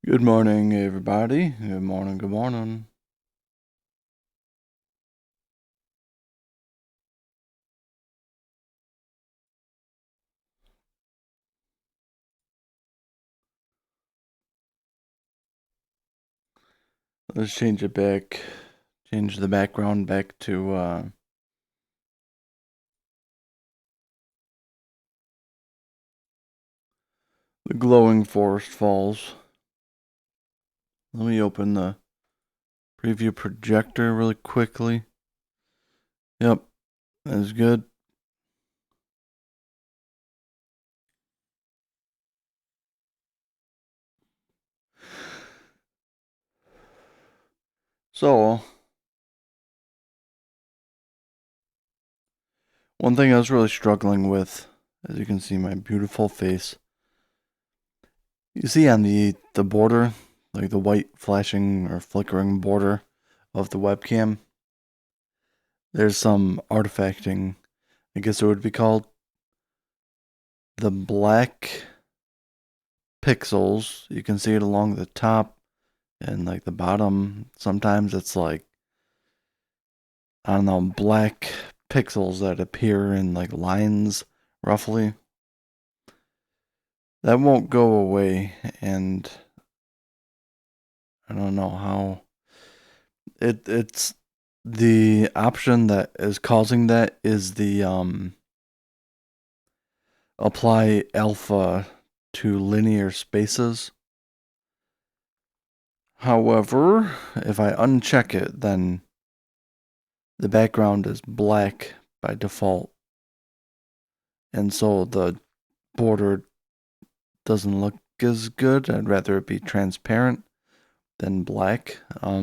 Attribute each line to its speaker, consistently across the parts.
Speaker 1: Good morning, everybody. Good morning, good morning. Let's change it back, change the background back to the glowing forest falls. Let me open the preview projector really quickly. Yep, that's good. So, one thing I was really struggling with, as you can see my beautiful face, you see on the border, like the white flashing or flickering border of the webcam, there's some artifacting, I guess it would be called. The black pixels, you can see it along the top and like the bottom. Sometimes it's like, I don't know, black pixels that appear in like lines roughly. That won't go away, and I don't know how. It's the option that is causing that is the apply alpha to linear spaces. However, if I uncheck it, then the background is black by default, and so the border doesn't look as good. I'd rather it be transparent than black. I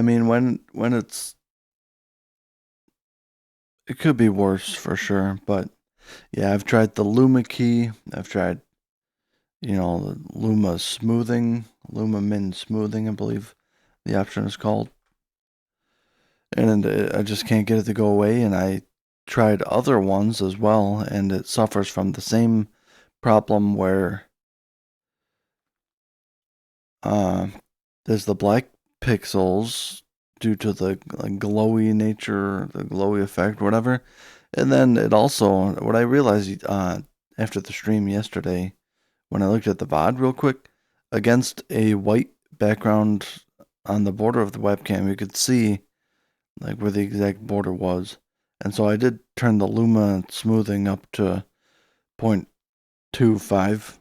Speaker 1: mean, when it could be worse for sure, but yeah, I've tried the Luma key. I've tried, the Luma smoothing, Luma Min smoothing, I believe the option is called, and I just can't get it to go away. And I tried other ones as well, and it suffers from the same problem where uh, there's the black pixels due to the like, glowy nature, the glowy effect, whatever. And then it also, what I realized after the stream yesterday, when I looked at the VOD real quick, against a white background on the border of the webcam, you could see like where the exact border was. And so I did turn the Luma smoothing up to 0.25,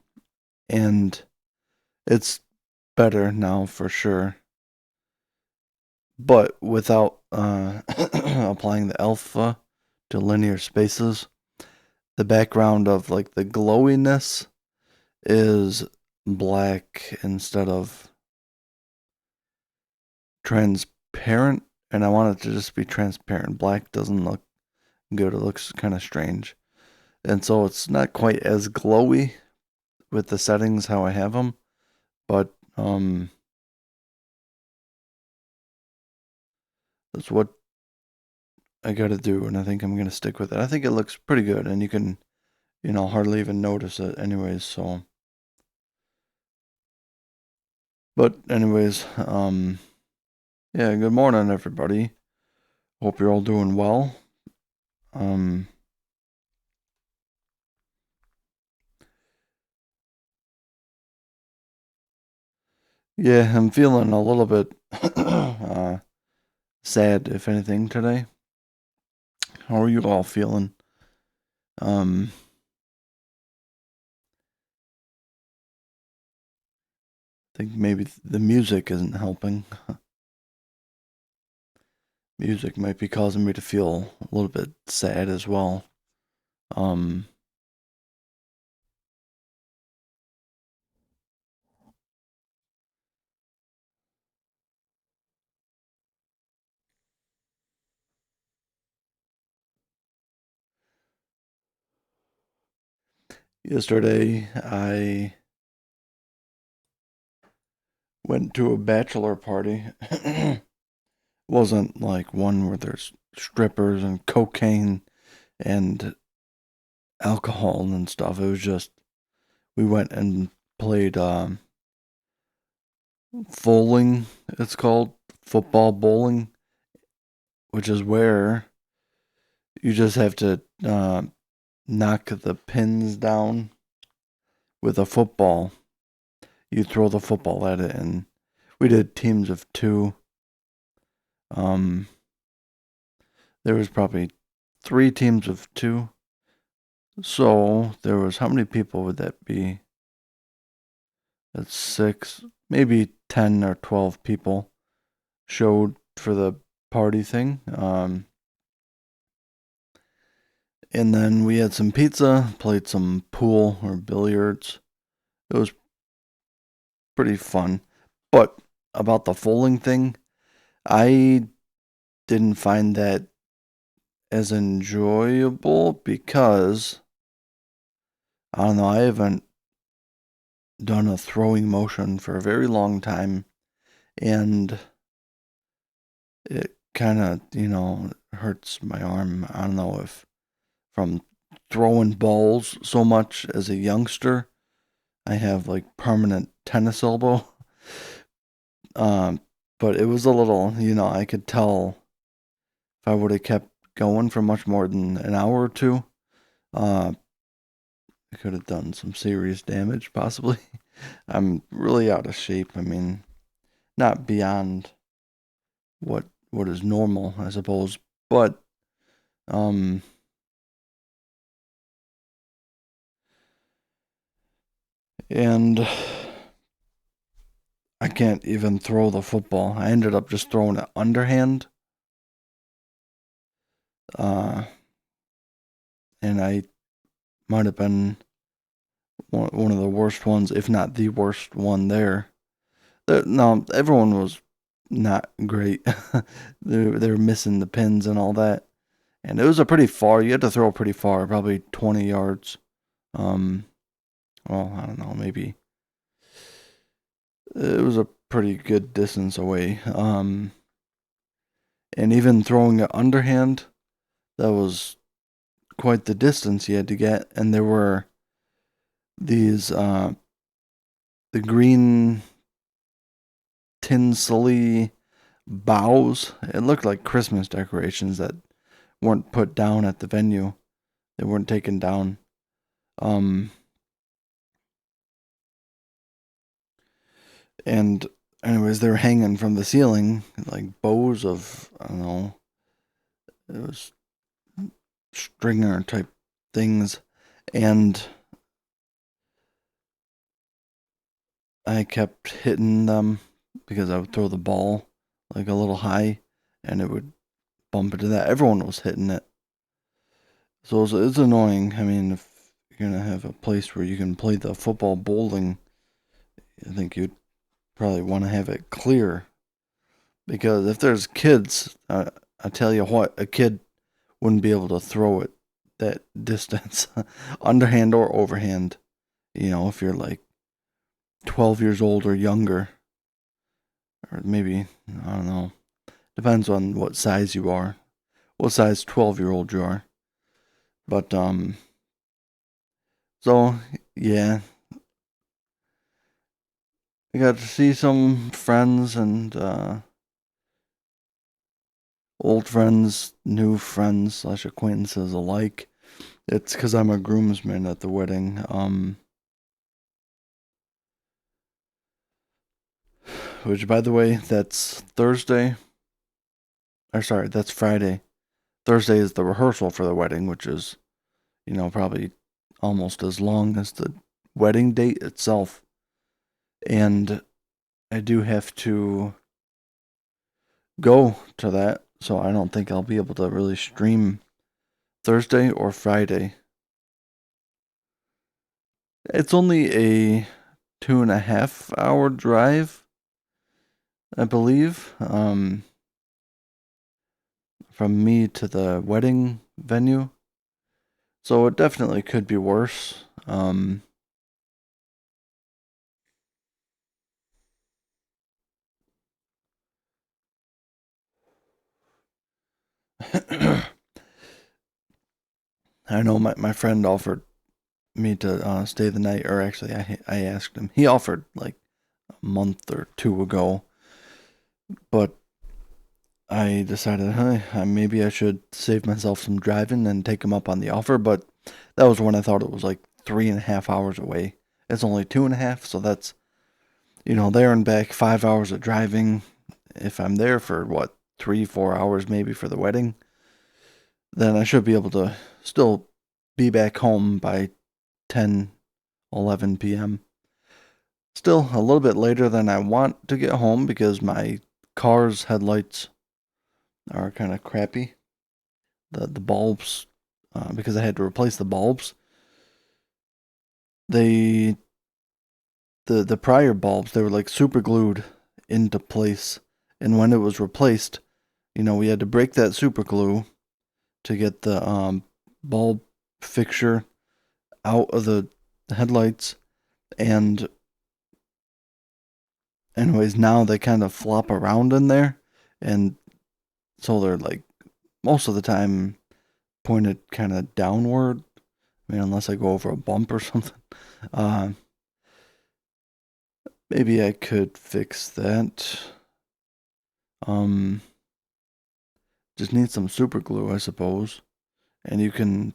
Speaker 1: and it's better now for sure. But without applying the alpha to linear spaces, the background of like the glowiness is black instead of transparent. And I want it to just be transparent. Black doesn't look good, it looks kind of strange. And so it's not quite as glowy with the settings how I have them, but that's what I gotta do, and I think I'm gonna stick with it. I think it looks pretty good, and you can, hardly even notice it anyways, so. But anyways, yeah, good morning everybody. Hope you're all doing well. Um yeah, I'm feeling a little bit sad if anything today. How are you all feeling? Um I think maybe the music isn't helping. Music might be causing me to feel a little bit sad as well. Um Yesterday I went to a bachelor party. Wasn't like one where there's strippers and cocaine and alcohol and stuff. It was just we went and played bowling. It's called football bowling, which is where you just have to knock the pins down with a football. You throw the football at it, and we did teams of two. Um, there was probably three teams of two. So there was, how many people would that be? That's six, maybe 10 or 12 people showed for the party thing. And then we had some pizza, played some pool or billiards. It was pretty fun. But about the folding thing, I didn't find that as enjoyable because I don't know, I haven't done a throwing motion for a very long time, and it kind of, hurts my arm. I don't know if from throwing balls so much as a youngster, I have like permanent tennis elbow. Um, but it was a little, I could tell if I would have kept going for much more than an hour or two, uh, I could have done some serious damage, possibly. I'm really out of shape. I mean, not beyond what is normal, I suppose, but um, and I can't even throw the football. I ended up just throwing it underhand, uh, and I might have been one of the worst ones, if not the worst one there. No, everyone was not great. They were missing the pins and all that, and it was a pretty far. You had to throw pretty far, probably 20 yards. Um, well, I don't know, maybe it was a pretty good distance away. And even throwing it underhand, that was quite the distance you had to get, and there were these the green tinsely boughs. It looked like Christmas decorations that weren't put down at the venue. They weren't taken down. Um, and anyways, they were hanging from the ceiling like bows of, I don't know. It was stringer type things, and I kept hitting them because I would throw the ball like a little high, and it would bump into that. Everyone was hitting it, so it's annoying. I mean, if you're gonna have a place where you can play the football bowling, I think you'd probably want to have it clear, because if there's kids, I tell you what, a kid wouldn't be able to throw it that distance, underhand or overhand. If you're like 12 years old or younger, or maybe, I don't know, depends on what size you are, what size 12-year-old you are. But, so, yeah, I got to see some friends and, old friends, new friends slash acquaintances alike. It's because I'm a groomsman at the wedding. Which, by the way, that's Thursday. Or sorry, that's Friday. Thursday is the rehearsal for the wedding, which is, probably almost as long as the wedding date itself. And I do have to go to that, so I don't think I'll be able to really stream Thursday or Friday. It's only a 2.5 hour drive, I believe, from me to the wedding venue. So it definitely could be worse. I know my friend offered me to stay the night, or actually, I asked him. He offered like a month or two ago, but I decided, hey, maybe I should save myself some driving and take him up on the offer. But that was when I thought it was like 3.5 hours away. It's only 2.5, so that's, there and back 5 hours of driving. If I'm there for what, 3, 4 hours maybe for the wedding, then I should be able to still be back home by 10, 11 p.m. Still a little bit later than I want to get home because my car's headlights are kind of crappy. The bulbs, because I had to replace the bulbs. They the prior bulbs, they were like super glued into place, and when it was replaced, we had to break that super glue to get the bulb fixture out of the headlights. And anyways, now they kind of flop around in there, and so they're like most of the time pointed kind of downward. I mean, unless I go over a bump or something. Uh, Maybe I could fix that. Um, just need some super glue, I suppose. And you can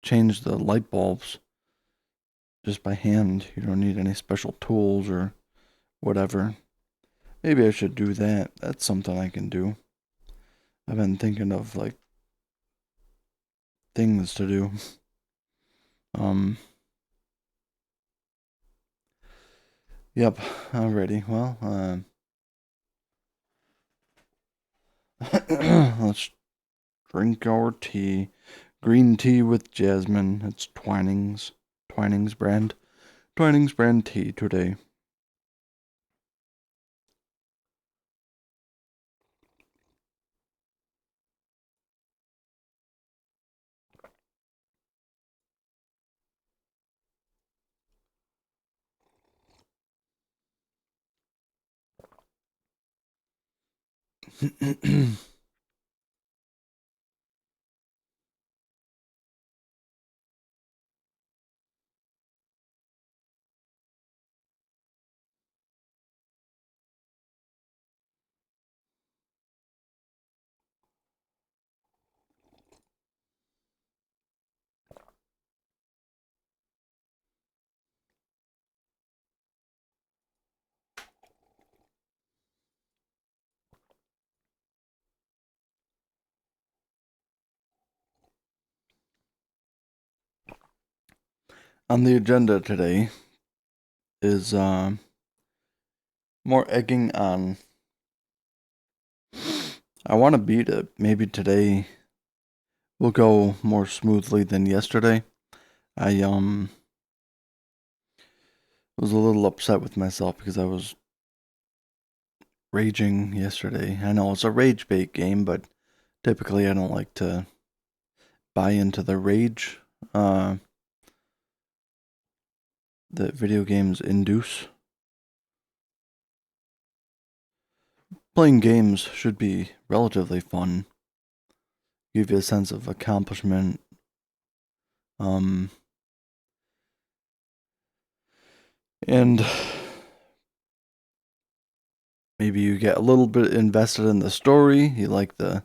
Speaker 1: change the light bulbs just by hand. You don't need any special tools or whatever. Maybe I should do that. That's something I can do. I've been thinking of like things to do. Um, yep, alrighty. Well, let's drink our tea. Green tea with jasmine. It's Twinings. Twinings brand. Twinings brand tea today. On the agenda today is more egging on. I want to beat it. Maybe today will go more smoothly than yesterday. I was a little upset with myself because I was raging yesterday. I know it's a rage bait game, but typically I don't like to buy into the rage that video games induce. Playing games should be relatively fun, give you a sense of accomplishment. Um, and maybe you get a little bit invested in the story. You like the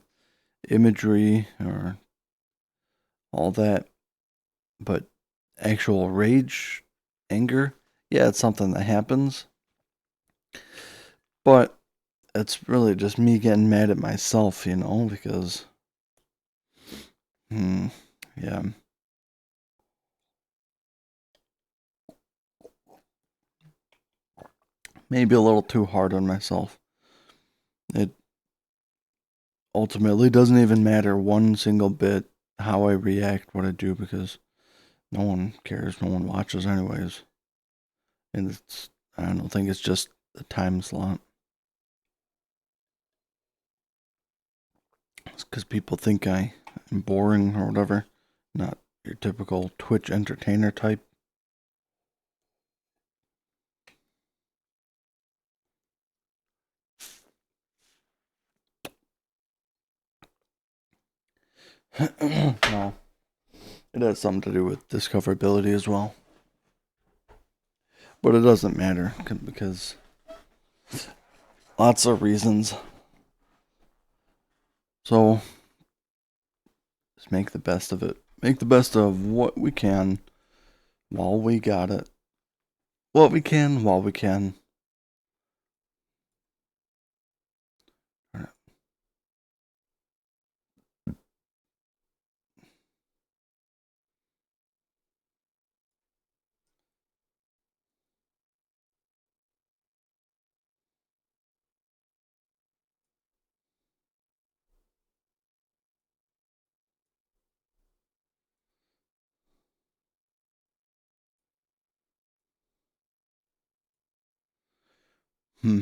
Speaker 1: imagery or all that. But actual rage, anger, yeah, it's something that happens. But it's really just me getting mad at myself, because, hmm, yeah. Maybe a little too hard on myself. It ultimately doesn't even matter one single bit how I react, what I do, because no one cares, no one watches, anyways. And I don't think it's just a time slot. It's because people think I am boring or whatever. Not your typical Twitch entertainer type. No. It has something to do with discoverability as well. But it doesn't matter because lots of reasons. So just make the best of it. Make the best of what we can while we got it. What we can while we can. Hmm.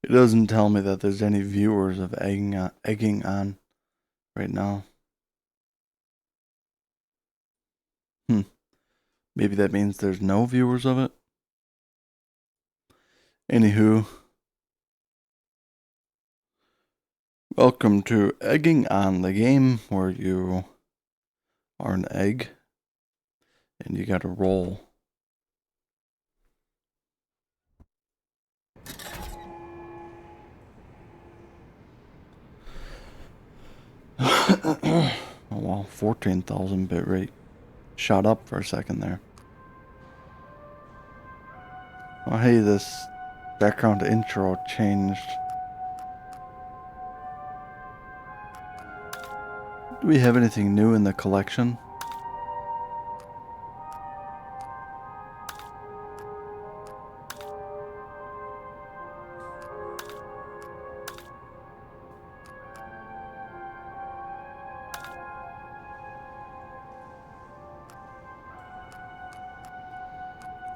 Speaker 1: It doesn't tell me that there's any viewers of egging on right now. Hmm. Maybe that means there's no viewers of it. Anywho, welcome to Egging on, the game where you are an egg and you gotta roll. Oh wow, 14,000 bit rate. Shot up for a second there. Oh hey, this background intro changed. Do we have anything new in the collection?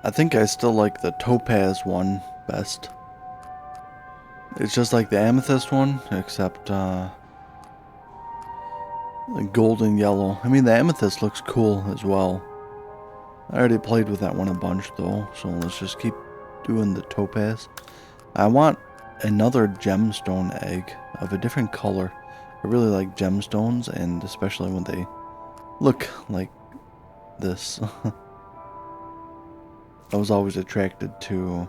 Speaker 1: I think I still like the topaz one best. It's just like the amethyst one, except like golden yellow. I mean, the amethyst looks cool as well. I already played with that one a bunch though, so let's just keep doing the topaz. I want another gemstone egg of a different color. I really like gemstones, and especially when they look like this. I was always attracted to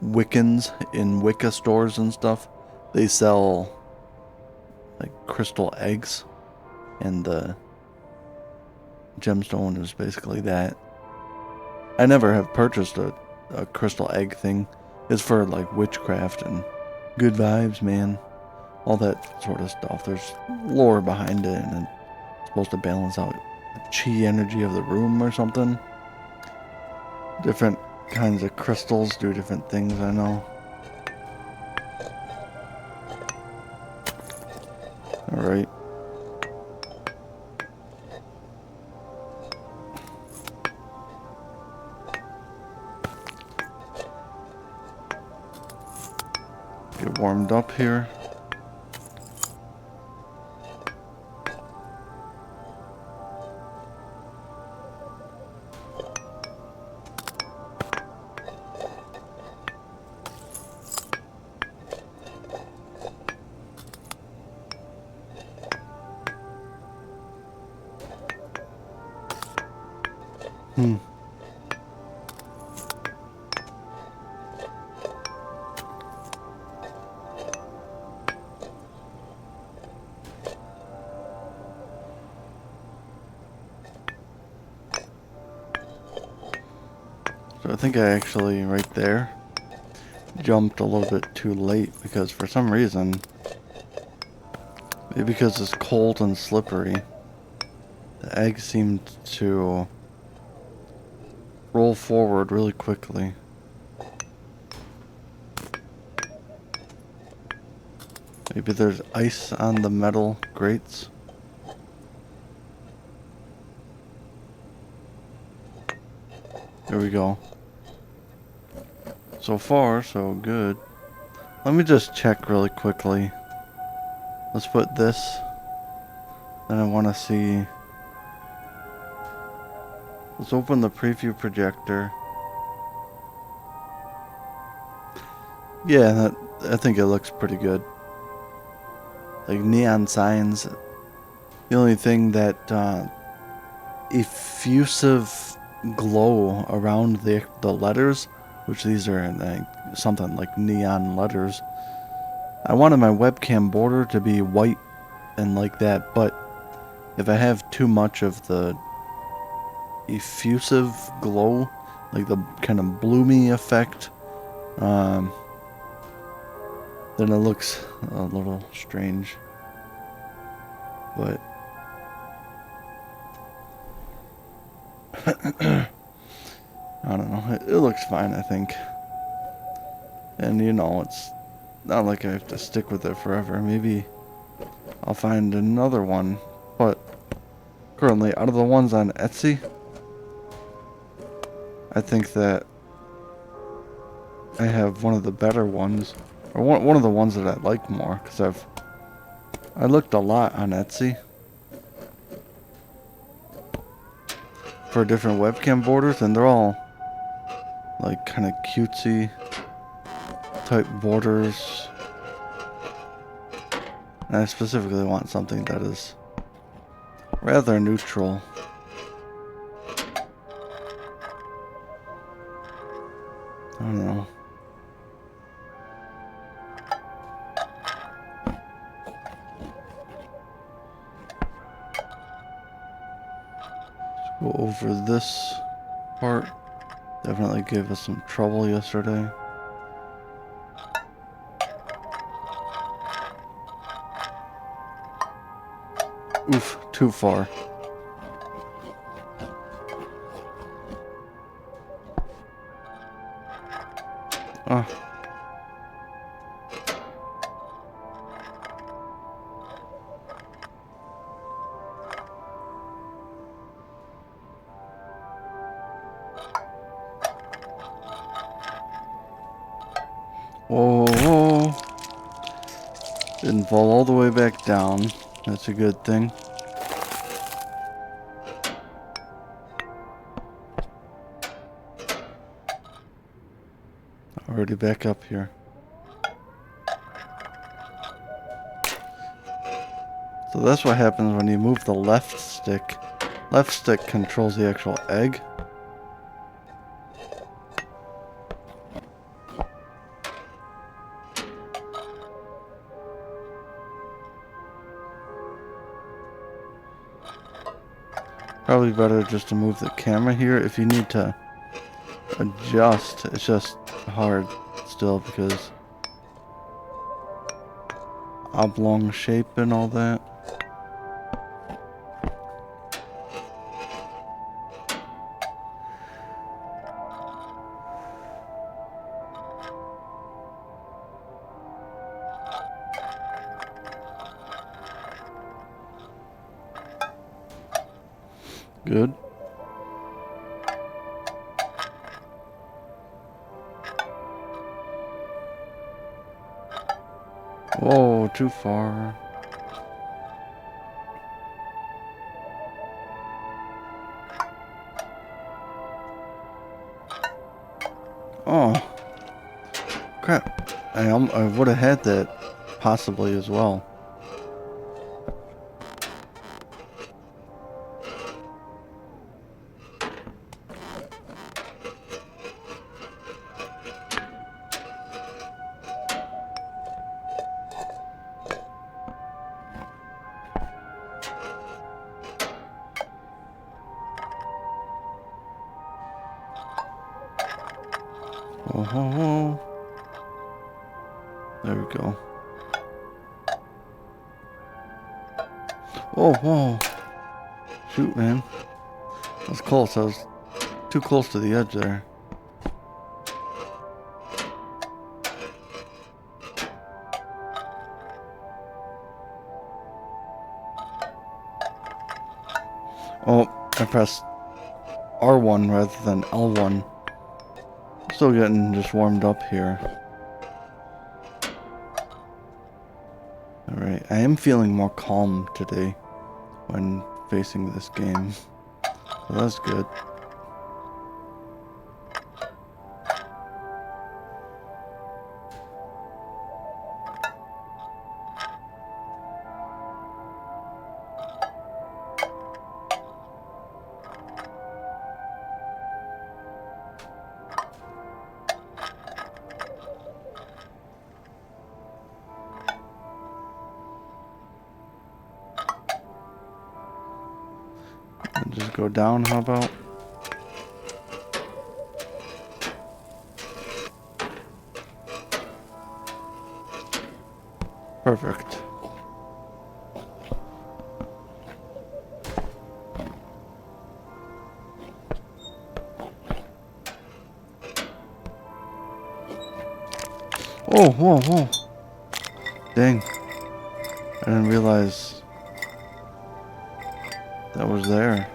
Speaker 1: Wiccans in Wicca stores and stuff. They sell like crystal eggs, and the gemstone is basically that. I never have purchased a crystal egg thing. It's for like witchcraft and good vibes, man. All that sort of stuff. There's lore behind it, and it's supposed to balance out the chi energy of the room or something. Different kinds of crystals do different things, I know. Alright. Get warmed up here. Hmm. So I think I actually, right there, jumped a little bit too late because for some reason, maybe because it's cold and slippery, the egg seemed to roll forward really quickly. Maybe there's ice on the metal grates. There we go. So far, so good. Let me just check really quickly. Let's put this. Then I want to see Let's open the preview projector. Yeah, I think it looks pretty good. Like neon signs. The only thing that effusive glow around the letters, which these are something like neon letters. I wanted my webcam border to be white and like that, but if I have too much of the effusive glow, like the kind of bloomy effect, then it looks a little strange. But I don't know. It looks fine, I think. And you know, it's not like I have to stick with it forever. Maybe I'll find another one. But currently, out of the ones on Etsy, I think that I have one of the better ones, or one of the ones that I like more, because I looked a lot on Etsy for different webcam borders, and they're all like kind of cutesy type borders. And I specifically want something that is rather neutral. I don't know. Let's go over this part. Definitely gave us some trouble yesterday. Oof, too far. Ah. Whoa. Didn't fall all the way back down. That's a good thing. Already back up here. So that's what happens when you move the left stick. Left stick controls the actual egg. Probably better just to move the camera here. If you need to adjust, it's just hard still because oblong shape and all that. Good. Whoa, too far. Oh, crap. I would have had that possibly as well. Oh, there we go. Whoa. Shoot, man. That's close. I was too close to the edge there. Oh, I pressed R1 rather than L1. Still getting just warmed up here. Alright, I am feeling more calm today when facing this game. So that's good. Just go down, how about? Perfect. Oh, whoa, whoa. Dang. I didn't realize that was there.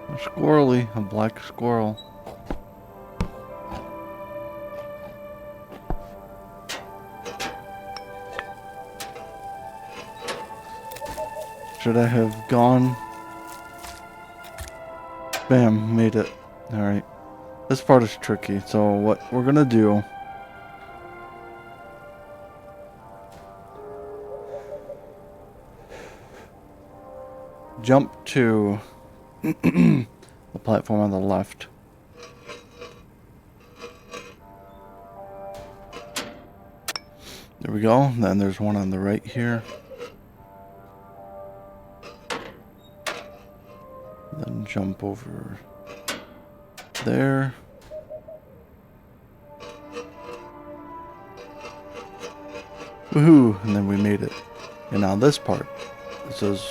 Speaker 1: A squirrely, a black squirrel. Should I have gone? Bam, made it. Alright. This part is tricky, so what we're gonna do... Jump to the platform on the left. There we go. Then there's one on the right here. Then jump over there. Woohoo! And then we made it. And now this part, this is...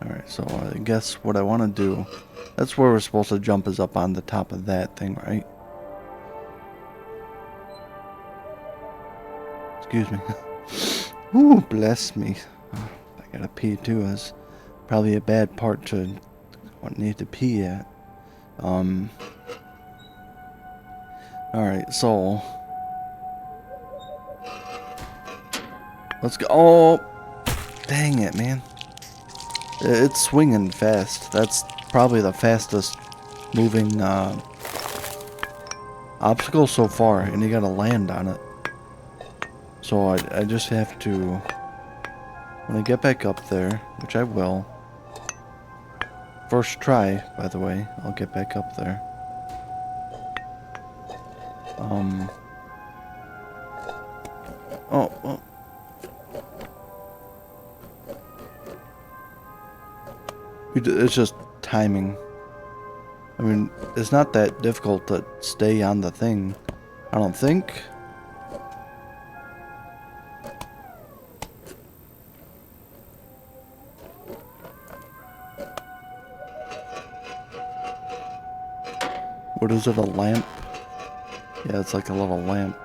Speaker 1: Alright, so I guess what I want to do, that's where we're supposed to jump, is up on the top of that thing, right? Excuse me. Ooh, bless me. Oh, I gotta pee too. It's probably a bad part to need to pee at. Alright, so... Let's go. Oh! Dang it, man. It's swinging fast. That's probably the fastest moving obstacle so far, and you gotta land on it. So I just have to, when I get back up there, which I will, first try, by the way, I'll get back up there. Oh. It's just timing. I mean, it's not that difficult to stay on the thing, I don't think. What is it, a lamp? Yeah, it's like a little lamp.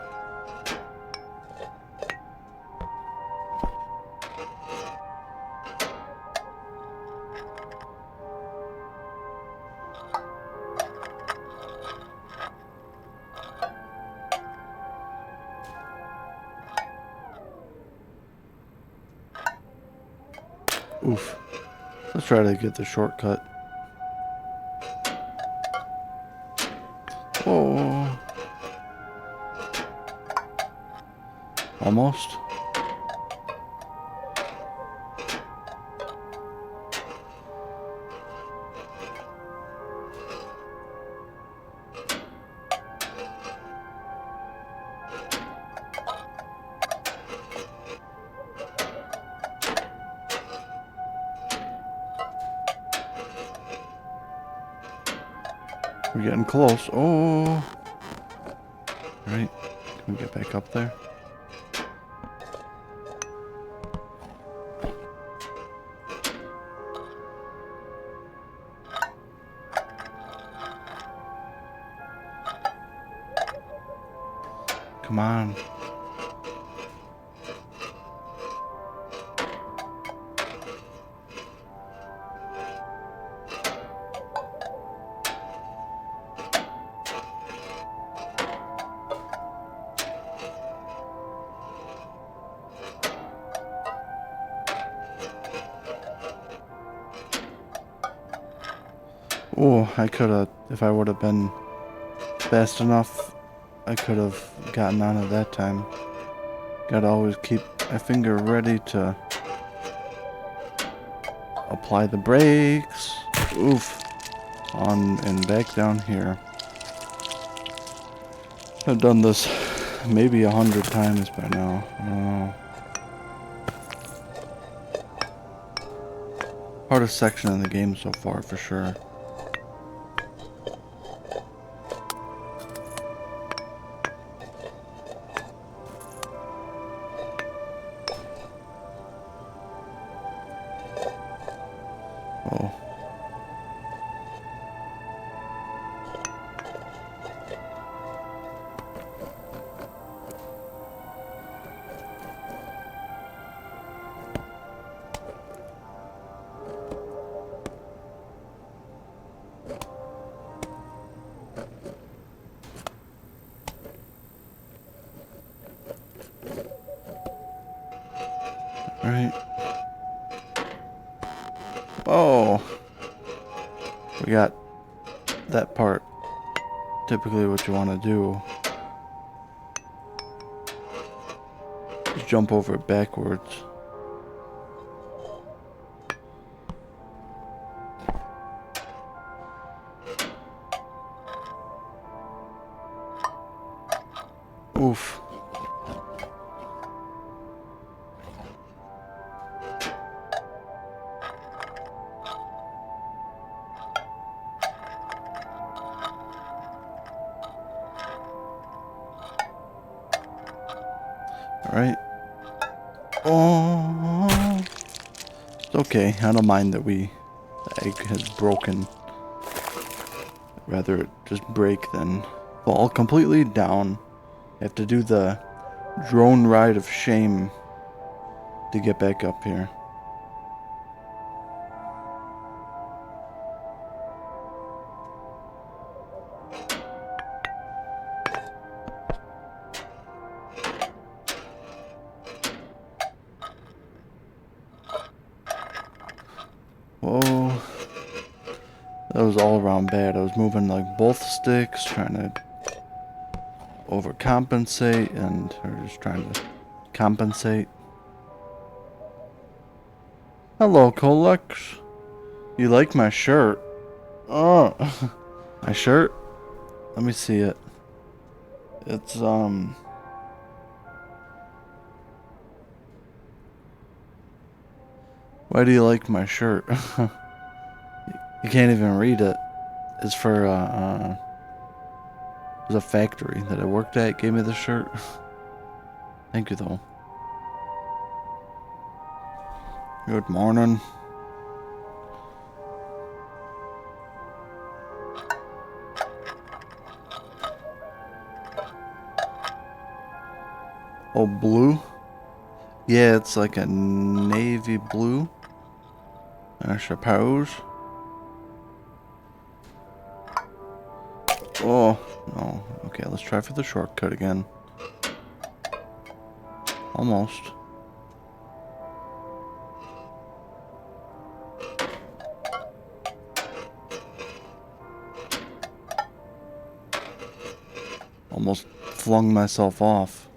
Speaker 1: Oof. Let's try to get the shortcut. Oh. Almost. We're getting close. Oh. Right. Can we get back up there? Come on. Oh, I could have, if I would have been fast enough. I could have gotten on it that time. Gotta always keep my finger ready to apply the brakes. Oof. On and back down here. I've done this maybe 100 times by now. I don't know. Hardest section in the game so far, for sure. Oh. Alright. Oh! We got that part. Typically what you want to do is jump over it backwards. Oof. Alright. Oh. It's okay. I don't mind that the egg has broken. Rather it just break than fall completely down. You have to do the drone ride of shame to get back up here. Whoa. That was all around bad. I was moving like both sticks, trying to overcompensate, or just trying to compensate. Hello, Colex. You like my shirt? Oh, my shirt? Let me see it. It's, why do you like my shirt? You can't even read it. It's for, it was a factory that I worked at, gave me the shirt. Thank you, though. Good morning. Oh, blue? Yeah, it's like a navy blue. I suppose. Oh, no. Okay, let's try for the shortcut again. Almost. Almost flung myself off.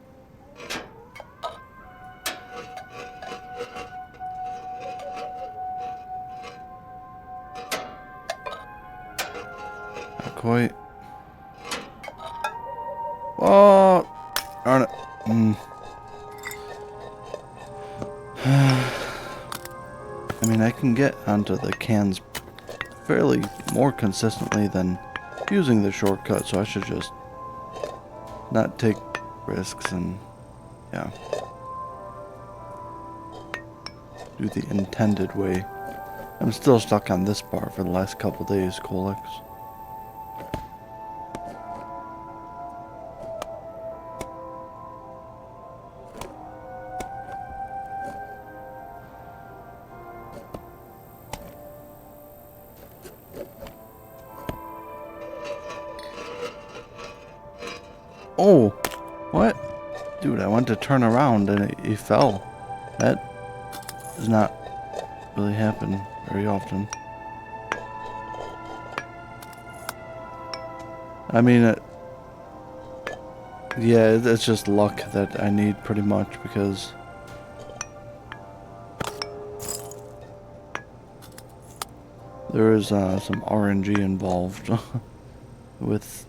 Speaker 1: Not quite. Oh, darn it. I mean, I can get onto the cans fairly more consistently than using the shortcut, so I should just not take risks and, yeah, do the intended way. I'm still stuck on this bar for the last couple days, Colex. Oh, what? Dude, I went to turn around and it fell. That does not really happen very often. I mean, Yeah, it's just luck that I need pretty much because there is some RNG involved with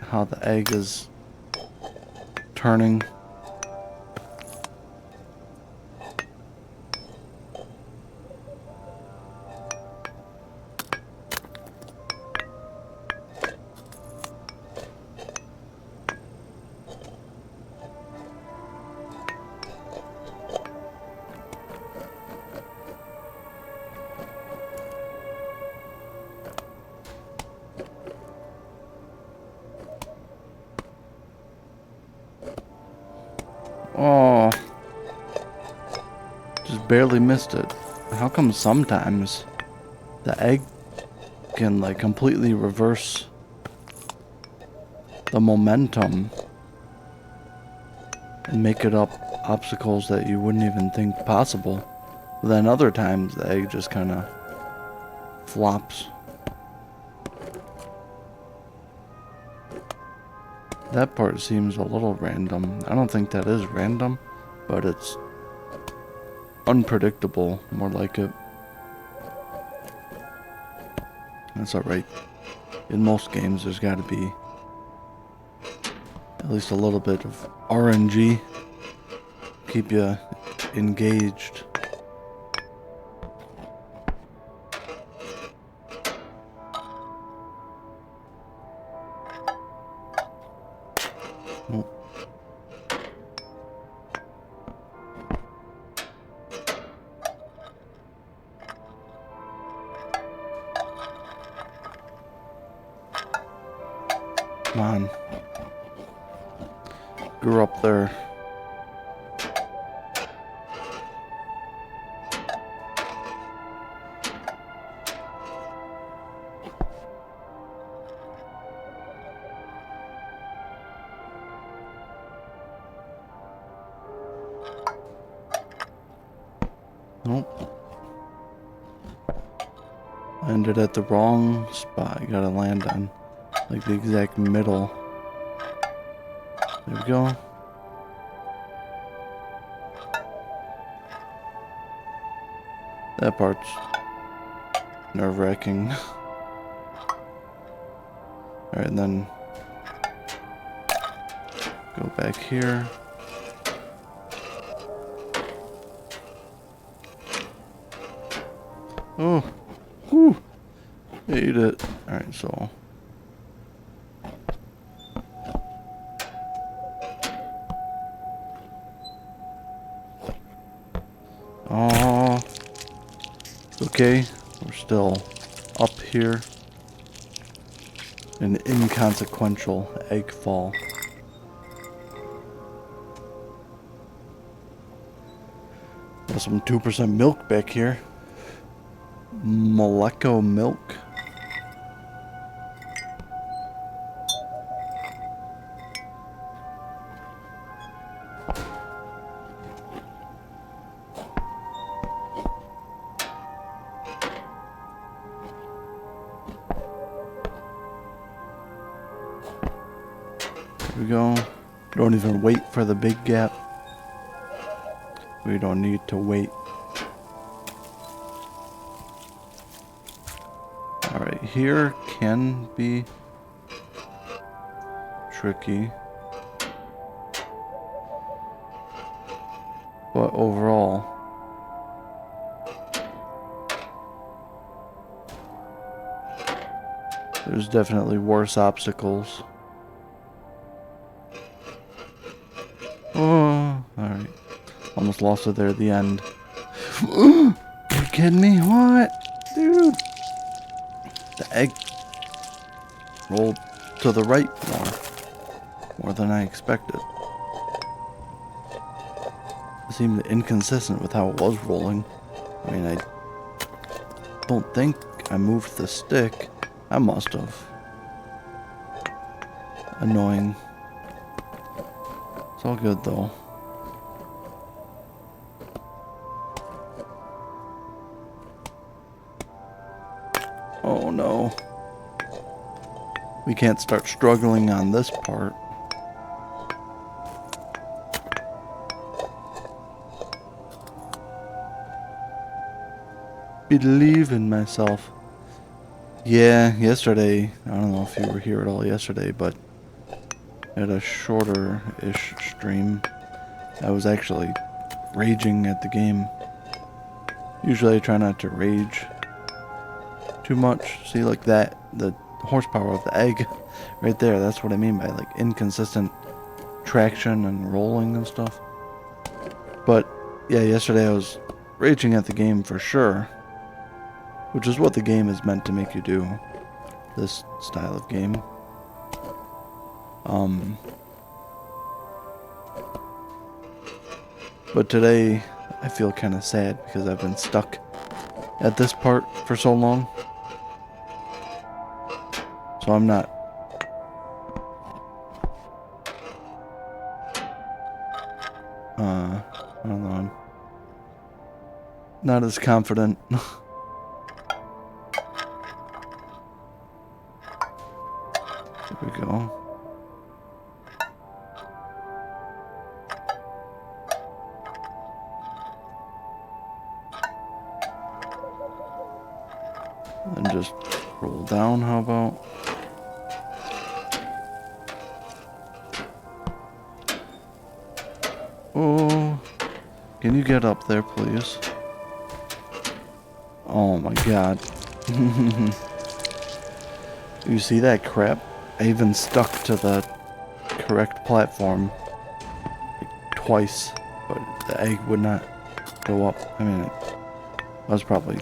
Speaker 1: how the egg is turning. Oh, just barely missed it. How come sometimes the egg can like completely reverse the momentum and make it up obstacles that you wouldn't even think possible? But then other times the egg just kind of flops. That part seems a little random. I don't think that is random, but it's unpredictable, more like it. That's alright. In most games, there's got to be at least a little bit of RNG. Keep you engaged. Oh. Come on. Grew up there. Nope. Landed at the wrong spot. You gotta land on like the exact middle. There we go. That part's nerve-wracking. Alright, and then go back here. Oh, whew, ate it. Alright, so. Oh, okay, we're still up here. An inconsequential egg fall. Got some 2% milk back here. Moleco milk. Here we go. Don't even wait for the big gap. We don't need to wait. Alright, here can be tricky. But overall, there's definitely worse obstacles. Oh, alright. Almost lost it there at the end. Are you kidding me? What? Dude. The egg rolled to the right more than I expected. It seemed inconsistent with how it was rolling. I mean, I don't think I moved the stick. I must have. Annoying. It's all good though. Oh no. We can't start struggling on this part. believe in myself. Yeah, yesterday, I don't know if you were here at all yesterday, but I had a shorter-ish stream. I was actually raging at the game. Usually I try not to rage too much. See, like that, the horsepower of the egg right there, that's what I mean by like inconsistent traction and rolling and stuff. But yeah, yesterday I was raging at the game for sure, which is what the game is meant to make you do, this style of game. But today I feel kind of sad because I've been stuck at this part for so long. So I'm not I don't know, I'm not as confident. There we go. And just roll down, how about? Oh, can you get up there, please? Oh my god. You see that crap? I even stuck to the correct platform like twice, but the egg would not go up. I mean, I was probably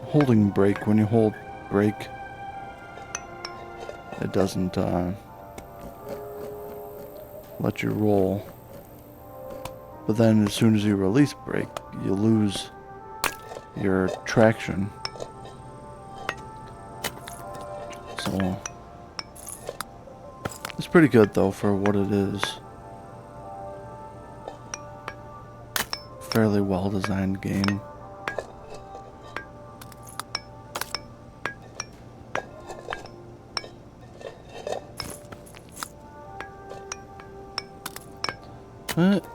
Speaker 1: holding brake. When you hold brake, it doesn't let you roll. But then as soon as you release brake, you lose your traction. So it's pretty good though for what it is. Fairly well designed game. What?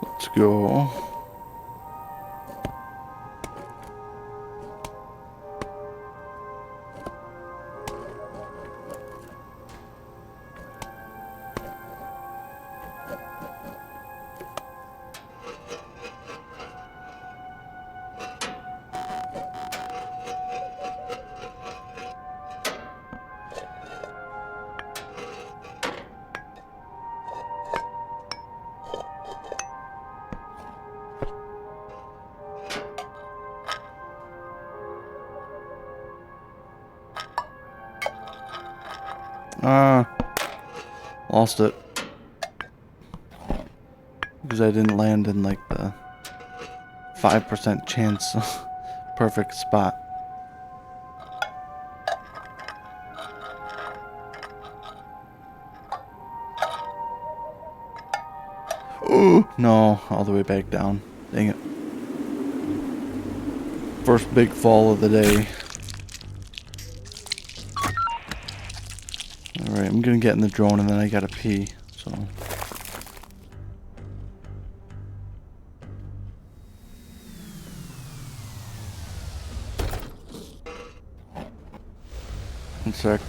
Speaker 1: Let's go. Lost it. Because I didn't land in like the 5% chance perfect spot. Ooh, no, all the way back down. Dang it. First big fall of the day. Alright, I'm gonna get in the drone and then I gotta pee, so. One sec.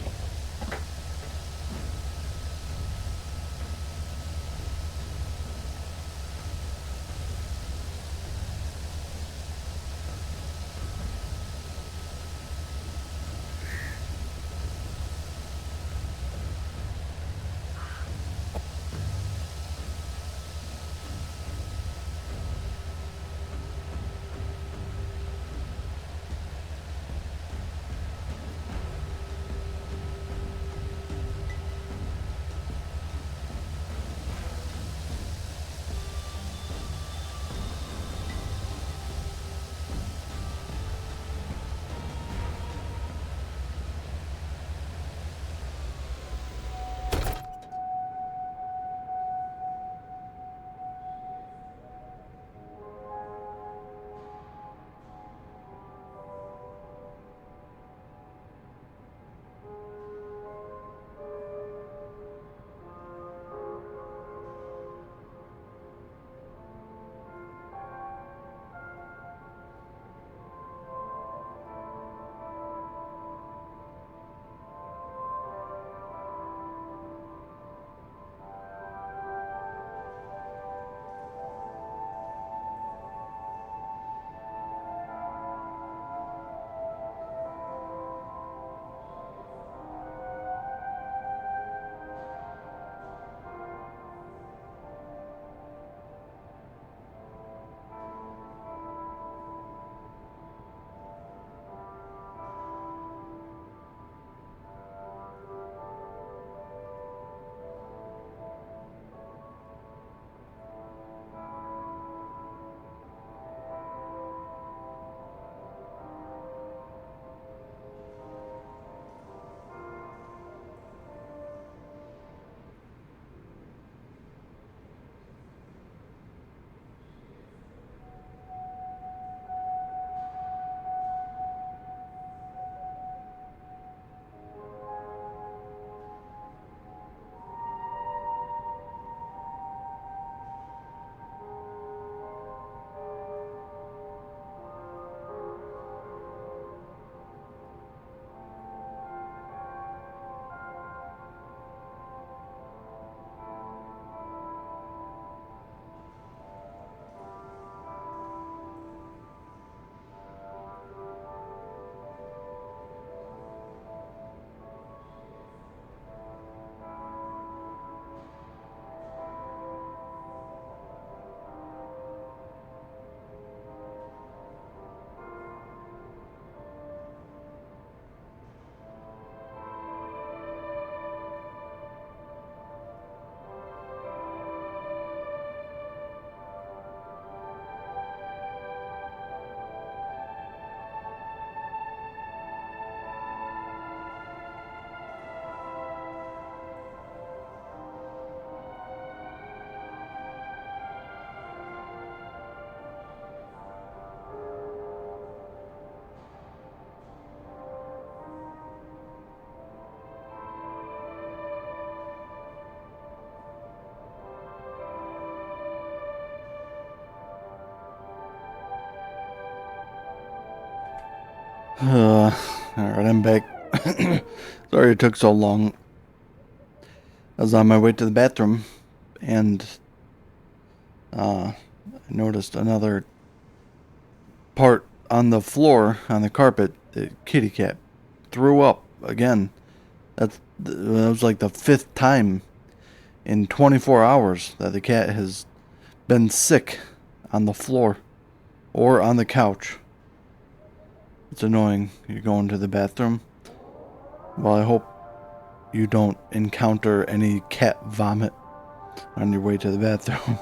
Speaker 1: Alright, I'm back. Sorry it took so long. I was on my way to the bathroom and I noticed another part on the floor, on the carpet. The kitty cat threw up again. That was like the 5th time in 24 hours that the cat has been sick on the floor or on the couch. It's annoying. You're going to the bathroom. Well, I hope you don't encounter any cat vomit on your way to the bathroom.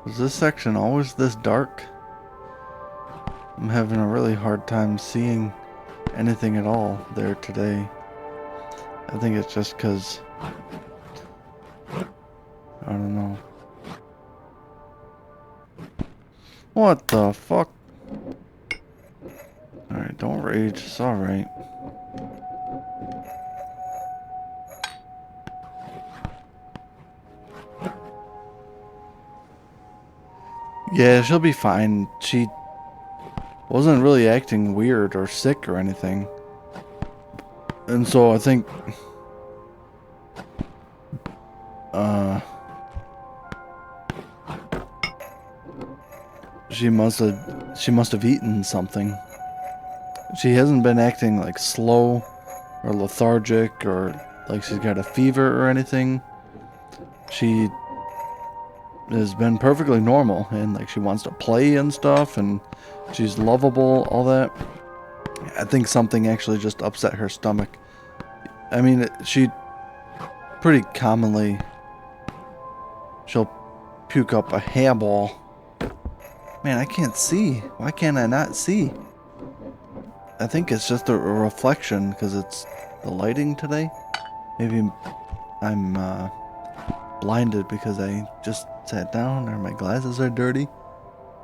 Speaker 1: Is this section always this dark? I'm having a really hard time seeing anything at all there today. I think it's just because I don't know. What the fuck? Alright, don't rage. It's alright. Yeah, she'll be fine. She wasn't really acting weird or sick or anything. And so I think she must have eaten something. She hasn't been acting like slow or lethargic or like she's got a fever or anything. She has been perfectly normal and like she wants to play and stuff and she's lovable, all that. I think something actually just upset her stomach. I mean, she pretty commonly she'll puke up a hairball. Man, I can't see. Why can't I not see? I think it's just a reflection because it's the lighting today. Maybe I'm blinded because I just sat down or my glasses are dirty.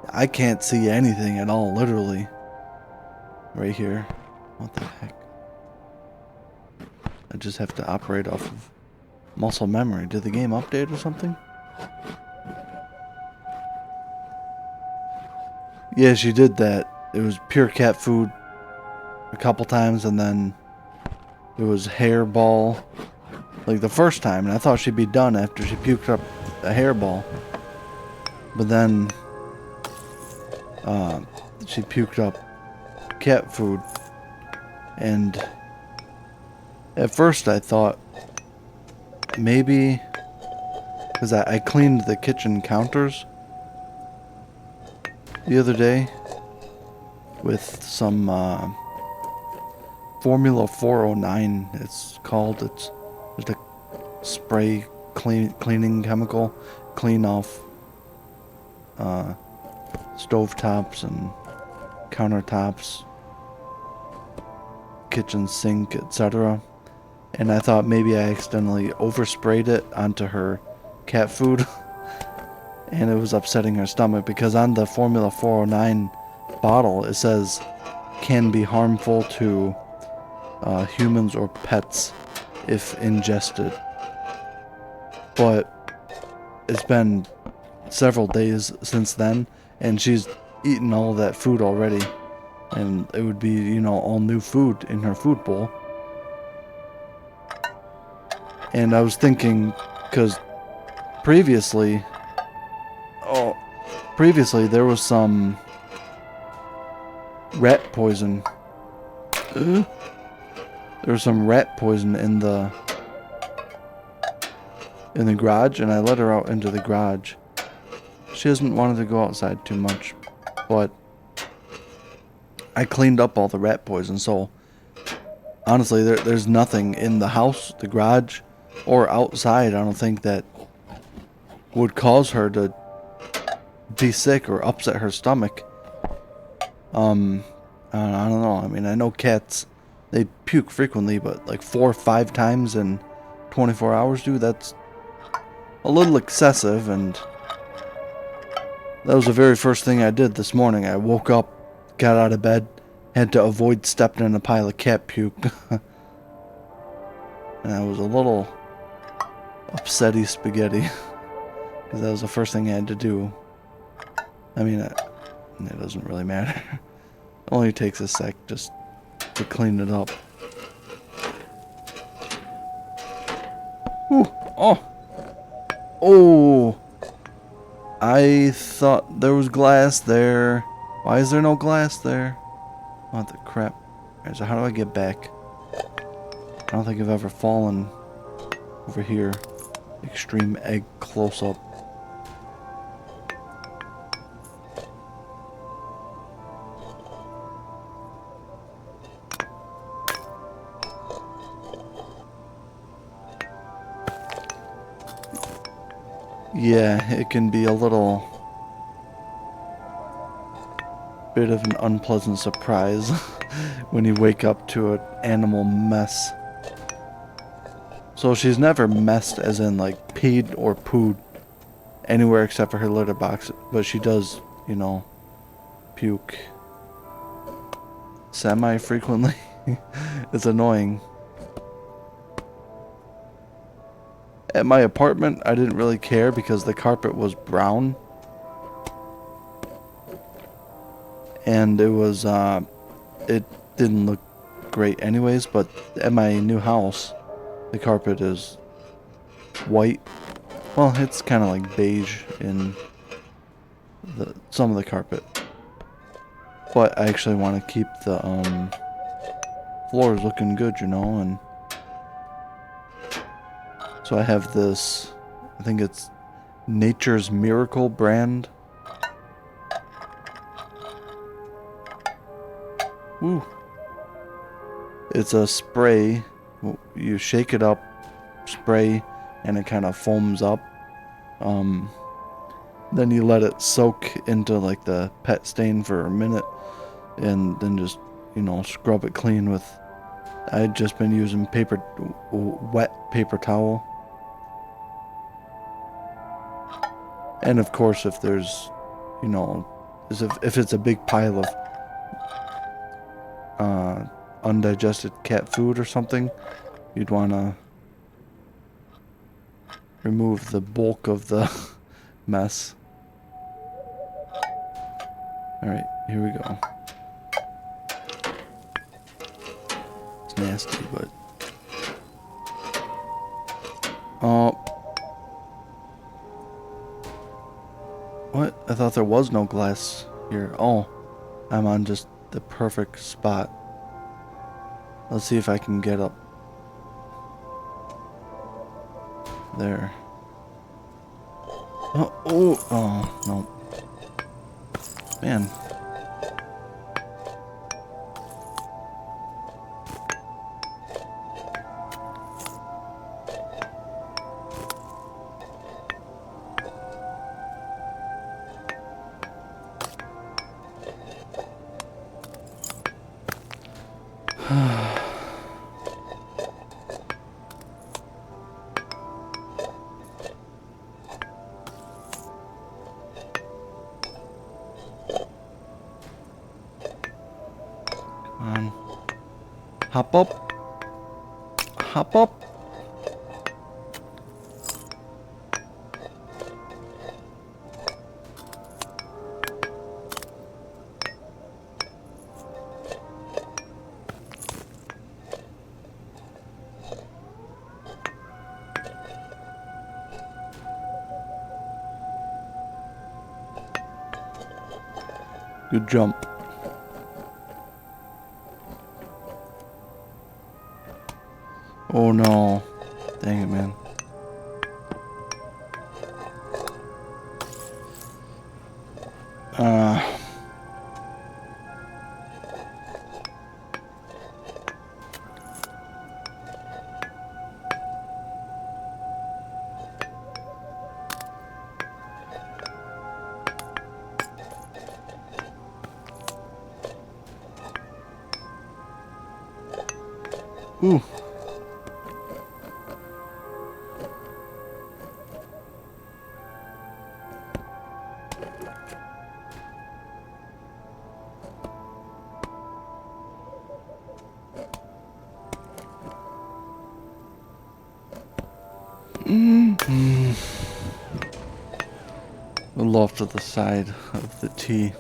Speaker 1: I can't see anything at all, literally. Right here. What the heck? I just have to operate off of muscle memory. Did the game update or something? Yeah, she did that. It was pure cat food a couple times, and then it was hairball like the first time, and I thought she'd be done after she puked up a hairball. But then she puked up cat food, and at first I thought maybe because I cleaned the kitchen counters the other day with some Formula 409 it's called. It's just a spray cleaning chemical, clean off stovetops and countertops, kitchen sink, etc. And I thought maybe I accidentally oversprayed it onto her cat food and it was upsetting her stomach because on the Formula 409 bottle it says can be harmful to humans or pets if ingested. But it's been several days since then and she's eaten all that food already, and it would be, you know, all new food in her food bowl. And I was thinking, because previously there was some rat poison. There was some rat poison in the garage, and I let her out into the garage. She hasn't wanted to go outside too much, but I cleaned up all the rat poison, so honestly there's nothing in the house, the garage, or outside, I don't think, that would cause her to be sick or upset her stomach. I don't know. I mean, I know cats, they puke frequently, but like 4 or 5 times in 24 hours, dude, that's a little excessive. And That was the very first thing I did this morning. I woke up, got out of bed, had to avoid stepping in a pile of cat puke. And I was a little upsetty spaghetti. Because that was the first thing I had to do. I mean, it doesn't really matter. It only takes a sec just to clean it up. Ooh, oh! Oh! I thought there was glass there. Why is there no glass there? What the crap? Alright, so how do I get back? I don't think I've ever fallen over here. Extreme egg close-up. Yeah, it can be a little bit of an unpleasant surprise when you wake up to an animal mess. So she's never messed as in like peed or pooed anywhere except for her litter box, but she does, you know, puke semi-frequently. It's annoying. At my apartment, I didn't really care because the carpet was brown. And it was, it didn't look great anyways, but at my new house, the carpet is white. Well, it's kind of like beige in some of the carpet. But I actually want to keep the, floors looking good, you know, and so I have this, I think it's Nature's Miracle brand. Ooh. It's a spray. You shake it up, spray, and it kind of foams up. Then you let it soak into like the pet stain for a minute, and then just, you know, scrub it clean with. I'd just been using wet paper towel. And of course, if there's, you know, if it's a big pile of undigested cat food or something, you'd want to remove the bulk of the mess. Alright, here we go. It's nasty, but... Oh. What? I thought there was no glass here. Oh. I'm on just the perfect spot. Let's see if I can get up there. Oh, no. Man. Hop up. Hop up. Good jump. Oh no. Dang it, man. Ooh. A little off to the side of the T.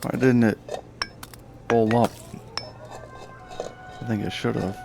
Speaker 1: Why didn't it roll up? I think it should have.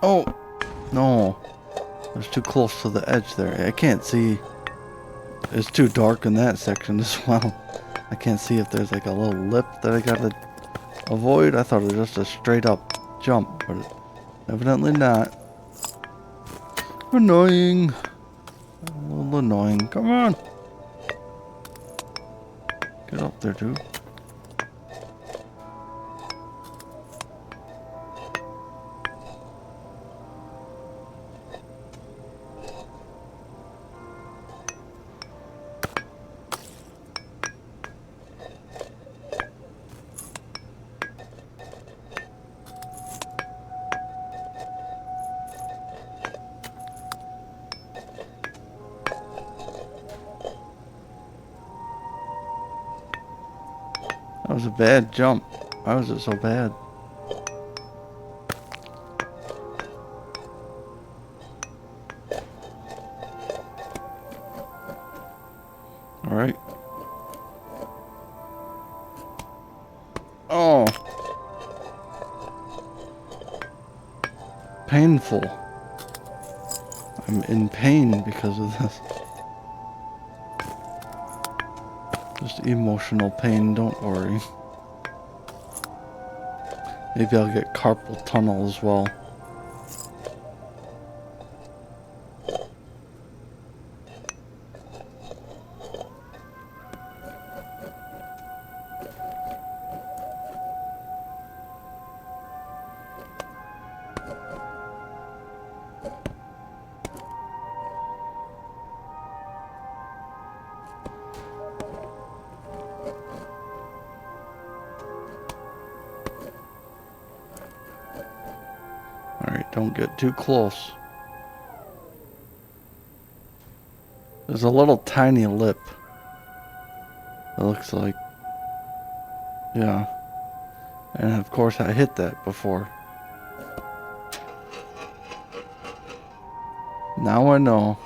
Speaker 1: Oh, no. I was too close to the edge there. I can't see. It's too dark in that section as well. I can't see if there's like a little lip that I gotta avoid. I thought it was just a straight up jump, but evidently not. Annoying. A little annoying. Come on. Get up there, dude. That was a bad jump. Why was it so bad? Alright. Oh. Painful. I'm in pain because of this. Just emotional pain, don't worry. Maybe I'll get carpal tunnel as well. Alright, don't get too close. There's a little tiny lip. It looks like. Yeah. And of course I hit that before. Now I know.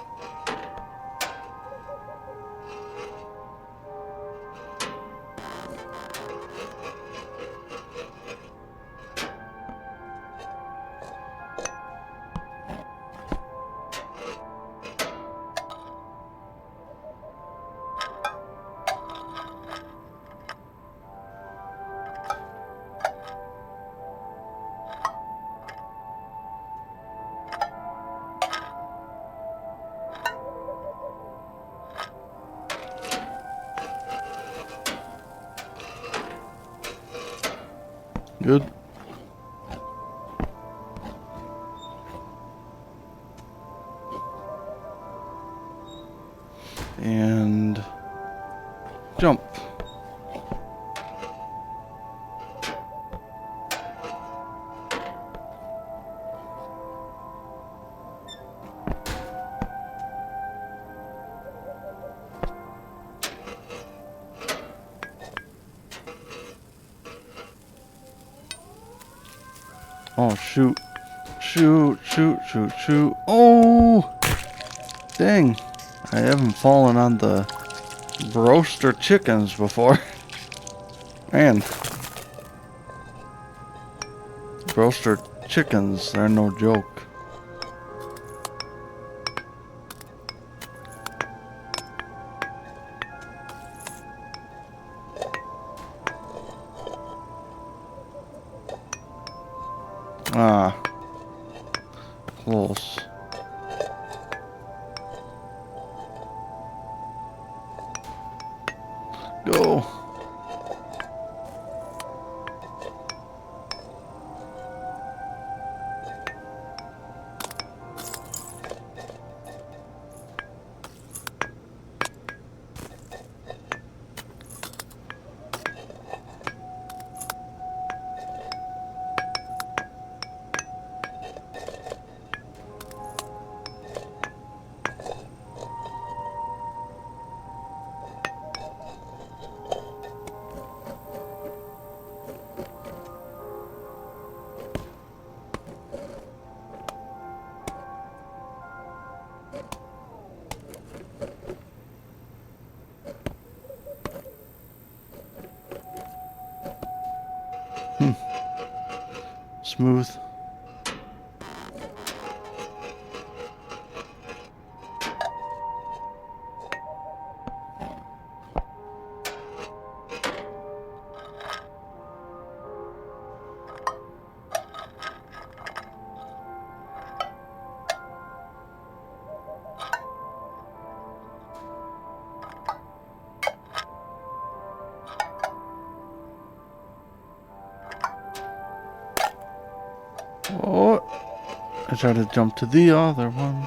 Speaker 1: Good. And jump. Oh, shoot. Shoot, shoot, shoot, shoot. Oh! Dang. I haven't fallen on the roaster chickens before. Man. Roaster chickens, they're no joke. Ah, close. Go. Smooth. Oh, I tried to jump to the other one.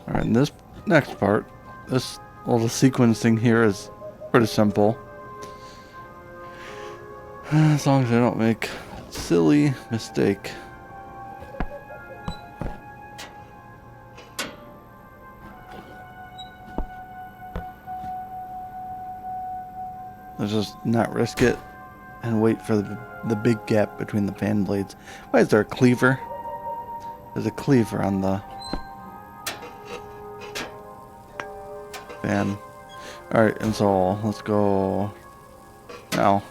Speaker 1: Alright, and this next part, this little sequencing here is pretty simple. As long as I don't make a silly mistake. Let's just not risk it and wait for the big gap between the fan blades. Why is there a cleaver? There's a cleaver on the fan. Alright, and so let's go now.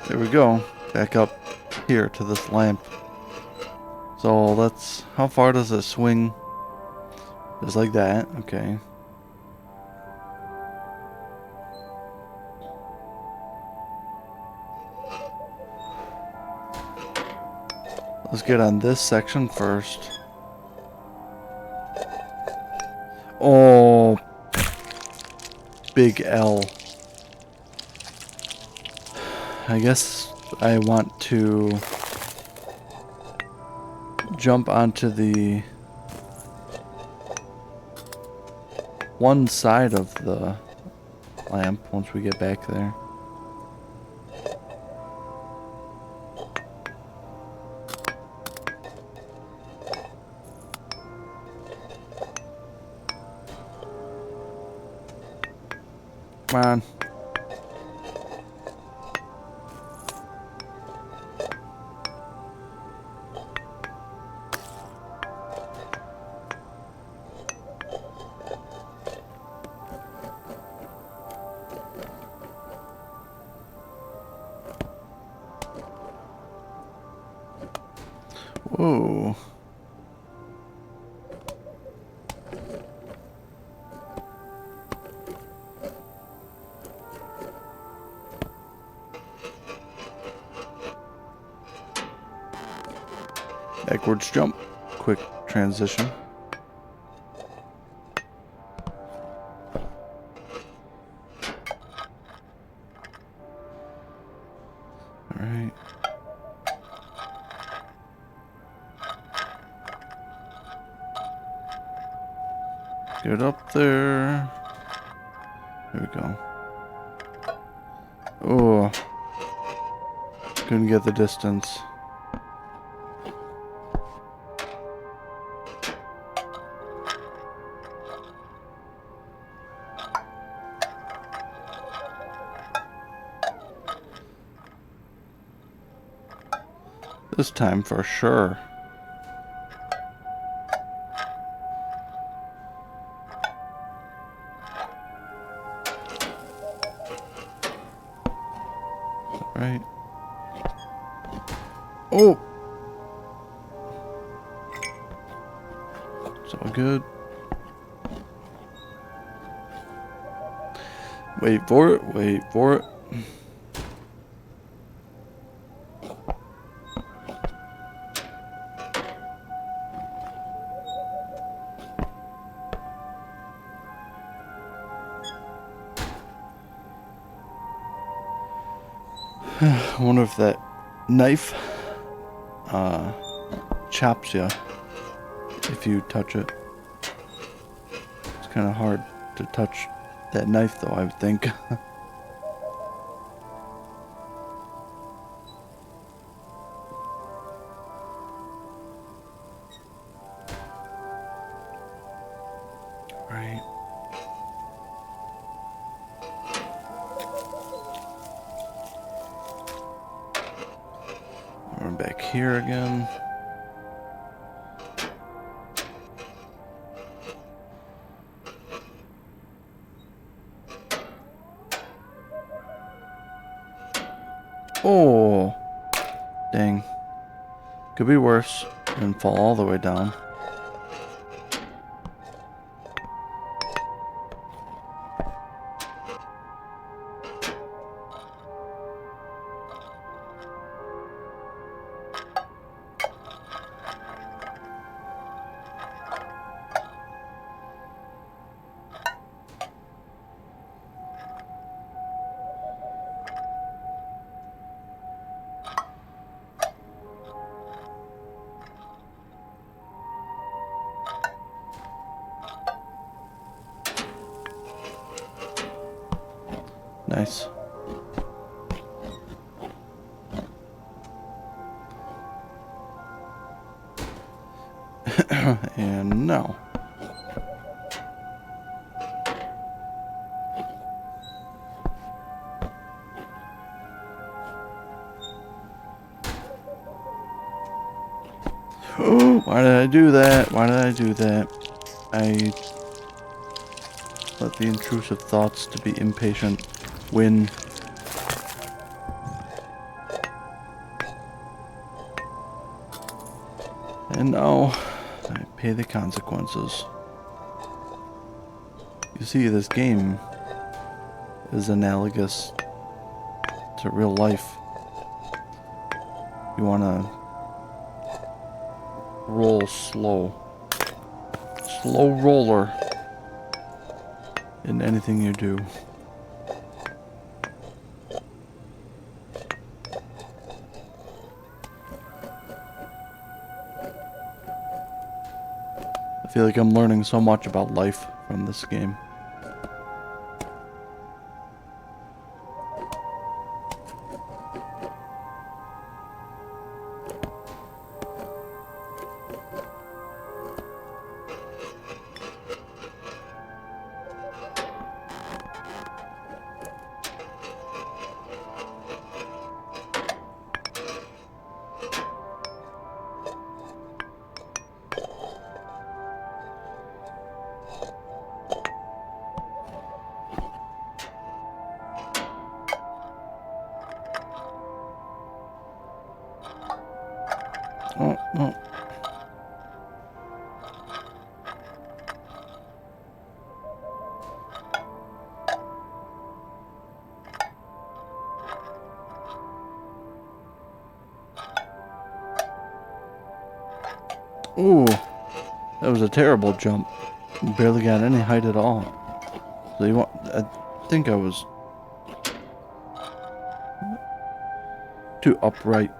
Speaker 1: There we go. Back up here to this lamp. So let's... How far does it swing? Just like that. Okay. Let's get on this section first. Oh, big L. I guess I want to jump onto the one side of the lamp once we get back there. Come on. Whoa. Backwards jump. Quick transition. Alright. Get up there. Here we go. Oh. Couldn't get the distance. This time for sure. Right. Oh! It's all good. Wait for it, wait for it. I wonder if that knife chops you if you touch it. It's kind of hard to touch that knife though, I would think. Right. We're back here again. Oh, dang. Could be worse and fall all the way down. Nice. And no. Why did I do that? Why did I do that? I let the intrusive thoughts to be impatient win. And now I pay the consequences. You see, this game is analogous to real life. You want to roll slow. Slow roller in anything you do. I feel like I'm learning so much about life from this game. Oh, no. Ooh, that was a terrible jump. Barely got any height at all. So you want? I think I was too upright.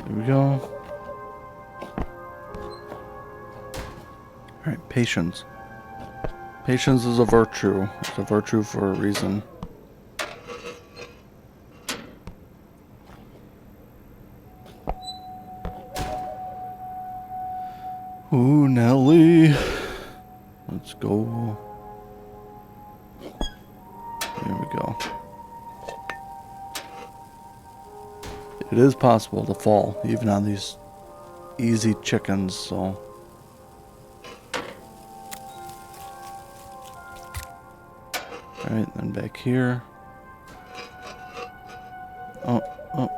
Speaker 1: Here we go. Alright, patience. Patience is a virtue. It's a virtue for a reason. Ooh, Nelly. Let's go. There we go. It is possible to fall, even on these easy chickens, so... Alright, then back here. Oh, oh.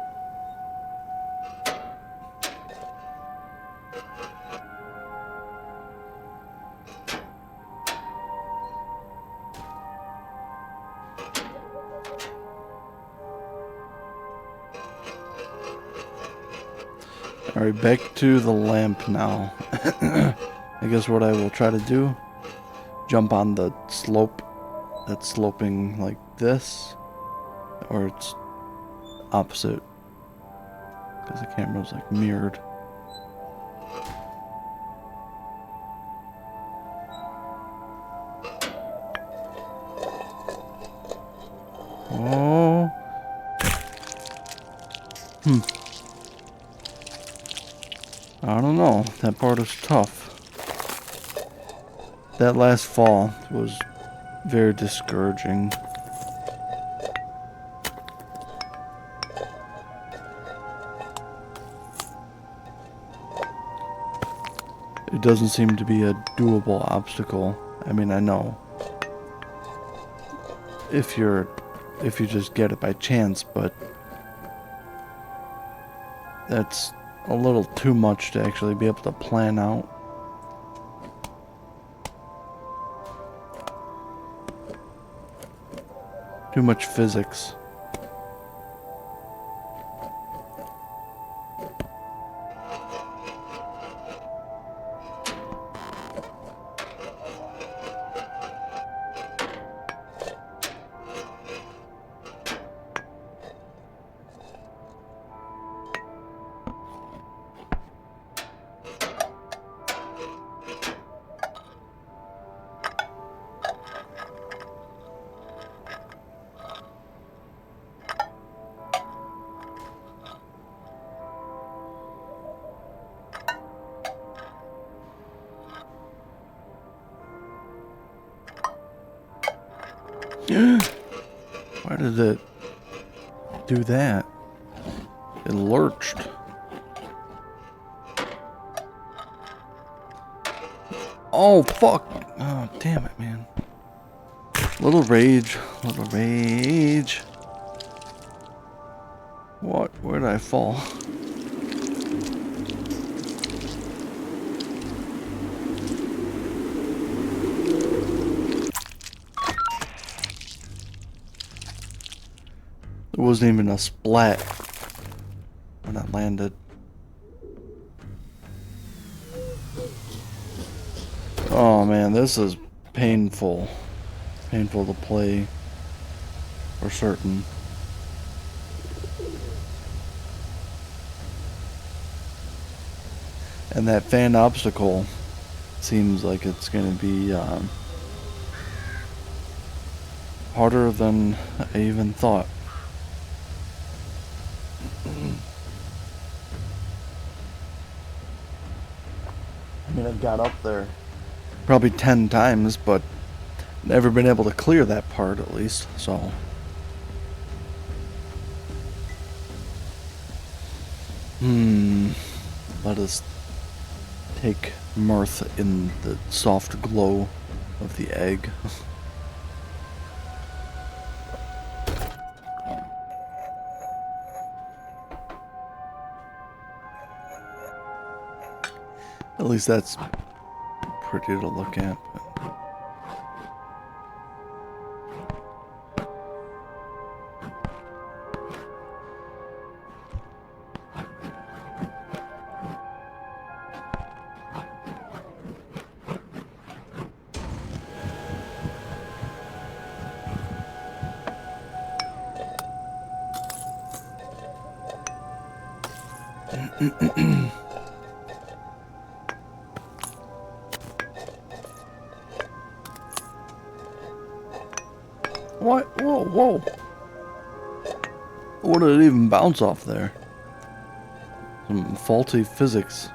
Speaker 1: Alright, back to the lamp now. I guess what I will try to do, jump on the slope that's sloping like this, or it's opposite, because the camera's like mirrored. Oh. I don't know. That part is tough. That last fall was very discouraging. It doesn't seem to be a doable obstacle. I mean, I know if you just get it by chance, but that's a little too much to actually be able to plan out. Too much physics. Why did it do that? It lurched. Oh, fuck. Oh, damn it, man. Little rage. Little rage. What? Where did I fall? There wasn't even a splat when I landed. Oh man, this is painful. Painful to play, for certain. And that fan obstacle seems like it's going to be harder than I even thought. I mean, I've got up there probably 10 times, but never been able to clear that part at least, so. Let us take mirth in the soft glow of the egg. At least that's pretty to look at. What? Whoa, whoa. What did it even bounce off there? Some faulty physics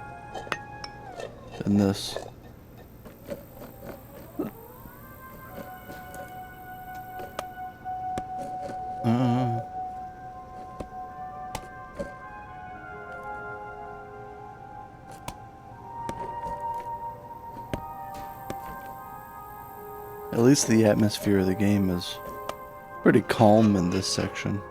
Speaker 1: in this. At least the atmosphere of the game is pretty calm in this section.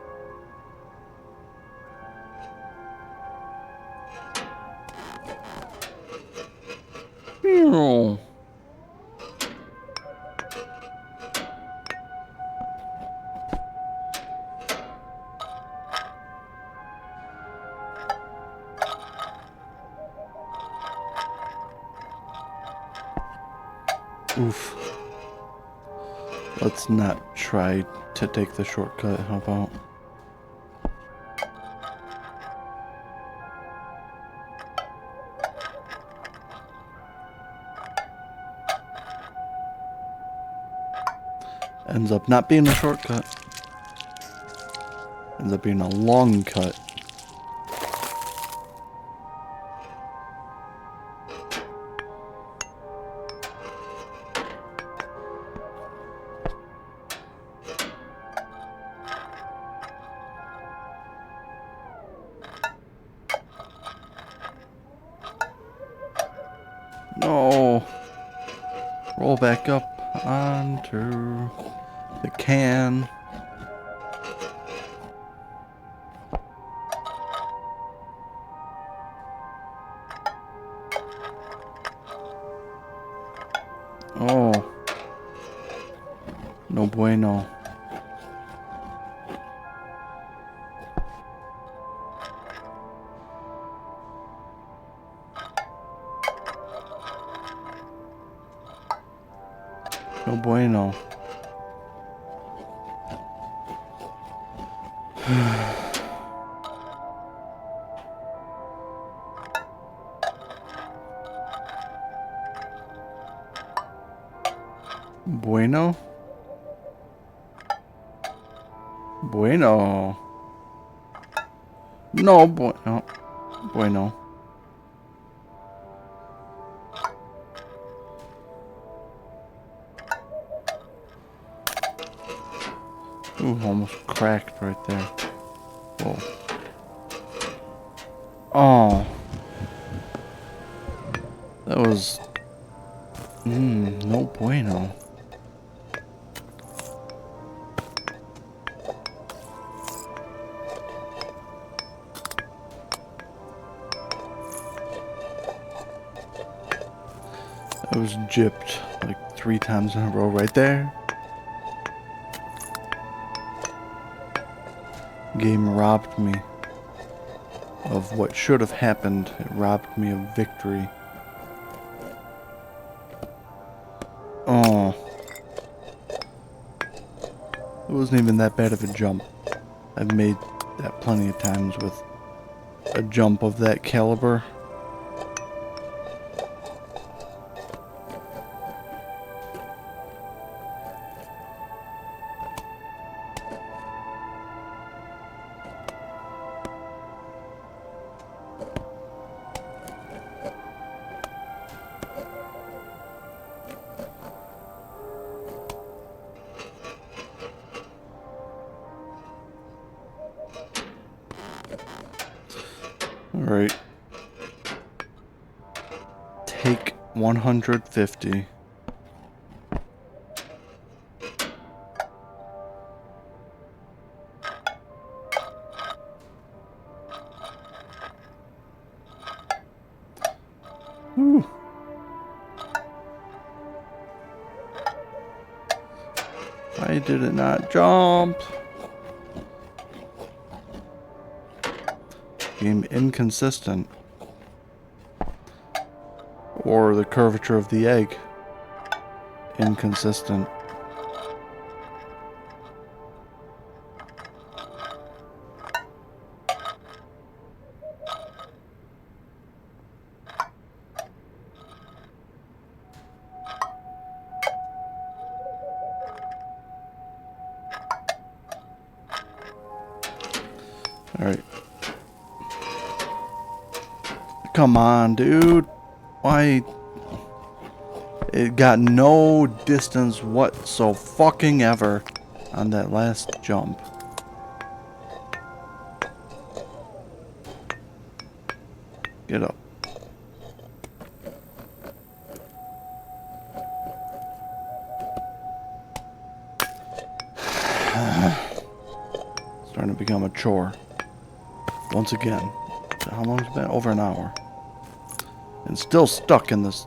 Speaker 1: Oof. Let's not try to take the shortcut, how about? Ends up not being a shortcut. Ends up being a long cut. No. Roll back up onto the can. Oh. No bueno. No bueno. Bueno? Bueno. No bueno. Bueno. Ooh, almost cracked right there. Whoa. Oh. That was... no bueno. I was gypped like 3 times in a row right there. Game robbed me of what should have happened. It robbed me of victory. Oh. It wasn't even that bad of a jump. I've made that plenty of times with a jump of that caliber. Alright. Take 150. Whew. Why did it not jump? Game inconsistent. Or the curvature of the egg. Inconsistent. Alright. Come on, dude. Why? It got no distance whatsoever on that last jump. Get up. Starting to become a chore. Once again. How long has it been? Over an hour. And still stuck in this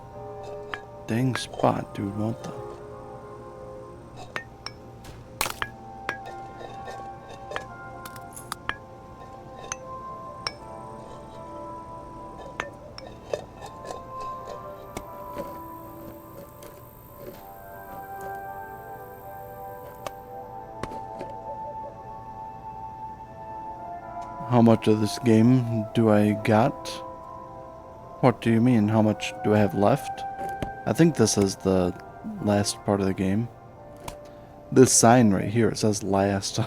Speaker 1: dang spot, dude. What the? How much of this game do I got? What do you mean? How much do I have left? I think this is the last part of the game. This sign right here, it says last.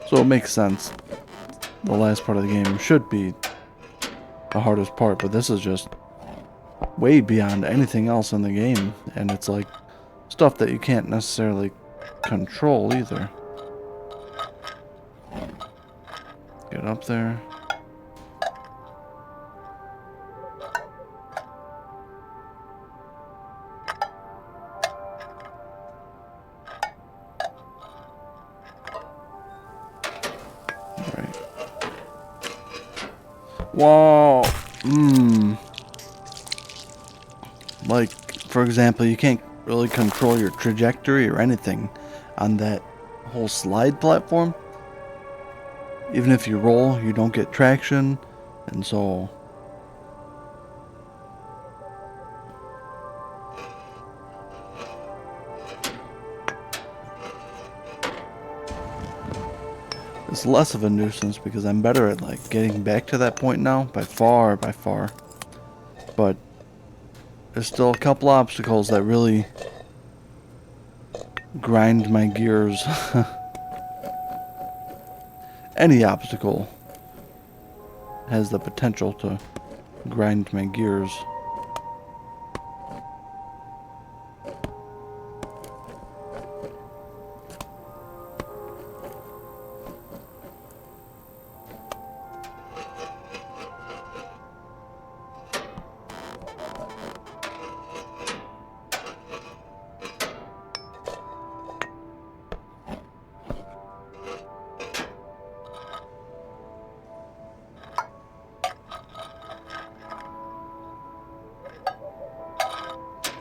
Speaker 1: So it makes sense. The last part of the game should be the hardest part, but this is just way beyond anything else in the game, and it's like stuff that you can't necessarily control either. Get up there. Alright. Whoa! Like, for example, you can't really control your trajectory or anything on that whole slide platform. Even if you roll, you don't get traction, and so... It's less of a nuisance because I'm better at, like, getting back to that point now, by far. But there's still a couple obstacles that really grind my gears. Any obstacle has the potential to grind my gears.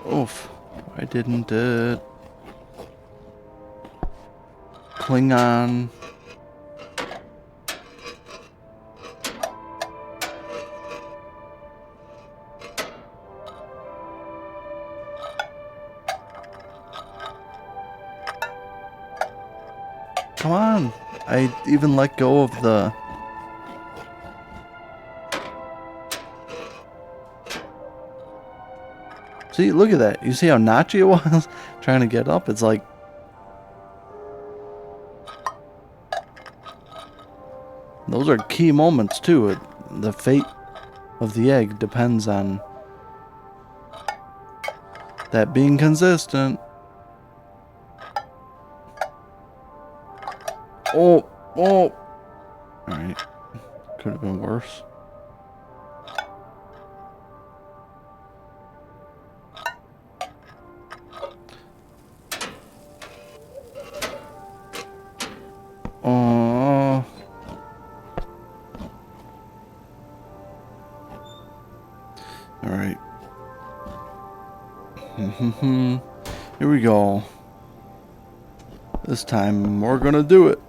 Speaker 1: Oof, I didn't cling on. Come on, I even let go of the... See, look at that. You see how notchy it was? Trying to get up. It's like... Those are key moments, too. The fate of the egg depends on that being consistent. Oh! Alright. Could have been worse. Alright. Here we go. This time we're gonna do it.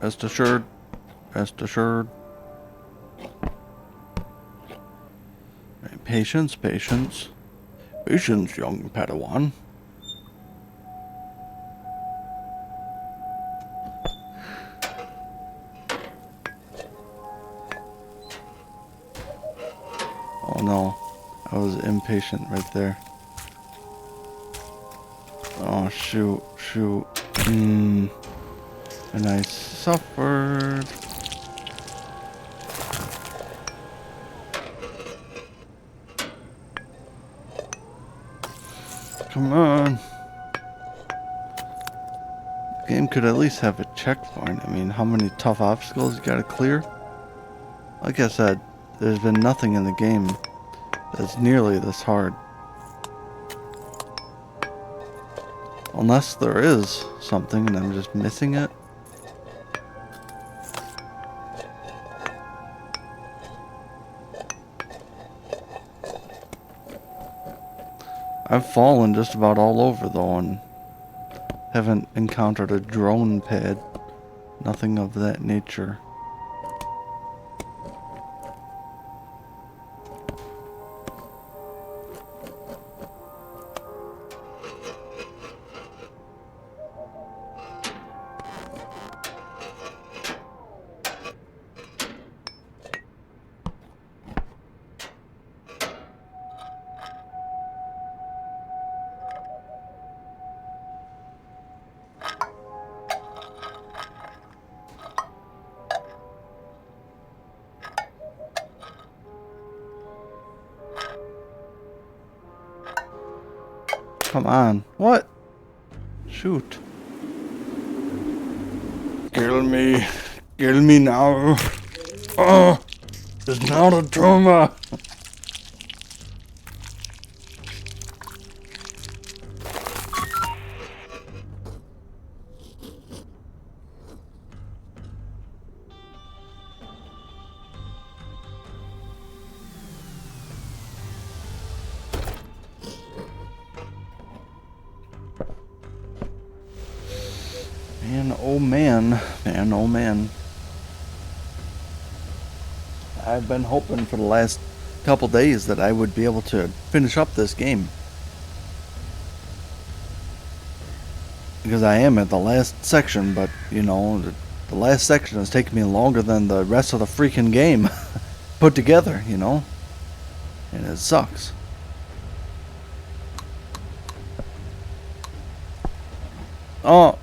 Speaker 1: Rest assured. Rest assured. Right, patience, patience. Patience, young Padawan. Oh no. I was impatient right there. Oh, shoot, shoot. And I suffered. Come on. The game could at least have a checkpoint. I mean, how many tough obstacles you gotta clear? Like I said, there's been nothing in the game that's nearly this hard. Unless there is something and I'm just missing it. I've fallen just about all over though and haven't encountered a drone pad. Nothing of that nature. Come on. What? Shoot. Kill me. Kill me now. Oh, it's not a trauma. Man, oh man. Man, oh man. I've been hoping for the last couple days that I would be able to finish up this game. Because I am at the last section, but, you know, the last section has taken me longer than the rest of the freaking game put together, you know? And it sucks. Oh!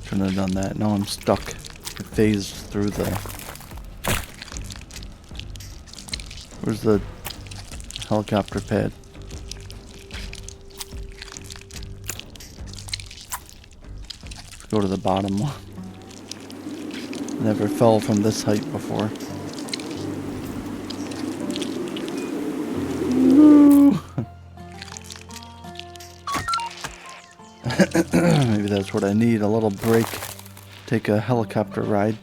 Speaker 1: Shouldn't have done that. Now I'm stuck. It phased through the... Where's the helicopter pad? Let's go to the bottom one. Never fell from this height before. Woo. Maybe that's what I need, a little break. Take a helicopter ride.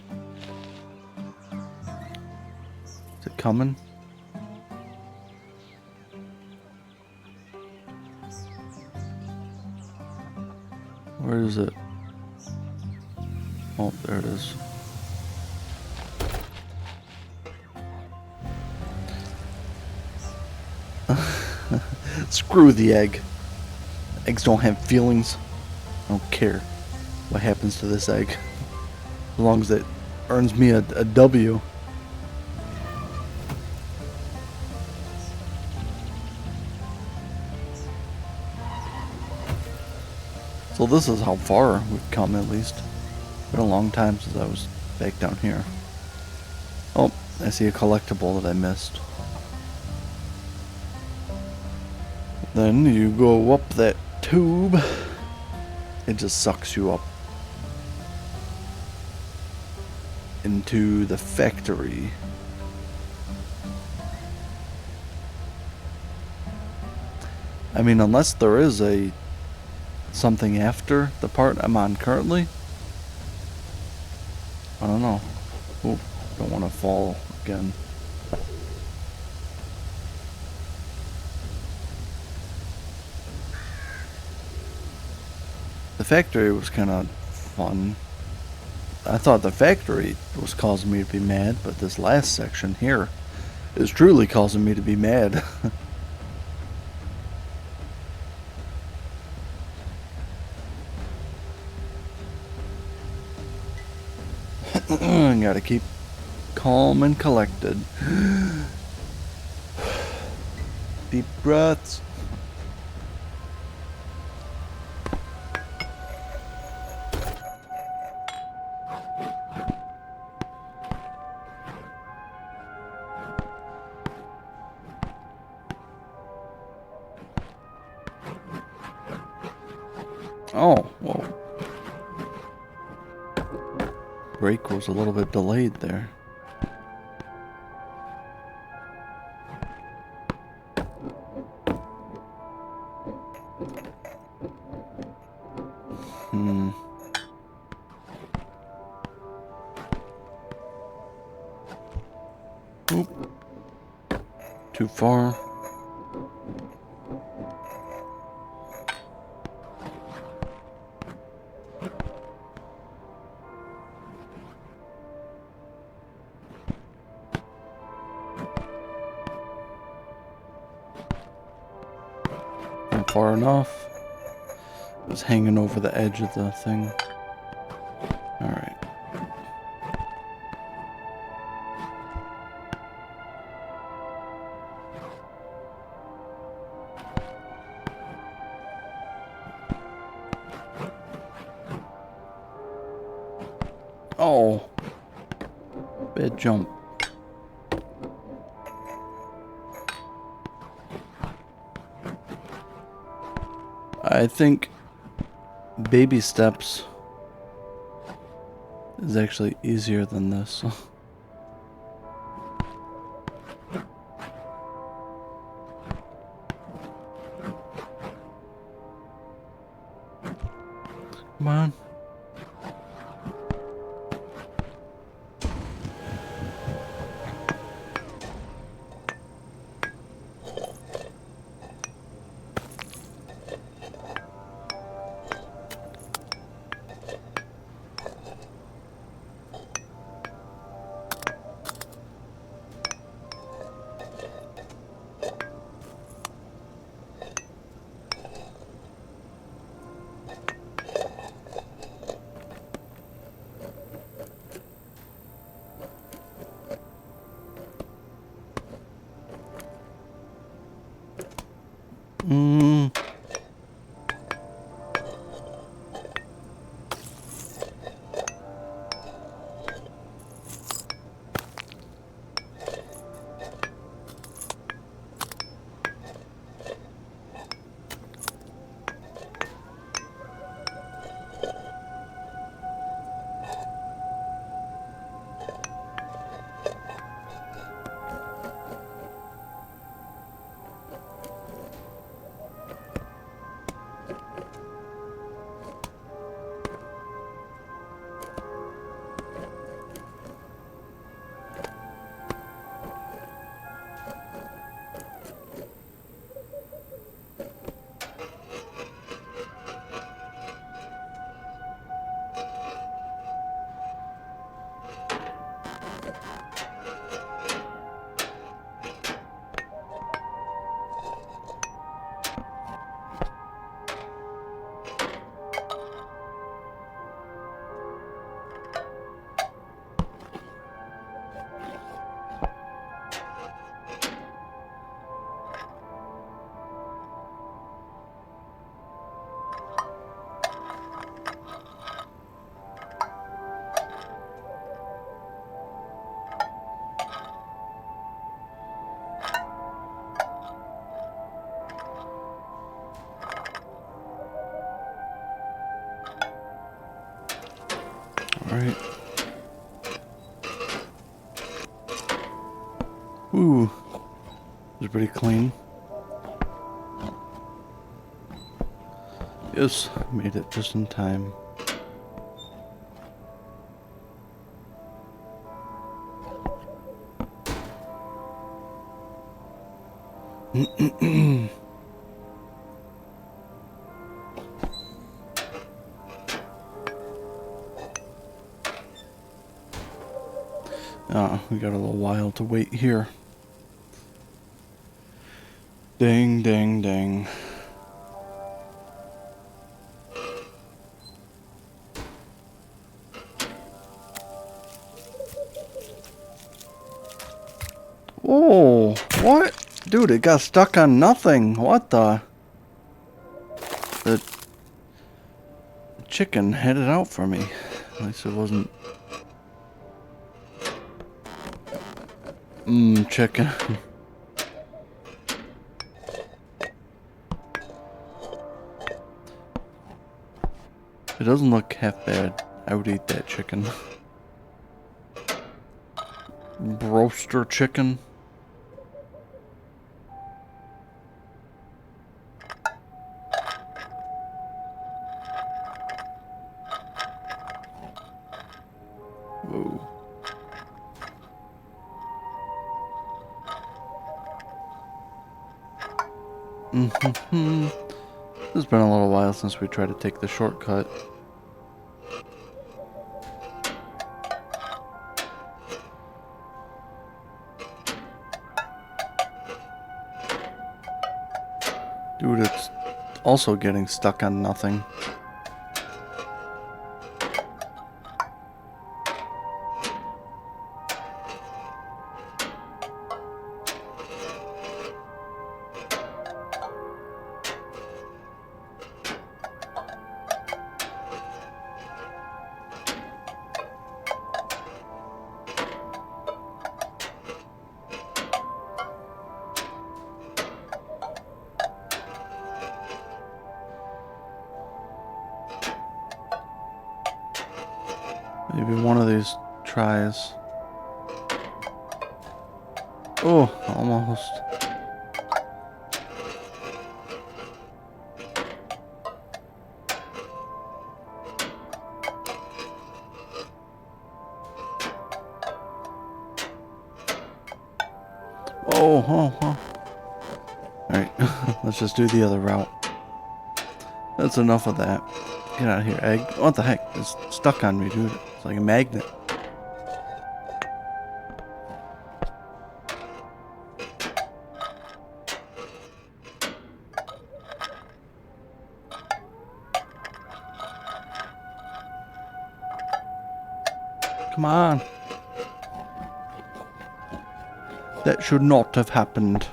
Speaker 1: Is it coming? Where is it? Oh, there it is. Screw the egg. Eggs don't have feelings. I don't care what happens to this egg. As long as it earns me a W. So this is how far we've come, at least. Been a long time since I was back down here. Oh, I see a collectible that I missed. Then you go up that tube. It just sucks you up into the factory. I mean, unless there is a something after the part I'm on currently. I don't know. Oh, don't want to fall again. The factory was kind of fun. I thought the factory was causing me to be mad, but this last section here is truly causing me to be mad. Gotta keep calm and collected. Deep breaths. Oh, whoa. Brake was a little bit delayed there. Oop. Too far. Not far enough. It was hanging over the edge of the thing. Alright. Oh. Bad jump. I think baby steps is actually easier than this. Come on. Alright. Ooh. It was pretty clean. Yes, made it just in time. We got a little while to wait here. Dang, dang, dang. Dude, it got stuck on nothing. What the? The chicken had it out for me. At least it wasn't... chicken. It doesn't look half bad. I would eat that chicken. Broaster chicken. Whoa. It's been a little while since we tried to take the shortcut. Dude, it's also getting stuck on nothing. Maybe one of these tries. Oh, almost. Oh. Alright, let's just do the other route. That's enough of that. Get out of here, egg. What the heck? It's stuck on me, dude. It's like a magnet. Come on. That should not have happened.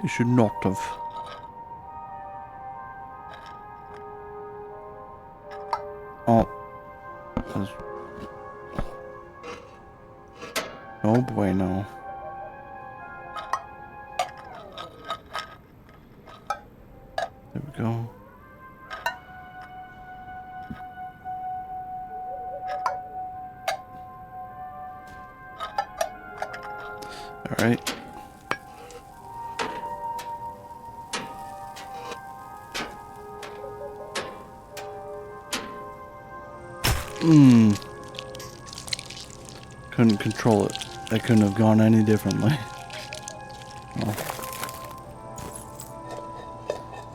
Speaker 1: It should not have. Oh. Oh boy, no. There we go. Alright. Couldn't control it. I couldn't have gone any differently. Well,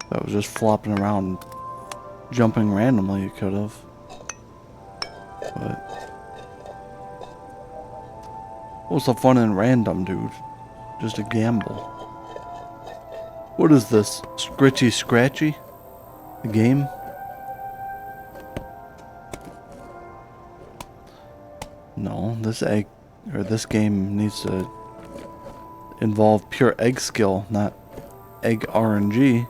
Speaker 1: if I was just flopping around, jumping randomly, you could have. But what's the fun in random, dude? Just a gamble. What is this? Scritchy Scratchy? The game? No, this game needs to involve pure egg skill, not egg RNG.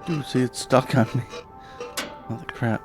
Speaker 1: Dude, see, it's stuck on me. Holy crap.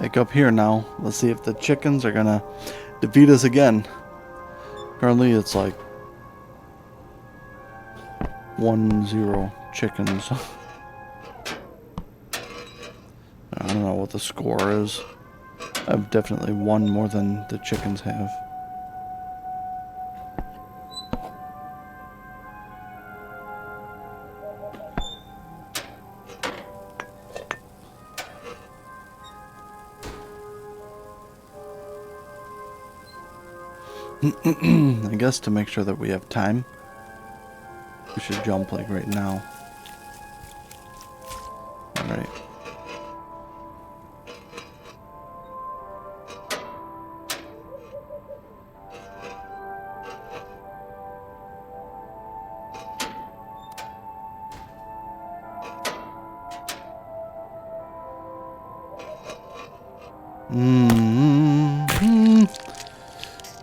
Speaker 1: Back up here now. Let's see if the chickens are gonna defeat us again. Currently it's like 1-0 chickens. I don't know what the score is. I've definitely won more than the chickens have. I guess to make sure that we have time, we should jump like right now. Alright.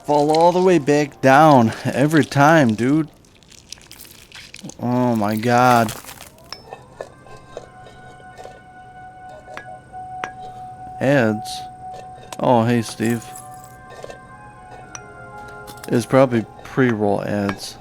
Speaker 1: Fall all the way back down every time, dude. Oh my god. Ads. Oh, hey, Steve. It's probably pre-roll ads.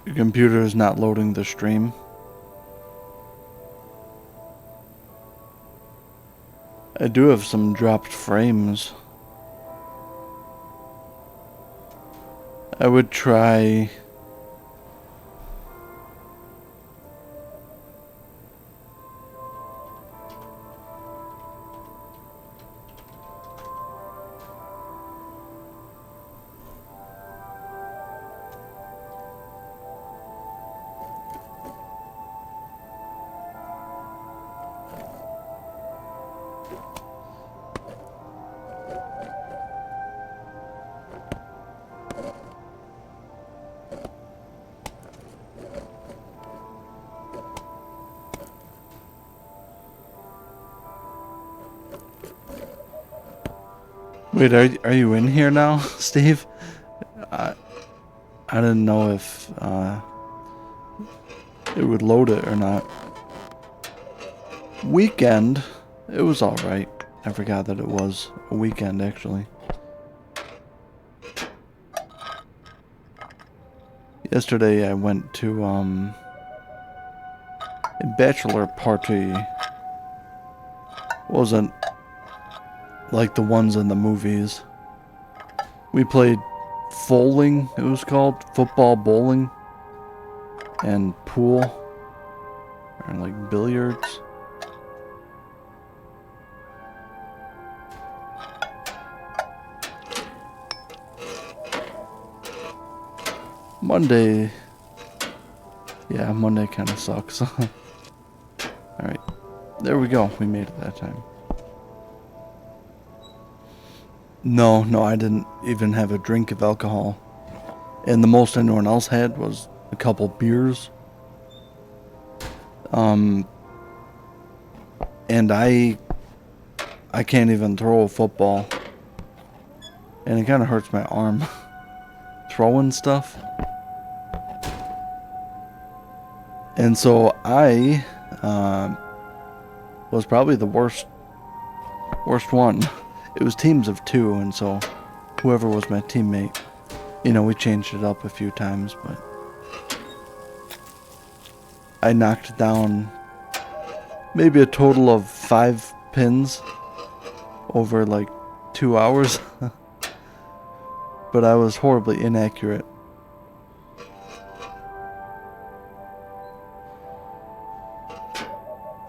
Speaker 1: Your computer is not loading the stream. I do have some dropped frames. I would try... Wait, are you in here now, Steve? I didn't know if it would load it or not. Weekend, it was alright. I forgot that it was a weekend, actually. Yesterday I went to a bachelor party. Wasn't like the ones in the movies. We played bowling, it was called, football bowling, and pool, and like billiards. Monday, yeah, Monday kind of sucks. Alright, there we go, we made it that time. No, I didn't even have a drink of alcohol. And the most anyone else had was a couple beers. And I can't even throw a football. And it kind of hurts my arm. Throwing stuff. And so I was probably the worst one. It was teams of 2, and so whoever was my teammate, you know, we changed it up a few times, but I knocked down maybe a total of 5 pins over like 2 hours. But I was horribly inaccurate.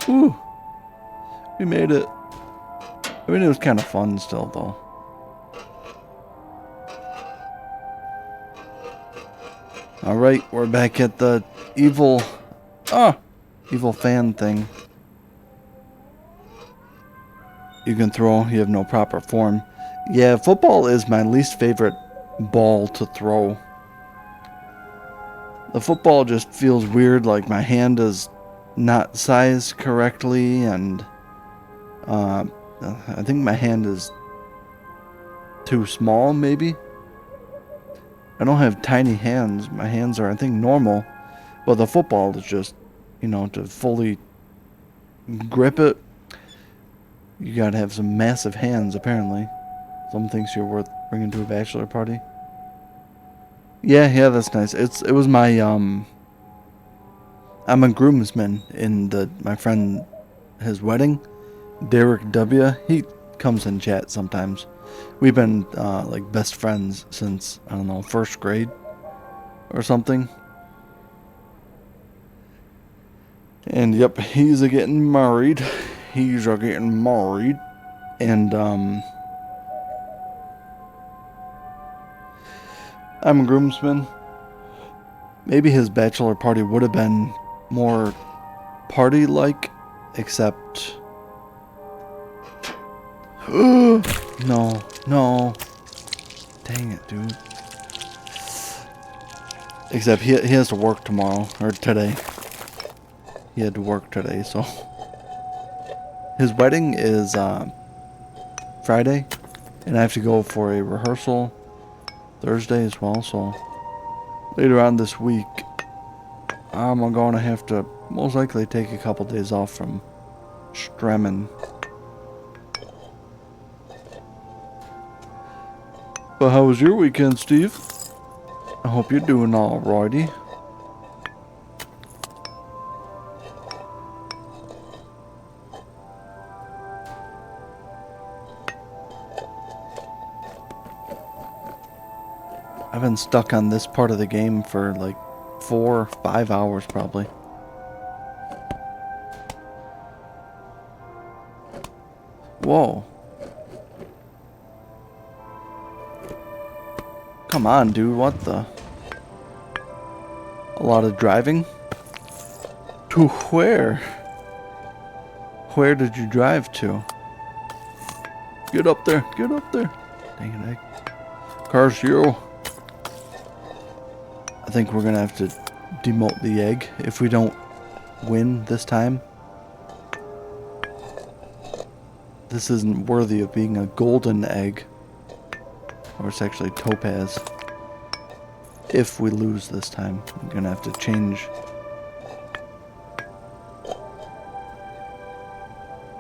Speaker 1: Ooh, we made it. I mean, it was kind of fun still, though. Alright, we're back at the evil fan thing. You can throw, you have no proper form. Yeah, football is my least favorite ball to throw. The football just feels weird, like my hand is not sized correctly, and I think my hand is too small, maybe. I don't have tiny hands. My hands are, I think, normal, but the football is just, to fully grip it, you gotta have some massive hands, apparently. Some thinks you're worth bringing to a bachelor party. Yeah, that's nice. It was my I'm a groomsman in my friend his wedding. Derek W. He comes in chat sometimes. We've been like best friends since, I don't know, first grade or something. And yep, he's a getting married. He's a getting married. And I'm a groomsman. Maybe his bachelor party would have been more party-like, except... No. Dang it, dude. Except he has to work tomorrow, or today. He had to work today, so... His wedding is Friday, and I have to go for a rehearsal Thursday as well, so... Later on this week, I'm going to have to most likely take a couple days off from Stremmen. But how was your weekend, Steve? I hope you're doing alrighty. I've been stuck on this part of the game for like 4 or 5 hours probably. Whoa. Come on, dude, what the? A lot of driving? To where? Where did you drive to? Get up there, get up there. Dang it, curse you. I think we're gonna have to demote the egg if we don't win this time. This isn't worthy of being a golden egg. Or it's actually topaz. If we lose this time, I'm gonna have to change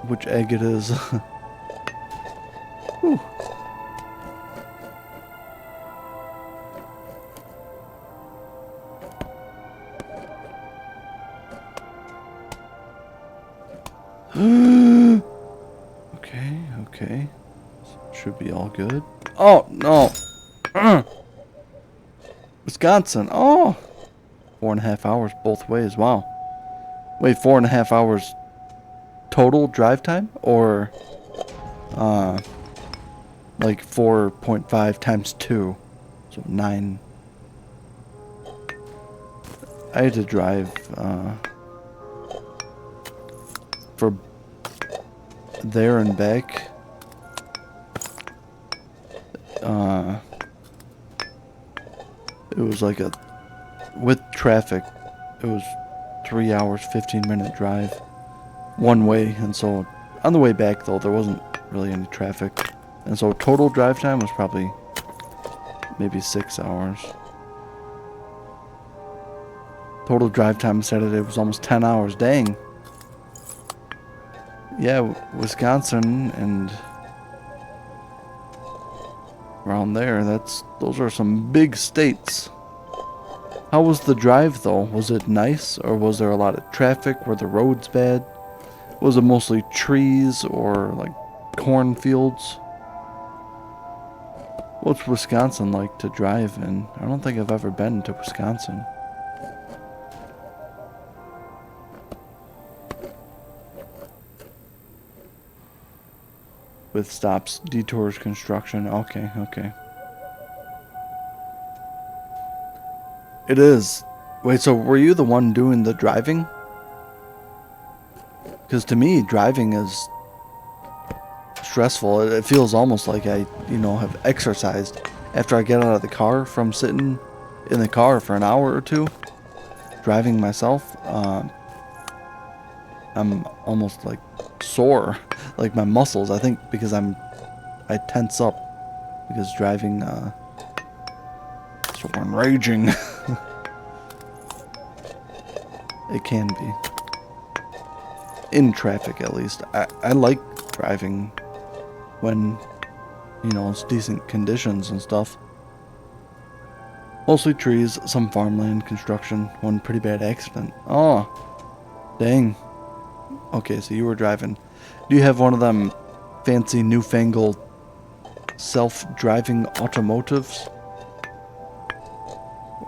Speaker 1: which egg it is. Whew. Okay. Should be all good. Oh, no. Wisconsin. Oh. 4.5 hours both ways. Wow. Wait, 4.5 hours total drive time? Or, like 4.5 times 2. So 9. I had to drive, for there and back. It was like with traffic, it was 3 hours, 15-minute drive one way. And so on the way back though, there wasn't really any traffic. And so total drive time was probably maybe 6 hours. Total drive time Saturday was almost 10 hours. Dang. Yeah, Wisconsin and around there, those are some big states. How was the drive though? Was it nice, or was there a lot of traffic? Were the roads bad? Was it mostly trees or like cornfields? What's Wisconsin like to drive in? I don't think I've ever been to Wisconsin. With stops, detours, construction. Okay. It is. Wait, so were you the one doing the driving? Because to me, driving is stressful. It feels almost like I, have exercised after I get out of the car from sitting in the car for an hour or two. driving myself, I'm almost like sore, like my muscles. I think because I tense up because driving, sore and raging. It can be. In traffic, at least. I like driving when, you know, it's decent conditions and stuff. Mostly trees, some farmland, construction, one pretty bad accident. Oh, dang. Okay, so you were driving. Do you have one of them fancy newfangled self-driving automotives?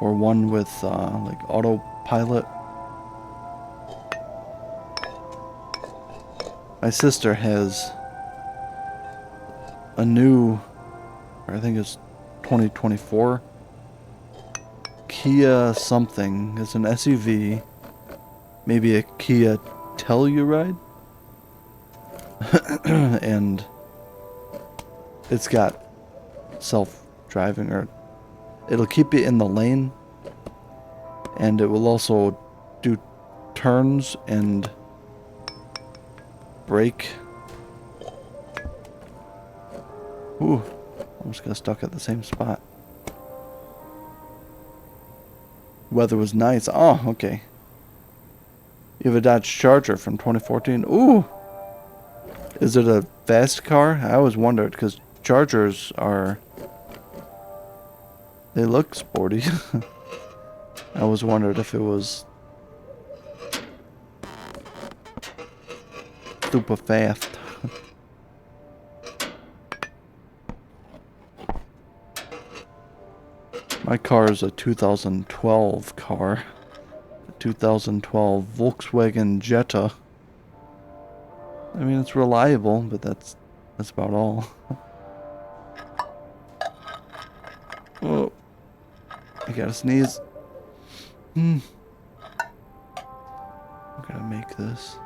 Speaker 1: Or one with, like, autopilot? My sister has a new, I think it's 2024, Kia something. It's an SUV. Maybe a Kia Telluride? And it's got self-driving, or it'll keep you in the lane, and it will also do turns and brake. Ooh, almost got stuck at the same spot. Weather was nice. Oh, okay. You have a Dodge Charger from 2014. Ooh! Is it a fast car? I always wondered, because Chargers are... they look sporty. I always wondered if it was... super fast. My car is a 2012 car. A 2012 Volkswagen Jetta. I mean, it's reliable, but that's about all. Oh, I gotta sneeze. I gotta make this.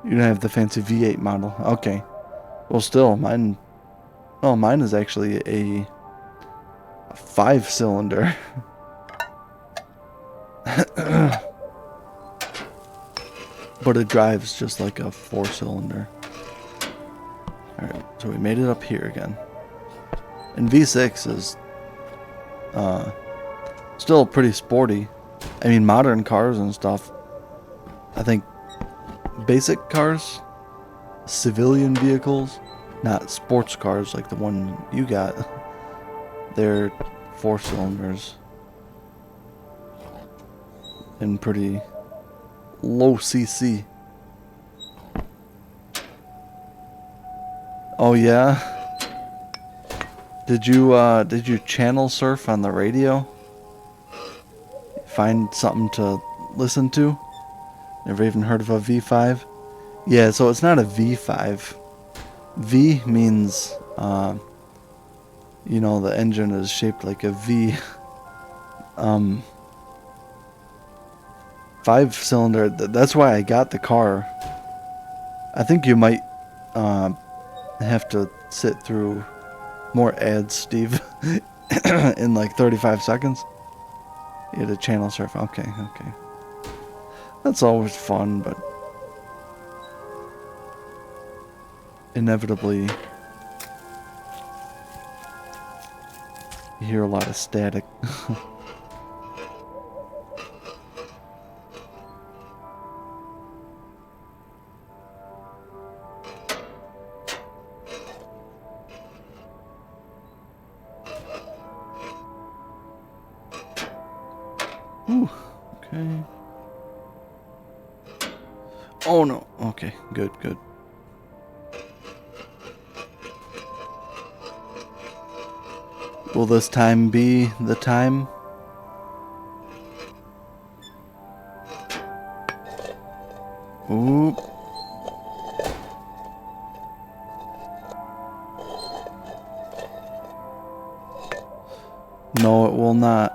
Speaker 1: You don't have the fancy V8 model. Okay. Well, still, mine... oh, mine is actually a 5-cylinder. But it drives just like a 4-cylinder. Alright, so we made it up here again. And V6 is still pretty sporty. I mean, modern cars and stuff. I think basic cars, civilian vehicles, not sports cars like the one you got, they're 4-cylinders. And pretty low CC. Oh yeah? Did you channel surf on the radio? Find something to listen to? Never even heard of a V5? Yeah, so it's not a V5. V means, you know, the engine is shaped like a V. 5-cylinder, that's why I got the car. I think you might have to sit through more ads, Steve, in like 35 seconds. You had a channel surf. Okay. That's always fun, but inevitably you hear a lot of static. Ooh, okay. Oh no. Okay, good. Will this time be the time? Ooh. No, it will not.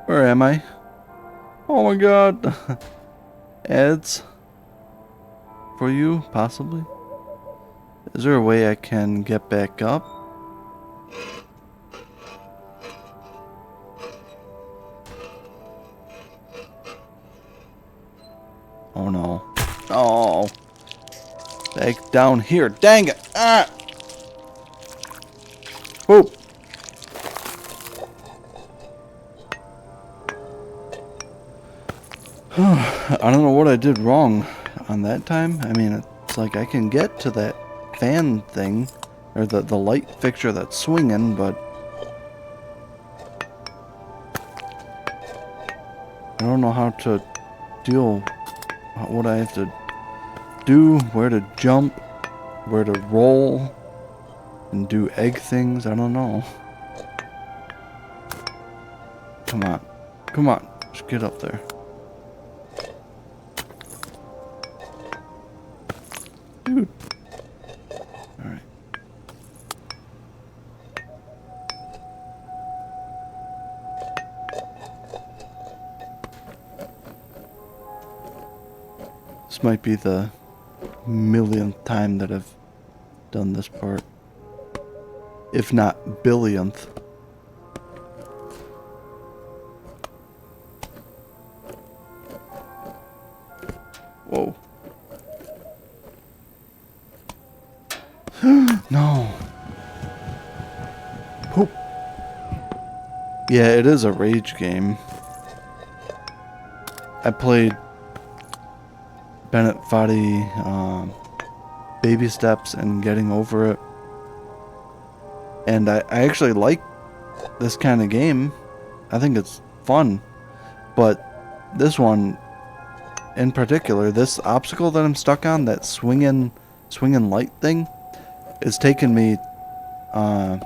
Speaker 1: Where am I? Oh my god. Ads? For you, possibly? Is there a way I can get back up? Oh no. Oh. Back down here. Dang it. Ah. Whoop. I don't know what I did wrong on that time. I mean, it's like I can get to that fan thing, or the light fixture that's swinging, but I don't know how to deal, what I have to do, where to jump, where to roll, and do egg things. I don't know. Come on. Come on. Just get up there. Dude. Alright. This might be the millionth time that I've done this part. If not billionth. Whoa. No. Poop. Yeah, it is a rage game. I played Bennett Foddy, Baby Steps and Getting Over It. And I actually like this kind of game. I think it's fun. But this one in particular, this obstacle that I'm stuck on, that swinging light thing, is taking me, I've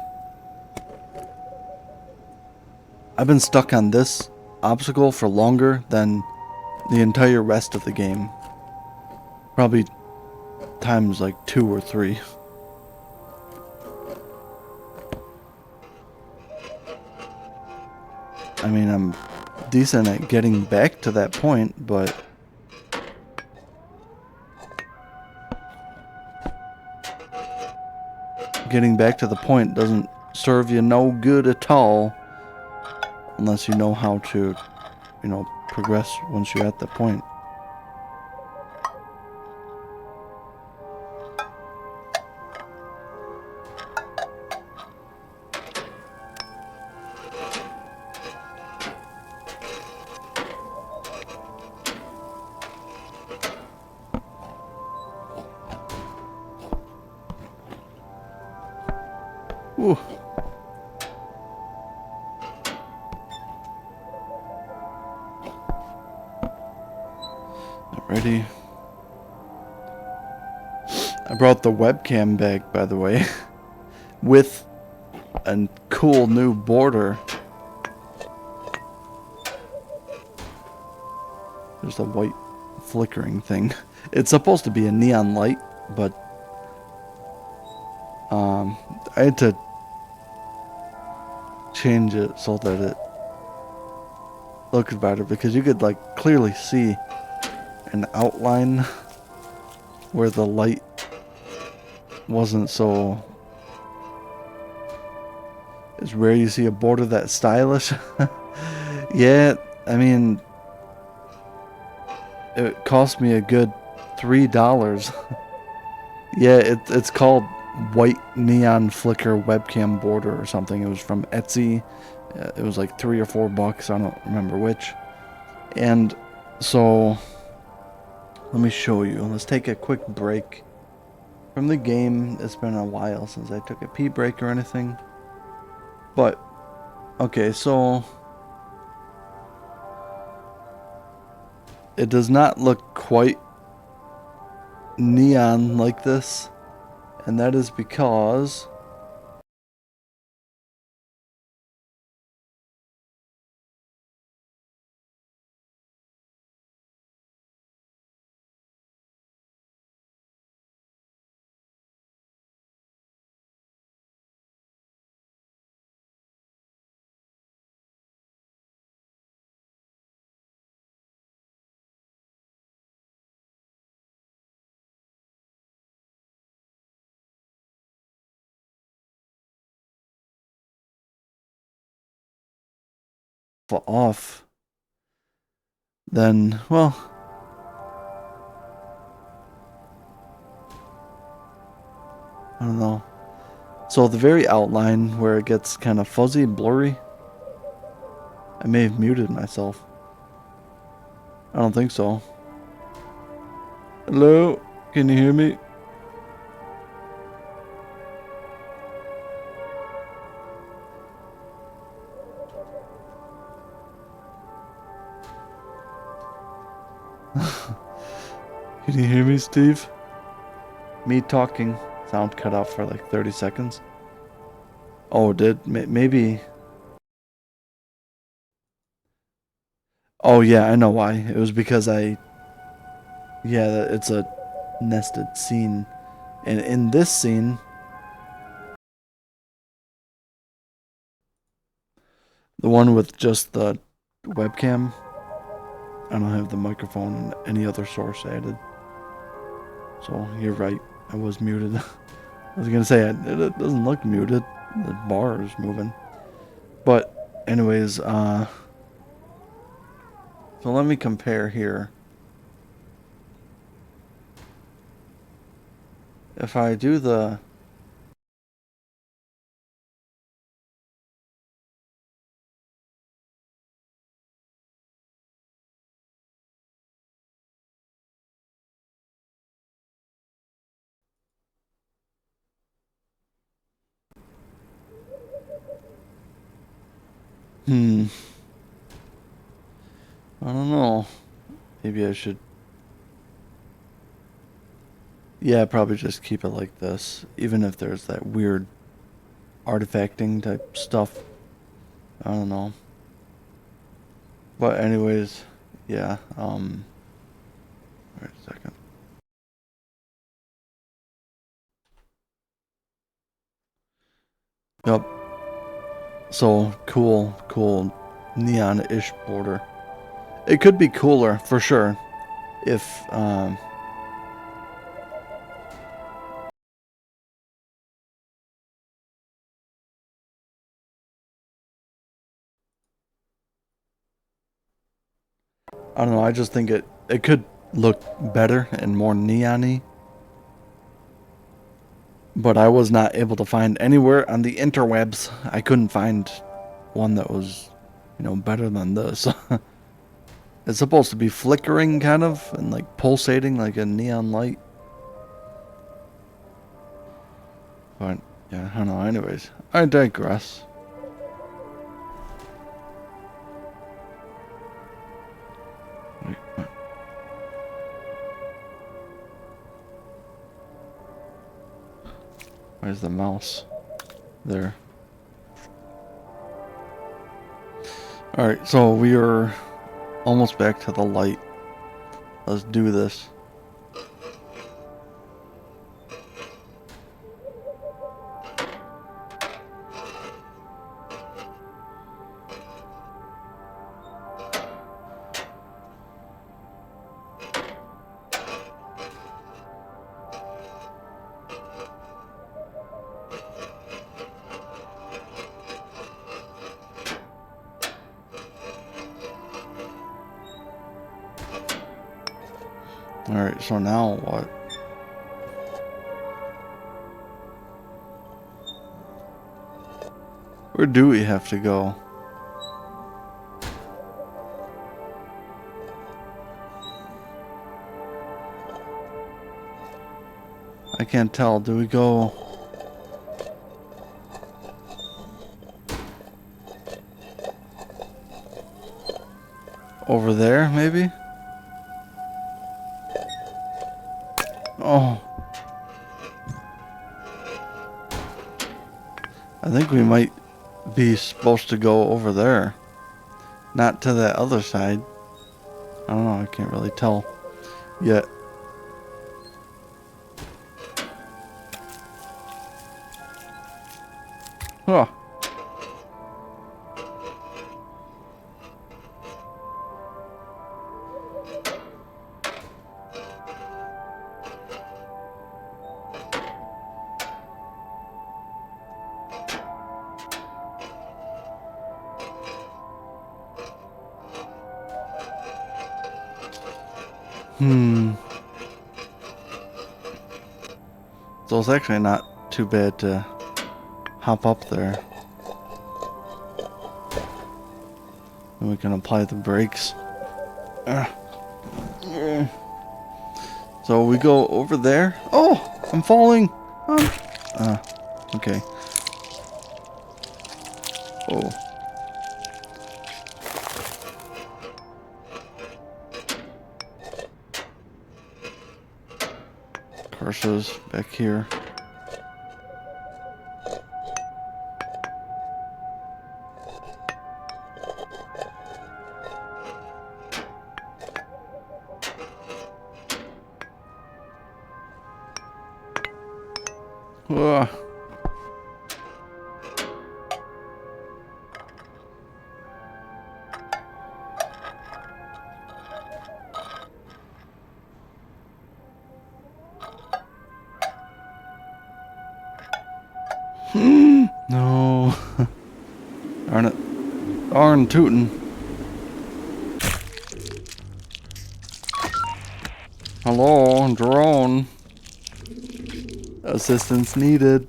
Speaker 1: been stuck on this obstacle for longer than the entire rest of the game. Probably times like 2 or 3. I mean, I'm decent at getting back to that point, but getting back to the point doesn't serve you no good at all unless you know how to, progress once you're at the point. Ooh. Ready? I brought the webcam back, by the way, with a cool new border. There's the white flickering thing. It's supposed to be a neon light, but I had to change it so that it looks better, because you could like clearly see an outline where the light wasn't so. It's rare you see a border that stylish. Yeah, I mean, it cost me a good $3. Yeah, it's called White Neon Flicker Webcam Border or something. It was from Etsy. It was like $3 or $4. I don't remember which. And so, let me show you. Let's take a quick break from the game. It's been a while since I took a pee break or anything. But, okay, so it does not look quite neon like this. And that is because off, then, well, don't know. So the very outline where it gets kind of fuzzy and blurry, I may have muted myself. I don't think so. Hello? Can you hear me? Can you hear me, Steve? Me talking. Sound cut off for like 30 seconds. Oh, it did? Maybe. Oh, yeah, I know why. It was because yeah, it's a nested scene. And in this scene, the one with just the webcam, I don't have the microphone and any other source added. So you're right. I was muted. I was gonna say it doesn't look muted. The bar is moving. But anyways, so let me compare here. If I do the I don't know. Maybe I should. Yeah, probably just keep it like this, even if there's that weird artifacting type stuff. I don't know. But anyways, yeah. Wait a second. Yep. So cool neon-ish border. It could be cooler for sure if I don't know. I just think it could look better and more neon-y. But I was not able to find anywhere on the interwebs. I couldn't find one that was, better than this. It's supposed to be flickering kind of and like pulsating like a neon light. But yeah, I don't know. Anyways, I digress. Wait, what? Where's the mouse? There. Alright, so we are almost back to the light. Let's do this. Alright, so now what? Where do we have to go? I can't tell. Do we go over there, maybe? Oh. I think we might be supposed to go over there. Not to that other side. I don't know. I can't really tell yet. Huh. So it's actually not too bad to hop up there. And we can apply the brakes. So we go over there. Oh, I'm falling. Okay. Oh. Curses back here. Ugh. No. Darn it. Darn tootin'. Hello, drone. Assistance needed.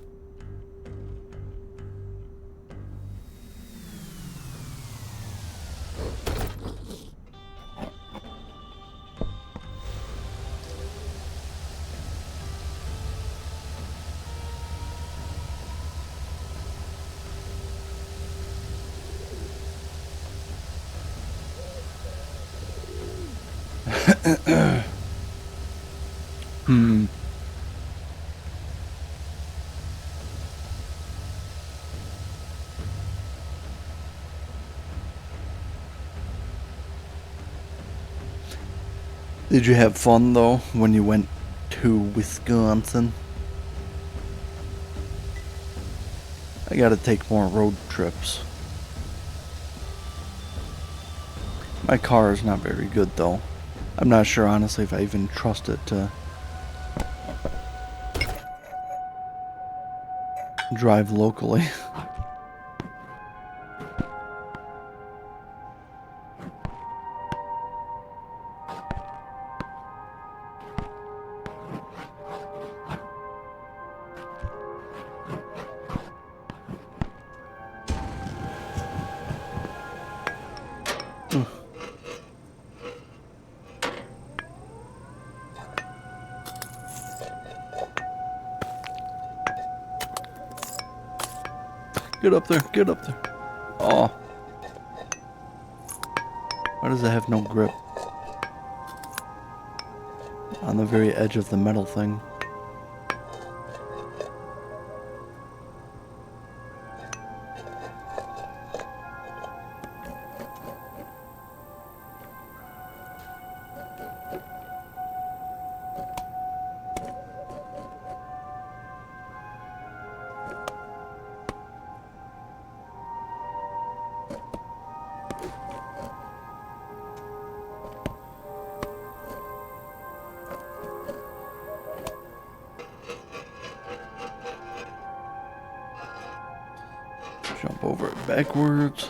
Speaker 1: Did you have fun though when you went to Wisconsin? I gotta take more road trips. My car is not very good though. I'm not sure honestly if I even trust it to drive locally. Get up there, get up there. Oh. Why does it have no grip? On the very edge of the metal thing. Jump over it backwards.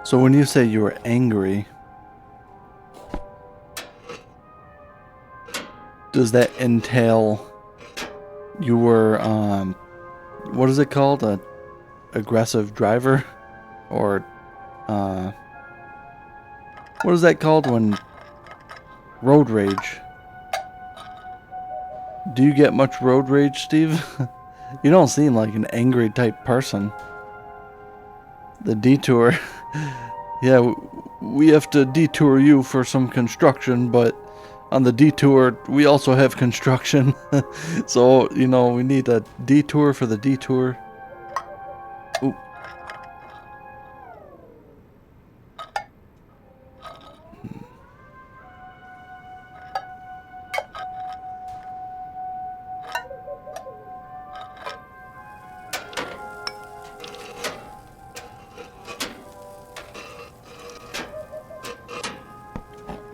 Speaker 1: So when you say you were angry, does that entail you were, what is it called? A aggressive driver? Or, what is that called when road rage? Do you get much road rage, Steve? You don't seem like an angry type person. The detour. Yeah, we have to detour you for some construction, but on the detour, we also have construction. So, you know, we need a detour for the detour. Ooh.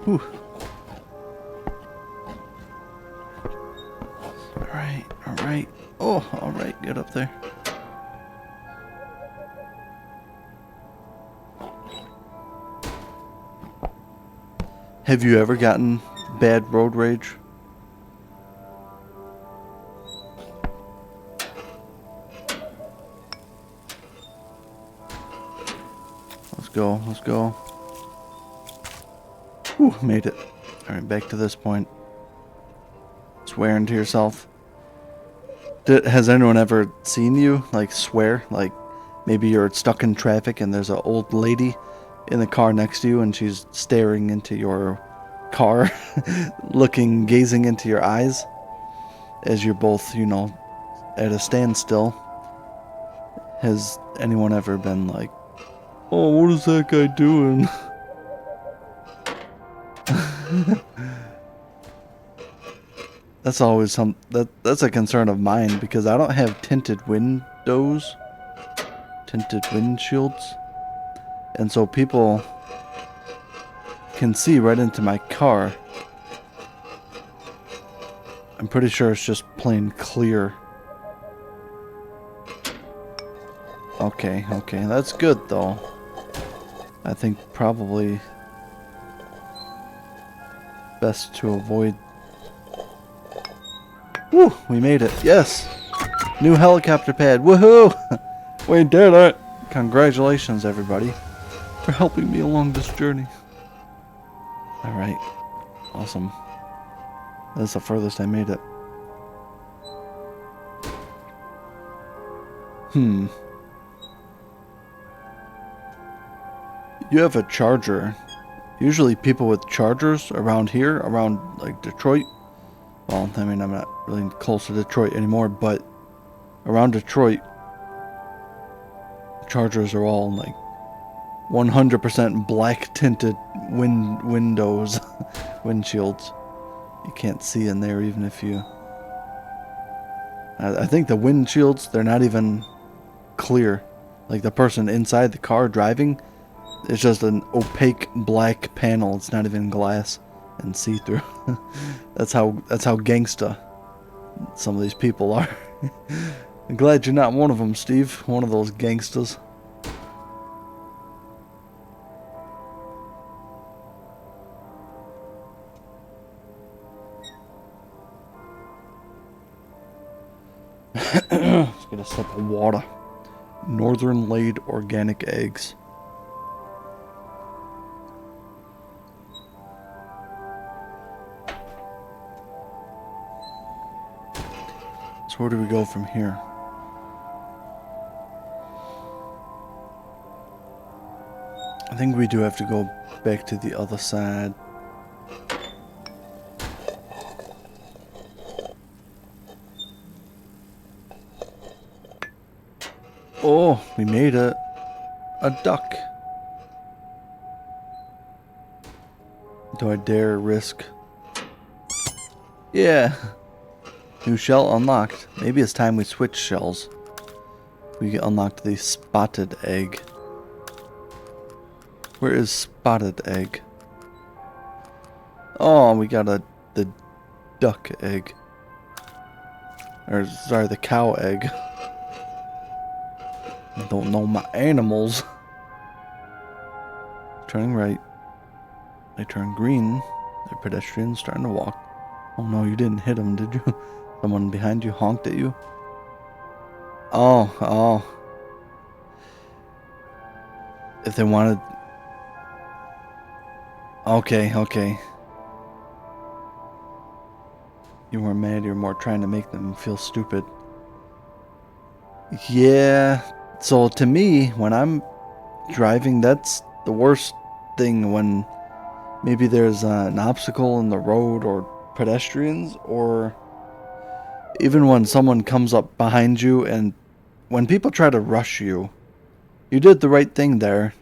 Speaker 1: Whew. Alright. Oh, alright, get up there. Have you ever gotten bad road rage? Let's go, let's go. Whew, made it. Alright, back to this point. Swearing to yourself. Has anyone ever seen you, like, swear? Like, maybe you're stuck in traffic and there's an old lady in the car next to you and she's staring into your car, gazing into your eyes as you're both, you know, at a standstill. Has anyone ever been like, oh, what is that guy doing? That's always that's a concern of mine because I don't have tinted windows, tinted windshields, and so people can see right into my car. I'm pretty sure it's just plain clear. Okay, that's good though. I think probably best to avoid. Woo! We made it. Yes! New helicopter pad. Woohoo! We did it! Congratulations, everybody, for helping me along this journey. Alright. Awesome. That's the furthest I made it. You have a charger. Usually people with chargers around here, around like Detroit. Well, I mean, I'm not really close to Detroit anymore, but around Detroit, chargers are all like 100% black tinted windows, windshields. You can't see in there even if you... I think the windshields, they're not even clear. Like the person inside the car driving, it's just an opaque black panel. It's not even glass and see-through. That's how gangsta some of these people are. I'm glad you're not one of them, Steve. One of those gangstas. Let's get a sip of water. Northern laid organic eggs. So where do we go from here? I think we do have to go back to the other side. Oh, we made it. A duck. Do I dare risk? Yeah. New shell unlocked. Maybe it's time we switch shells. We unlocked the spotted egg. Where is spotted egg? Oh, we got the duck egg. Or, sorry, the cow egg. I don't know my animals. Turning right. They turn green. They're pedestrians starting to walk. Oh no, you didn't hit them, did you? Someone behind you honked at you? Oh. If they wanted... Okay. You weren't mad, you were more trying to make them feel stupid. Yeah. So to me, when I'm driving, that's the worst thing, when maybe there's an obstacle in the road or pedestrians, or even when someone comes up behind you, and when people try to rush you. You did the right thing there,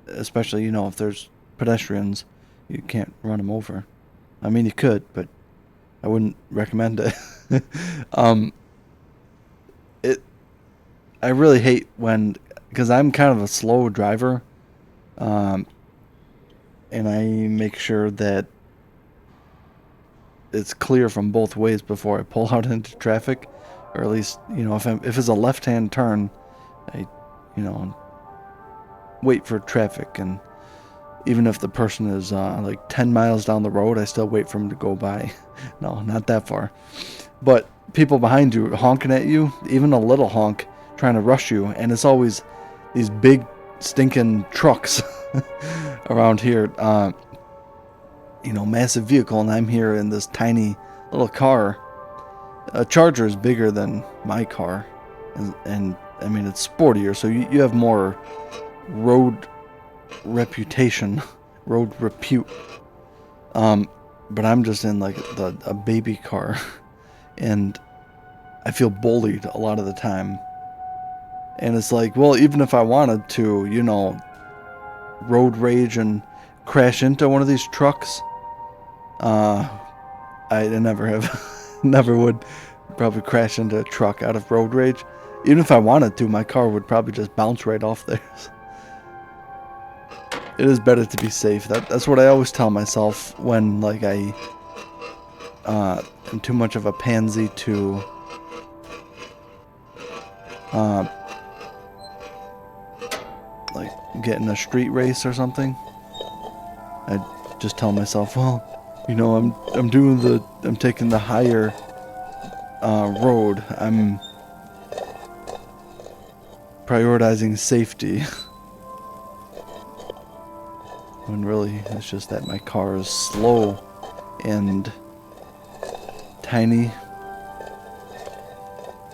Speaker 1: especially, you know, if there's pedestrians, you can't run them over. I mean, you could, but I wouldn't recommend it. I really hate when, because I'm kind of a slow driver, and I make sure that it's clear from both ways before I pull out into traffic, or at least, you know, if it's a left-hand turn, I, you know, wait for traffic. And Even if the person is like 10 miles down the road, I still wait for them to go by. No, not that far. But people behind you honking at you, even a little honk, trying to rush you, and it's always these big stinking trucks around here. Massive vehicle, and I'm here in this tiny little car. A Charger is bigger than my car, and I mean it's sportier, so you have more road reputation, road repute. But I'm just in like a baby car, and I feel bullied a lot of the time. And it's like, well, even if I wanted to, road rage and crash into one of these trucks, I never have, never would probably crash into a truck out of road rage. Even if I wanted to, my car would probably just bounce right off theirs. It is better to be safe. That's what I always tell myself when like I am too much of a pansy to like get in a street race or something. I just tell myself, well, I'm taking the higher road. I'm prioritizing safety. When really it's just that my car is slow and tiny.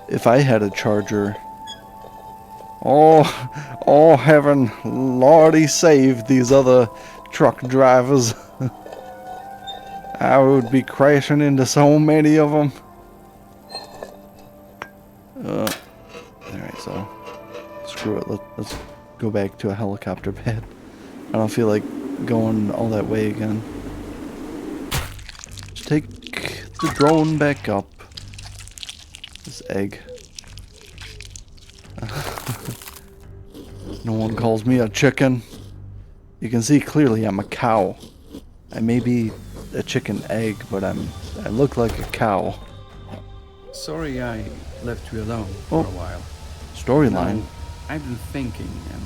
Speaker 1: If I had a Charger, oh heaven, Lordy save these other truck drivers. I would be crashing into so many of them. Alright, so screw it. Let's go back to a helicopter pad. I don't feel like going all that way again. Just take the drone back up. This egg. No one calls me a chicken. You can see clearly I'm a cow. I may be a chicken egg, but I look like a cow.
Speaker 2: Sorry I left you alone for a while.
Speaker 1: Storyline.
Speaker 2: I've been thinking, and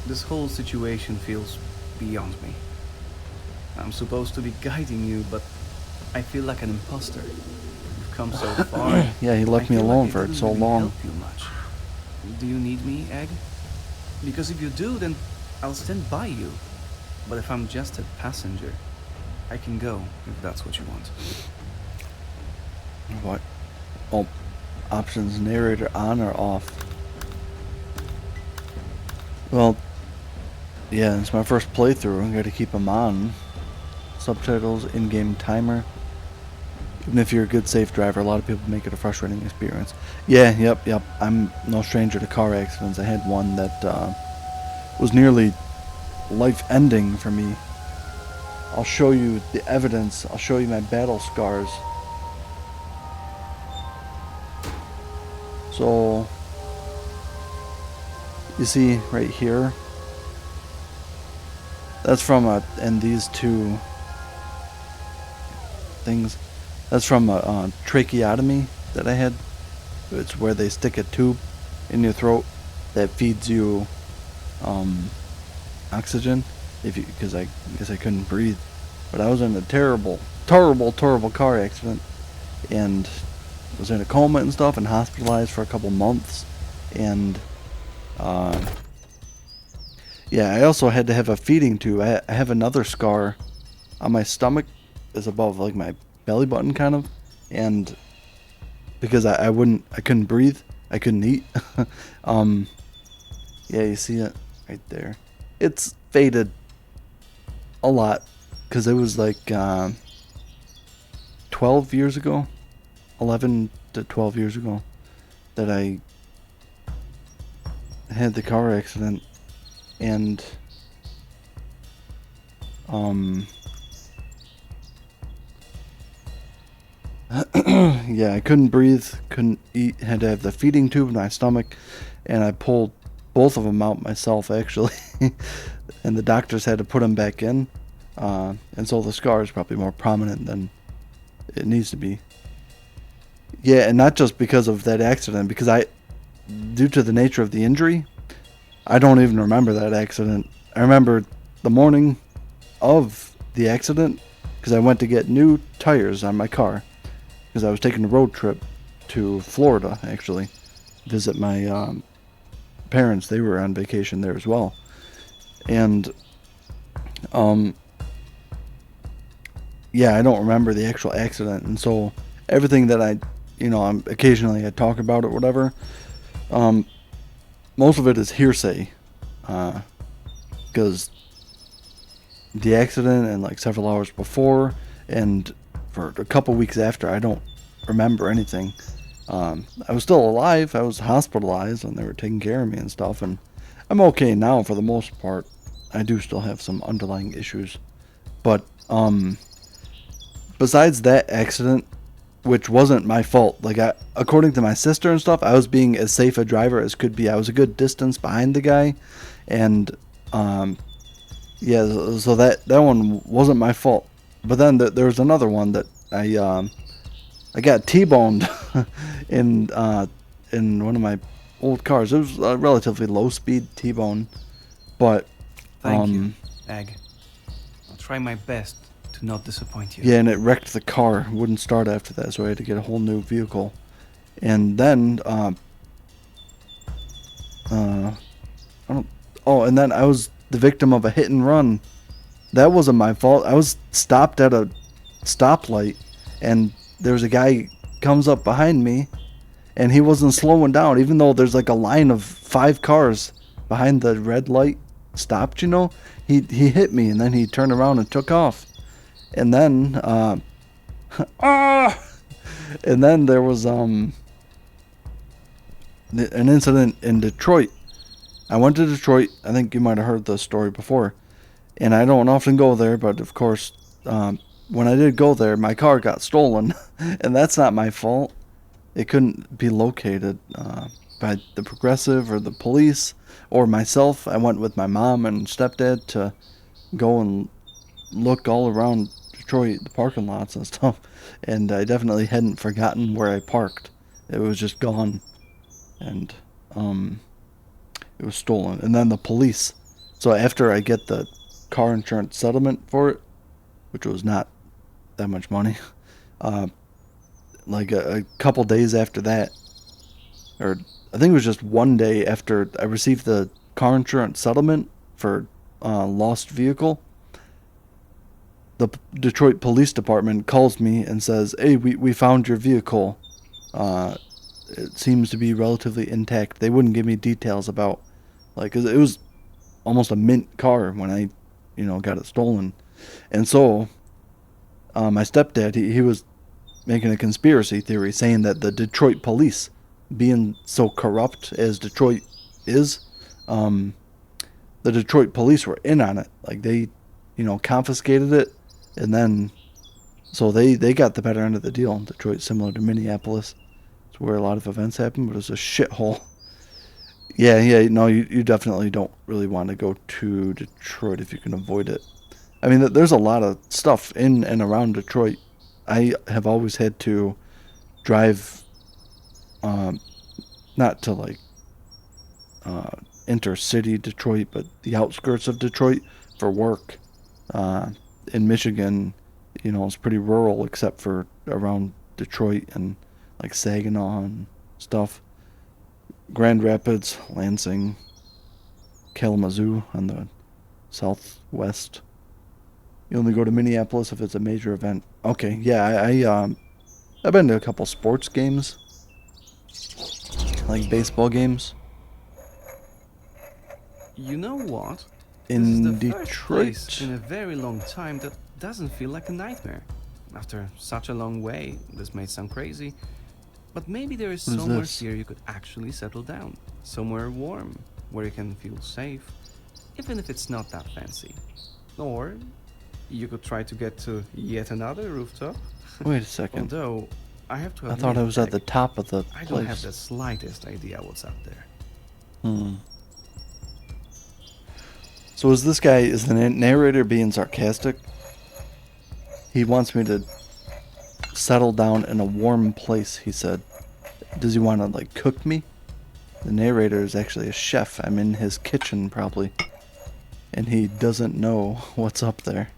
Speaker 2: this whole situation feels beyond me. I'm supposed to be guiding you, but I feel like an imposter. You've come so far.
Speaker 1: Yeah, he left me alone for so long.
Speaker 2: Help you much. Do you need me, Egg? Because if you do, then I'll stand by you. But if I'm just a passenger, I can go if that's what you want.
Speaker 1: What? Oh, options narrator on or off? Well, yeah, it's my first playthrough. I gotta keep them on. Subtitles, in-game timer. Even if you're a good safe driver, a lot of people make it a frustrating experience. Yeah, yep. I'm no stranger to car accidents. I had one that was nearly life-ending for me. I'll show you the evidence. I'll show you my battle scars. So, you see right here, that's from and these two things, that's from a tracheotomy that I had. It's where they stick a tube in your throat that feeds you oxygen, because I guess I couldn't breathe. But I was in a terrible car accident, and was in a coma and stuff, and hospitalized for a couple months. And yeah, I also had to have a feeding tube. I have another scar on my stomach, is above like my belly button kind of, and because I couldn't breathe, I couldn't eat. Yeah, you see it right there. It's faded a lot because it was like 12 years ago, 11 to 12 years ago, that I had the car accident, and yeah, I couldn't breathe, couldn't eat, had to have the feeding tube in my stomach, and I pulled both of them out myself, actually. And the doctors had to put them back in, and so the scar is probably more prominent than it needs to be. Yeah, and not just because of that accident, because due to the nature of the injury, I don't even remember that accident. I remember the morning of the accident, because I went to get new tires on my car, because I was taking a road trip to Florida, actually, visit my parents. They were on vacation there as well. And, yeah, I don't remember the actual accident. And so everything that occasionally I talk about it, whatever, most of it is hearsay. Because the accident and like several hours before and for a couple weeks after, I don't remember anything. I was still alive. I was hospitalized and they were taking care of me and stuff. And I'm okay now for the most part. I do still have some underlying issues. But besides that accident, which wasn't my fault, according to my sister and stuff, I was being as safe a driver as could be. I was a good distance behind the guy. And yeah, so that one wasn't my fault. But then there was another one that I got T-boned in one of my old cars. It was a relatively low-speed T-bone, but
Speaker 2: Thank you, Egg. I'll try my best to not disappoint you.
Speaker 1: yeah, and it wrecked the car. It wouldn't start after that, so I had to get a whole new vehicle. And then and then I was the victim of a hit and run. That wasn't my fault. I was stopped at a stoplight, and there was a guy comes up behind me, and he wasn't slowing down, even though there's like a line of 5 cars behind the red light stopped. He hit me, and then he turned around and took off. And then and then there was an incident in Detroit. I went to Detroit. I think you might have heard the story before. And I don't often go there, but of course, when I did go there, my car got stolen. And that's not my fault. It couldn't be located by the Progressive or the police or myself. I went with my mom and stepdad to go and look all around Detroit, the parking lots and stuff. And I definitely hadn't forgotten where I parked. It was just gone. And it was stolen. And then the police. So after I get the car insurance settlement for it, which was not that much money, like a couple days after that, or I think it was just one day after I received the car insurance settlement for lost vehicle, the Detroit Police Department calls me and says, "Hey, we found your vehicle. It seems to be relatively intact." They wouldn't give me details about, 'cause it was almost a mint car when I, got it stolen. And so, my stepdad, he was making a conspiracy theory saying that the Detroit police, being so corrupt as Detroit is, the Detroit police were in on it. Like they, confiscated it, and then, so they got the better end of the deal. Detroit, similar to Minneapolis, it's where a lot of events happen, but it's a shithole. Yeah, no, you definitely don't really want to go to Detroit if you can avoid it. I mean, there's a lot of stuff in and around Detroit. I have always had to drive, not to intercity Detroit, but the outskirts of Detroit for work. In Michigan, it's pretty rural except for around Detroit and like Saginaw and stuff. Grand Rapids, Lansing, Kalamazoo on the southwest. You only go to Minneapolis if it's a major event. Okay, yeah, I've been to a couple sports games, like baseball games.
Speaker 2: You know what?
Speaker 1: In
Speaker 2: This is the
Speaker 1: Detroit.
Speaker 2: first place in a very long time that doesn't feel like a nightmare. After such a long way, this may sound crazy, but maybe there is
Speaker 1: What is
Speaker 2: somewhere
Speaker 1: this?
Speaker 2: here you could actually settle down. Somewhere warm, where you can feel safe, even if it's not that fancy. Or you could try to get to yet another rooftop.
Speaker 1: Wait a second.
Speaker 2: Although, I have to
Speaker 1: I
Speaker 2: admit,
Speaker 1: thought I was at the
Speaker 2: like,
Speaker 1: top of the
Speaker 2: I don't have
Speaker 1: place.
Speaker 2: the slightest idea what's up there.
Speaker 1: So is the narrator being sarcastic? He wants me to settle down in a warm place, he said. Does he want to, cook me? The narrator is actually a chef. I'm in his kitchen, probably. and he doesn't know what's up there.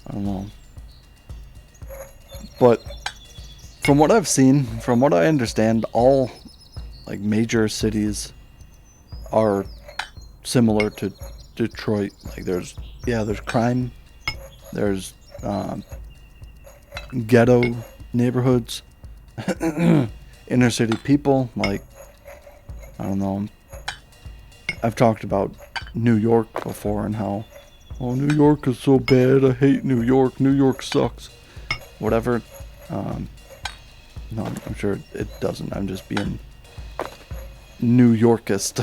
Speaker 1: I don't know. But from what I've seen, from what I understand, all like major cities are similar to Detroit. Like there's crime, there's ghetto neighborhoods, inner city people. Like I don't know. I've talked about New York before and how, oh, New York is so bad. I hate New York. New York sucks. Whatever. No, I'm sure it doesn't. I'm just being New Yorkist.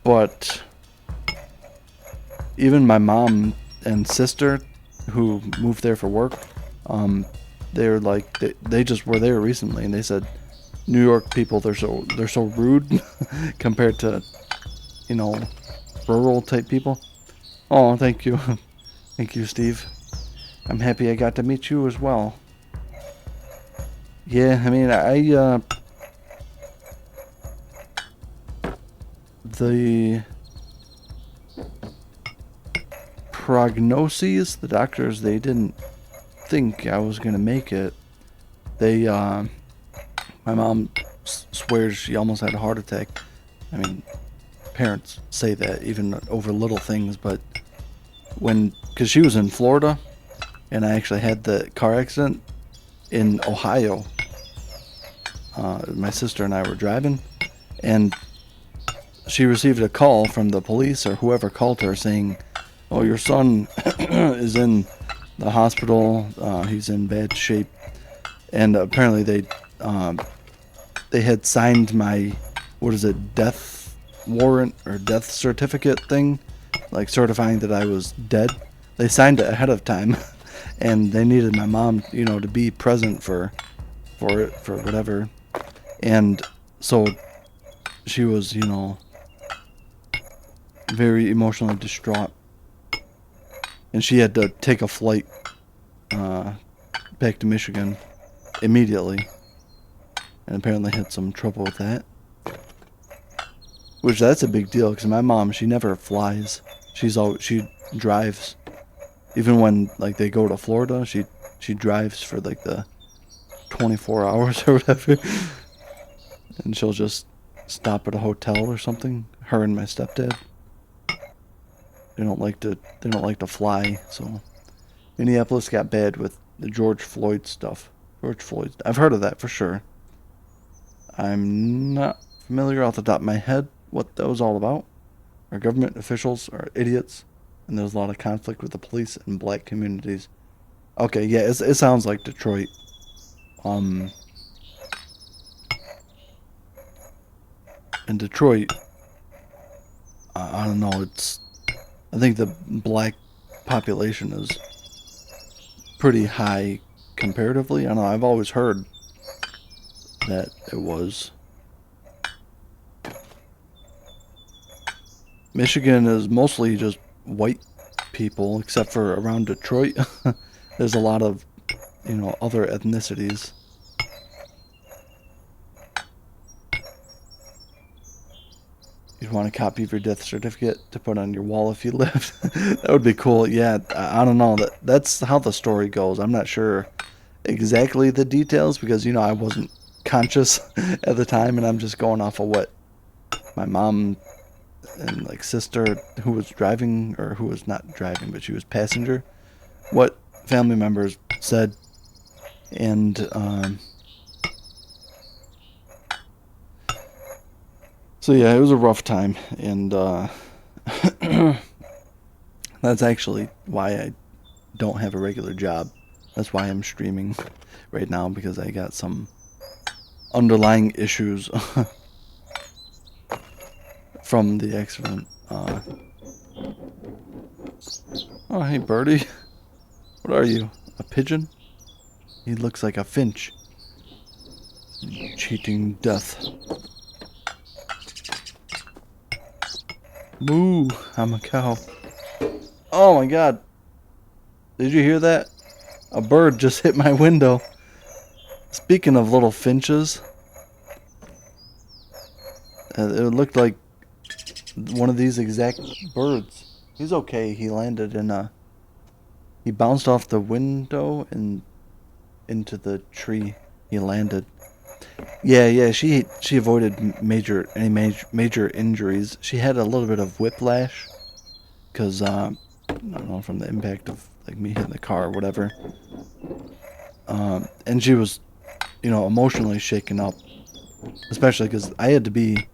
Speaker 1: But even my mom and sister, who moved there for work, they're like they just were there recently, and they said New York people they're so rude compared to, you know, rural type people. Oh, thank you, thank you, Steve. I'm happy I got to meet you as well. Yeah, I mean, the prognoses, the doctors, they didn't think I was gonna make it. They, my mom swears she almost had a heart attack. I mean, parents say that even over little things, but because she was in Florida, and I actually had the car accident in Ohio. My sister and I were driving, and she received a call from the police or whoever called her saying, "Oh, your son is in the hospital. He's in bad shape." And apparently they had signed my, what is it, death warrant or death certificate thing, like certifying that I was dead. They signed it ahead of time, and they needed my mom, you know, to be present for whatever. And so she was, you know, very emotionally distraught, and she had to take a flight back to Michigan immediately, and apparently had some trouble with that. Which that's a big deal because my mom, she never flies. She drives. Even when like they go to Florida, she drives for like the 24 hours or whatever, and she'll just stop at a hotel or something. Her and my stepdad. They don't like to fly. So Minneapolis got bad with the George Floyd stuff. George Floyd. I've heard of that for sure. I'm not familiar off the top of my head what that was all about. Our government officials are idiots, and there's a lot of conflict with the police and black communities. Okay, yeah, it sounds like Detroit. In Detroit, I don't know. I think the black population is pretty high comparatively. I don't know. I've always heard that it was. Michigan is mostly just white people, except for around Detroit. There's a lot of, you know, other ethnicities. You'd want a copy of your death certificate to put on your wall if you lived. That would be cool. Yeah, I don't know. That's how the story goes. I'm not sure exactly the details because, you know, I wasn't conscious at the time, and I'm just going off of what my mom and like sister, who was driving, or who was not driving but she was passenger, what family members said. And so yeah, it was a rough time, and that's actually why I don't have a regular job. That's why I'm streaming right now, because I got some underlying issues from the accident. Oh, hey, birdie. What are you? A pigeon? He looks like a finch. Cheating death. Moo! I'm a cow. Oh my god. Did you hear that? A bird just hit my window. Speaking of little finches, it looked like one of these exact birds. He's okay. He landed in a. He bounced off the window and into the tree. He landed. Yeah, yeah. She avoided major injuries. She had a little bit of whiplash because I don't know, from the impact of like me hitting the car or whatever. And she was, emotionally shaken up, especially because I had to be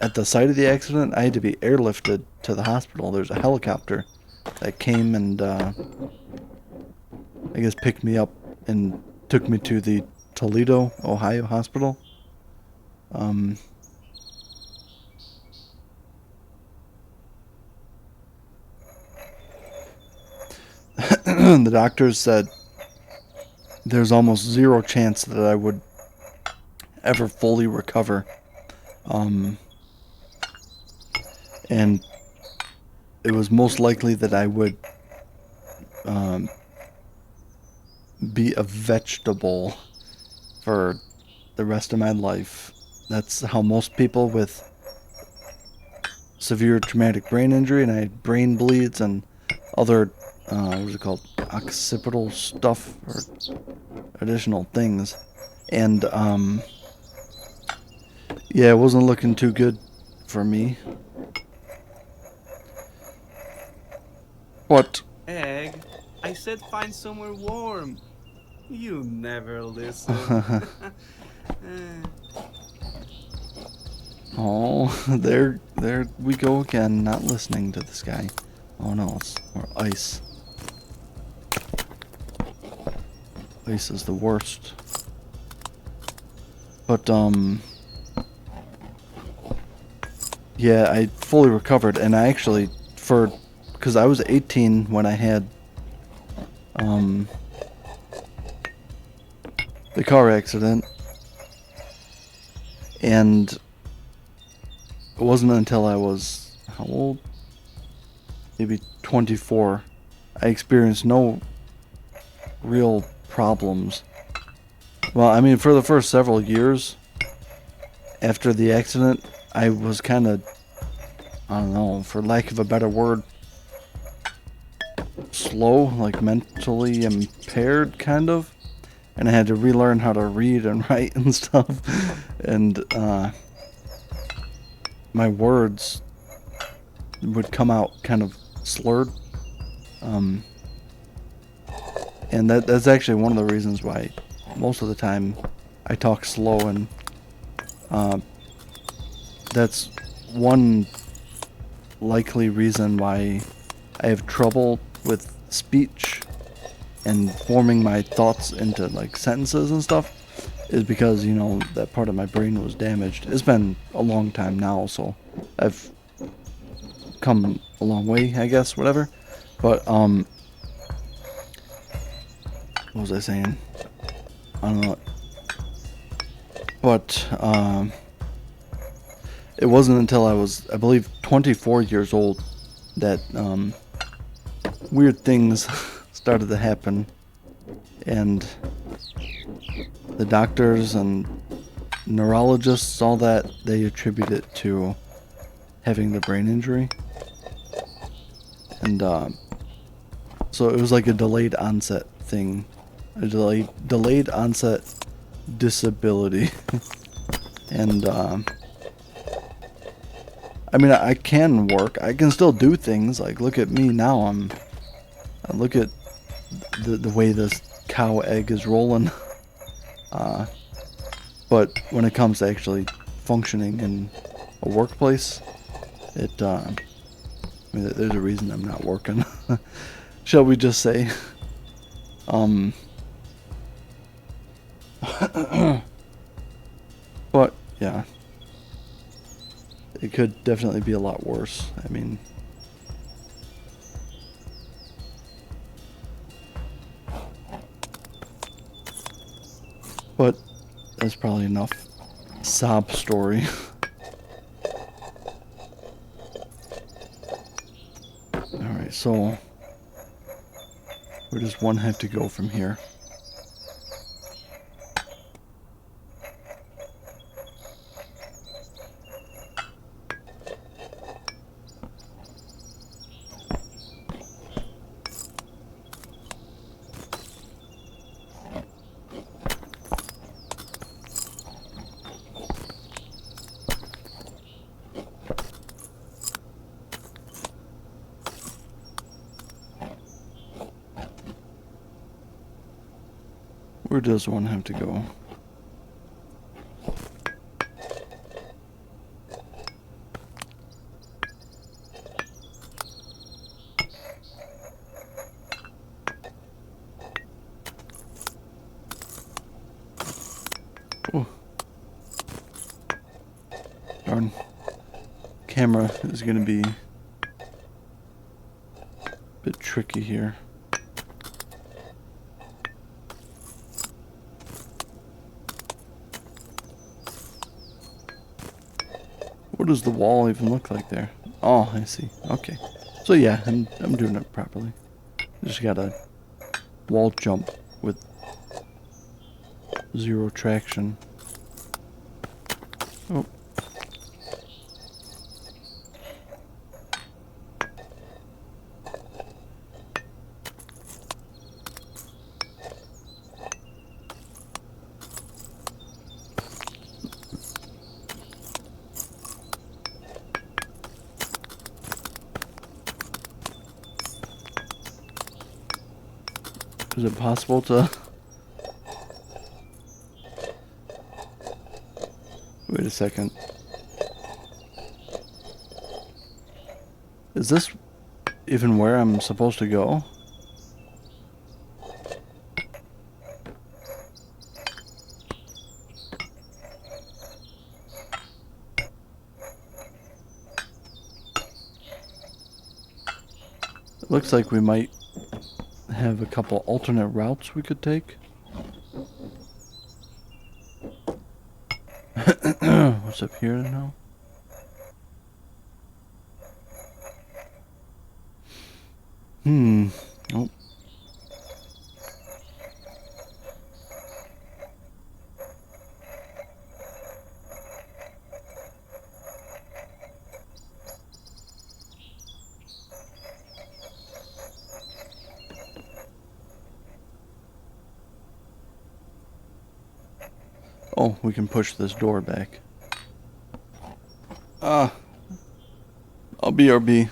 Speaker 1: at the site of the accident. I had to be airlifted to the hospital. There's a helicopter that came and I guess picked me up and took me to the Toledo, Ohio hospital. Um, the doctors said there's almost zero chance that I would ever fully recover. Um, and it was most likely that I would um, be a vegetable for the rest of my life. That's how most people with severe traumatic brain injury, and I had brain bleeds and other, what is it called, occipital stuff or additional things. And, yeah, it wasn't looking too good for me. But,
Speaker 2: Egg, I said find somewhere warm. You never listen.
Speaker 1: oh, there we go again, not listening to this guy. Oh no, it's more ice. Ice is the worst. But, yeah, I fully recovered, and I actually, because I was 18 when I had, the car accident, and it wasn't until I was, how old? Maybe 24. I experienced no real problems. Well, I mean, for the first several years after the accident, I was kind of, I don't know, for lack of a better word, slow, like mentally impaired, kind of. And I had to relearn how to read and write and stuff. And my words would come out kind of slurred. And that's actually one of the reasons why most of the time I talk slow, and that's one likely reason why I have trouble with speech and forming my thoughts into like sentences and stuff, is because that part of my brain was damaged. It's been a long time now, so I've come a long way, I guess, whatever. But what was I saying? I don't know. But it wasn't until I was, I believe, 24 years old that weird things started to happen, and the doctors and neurologists, all that, they attribute it to having the brain injury. And so it was like a delayed onset thing, a delayed onset disability. And I mean, I can work. I can still do things. Like, look at me now. Look at the way this cow egg is rolling. But when it comes to actually functioning in a workplace, I mean, there's a reason I'm not working. Shall we just say? But yeah, it could definitely be a lot worse. I mean, but that's probably enough sob story. Alright, so where does one have to go from here? Where does one have to go? Oh. Darn. Camera is going to be a bit tricky here. What does the wall even look like there? Oh, I see. Okay. So yeah, I'm doing it properly. Just got a wall jump with 0 traction. Oh. Is it possible to... Wait a second. Is this even where I'm supposed to go? It looks like we might have a couple alternate routes we could take. What's up here now? Oh. Oh, we can push this door back. I'll BRB.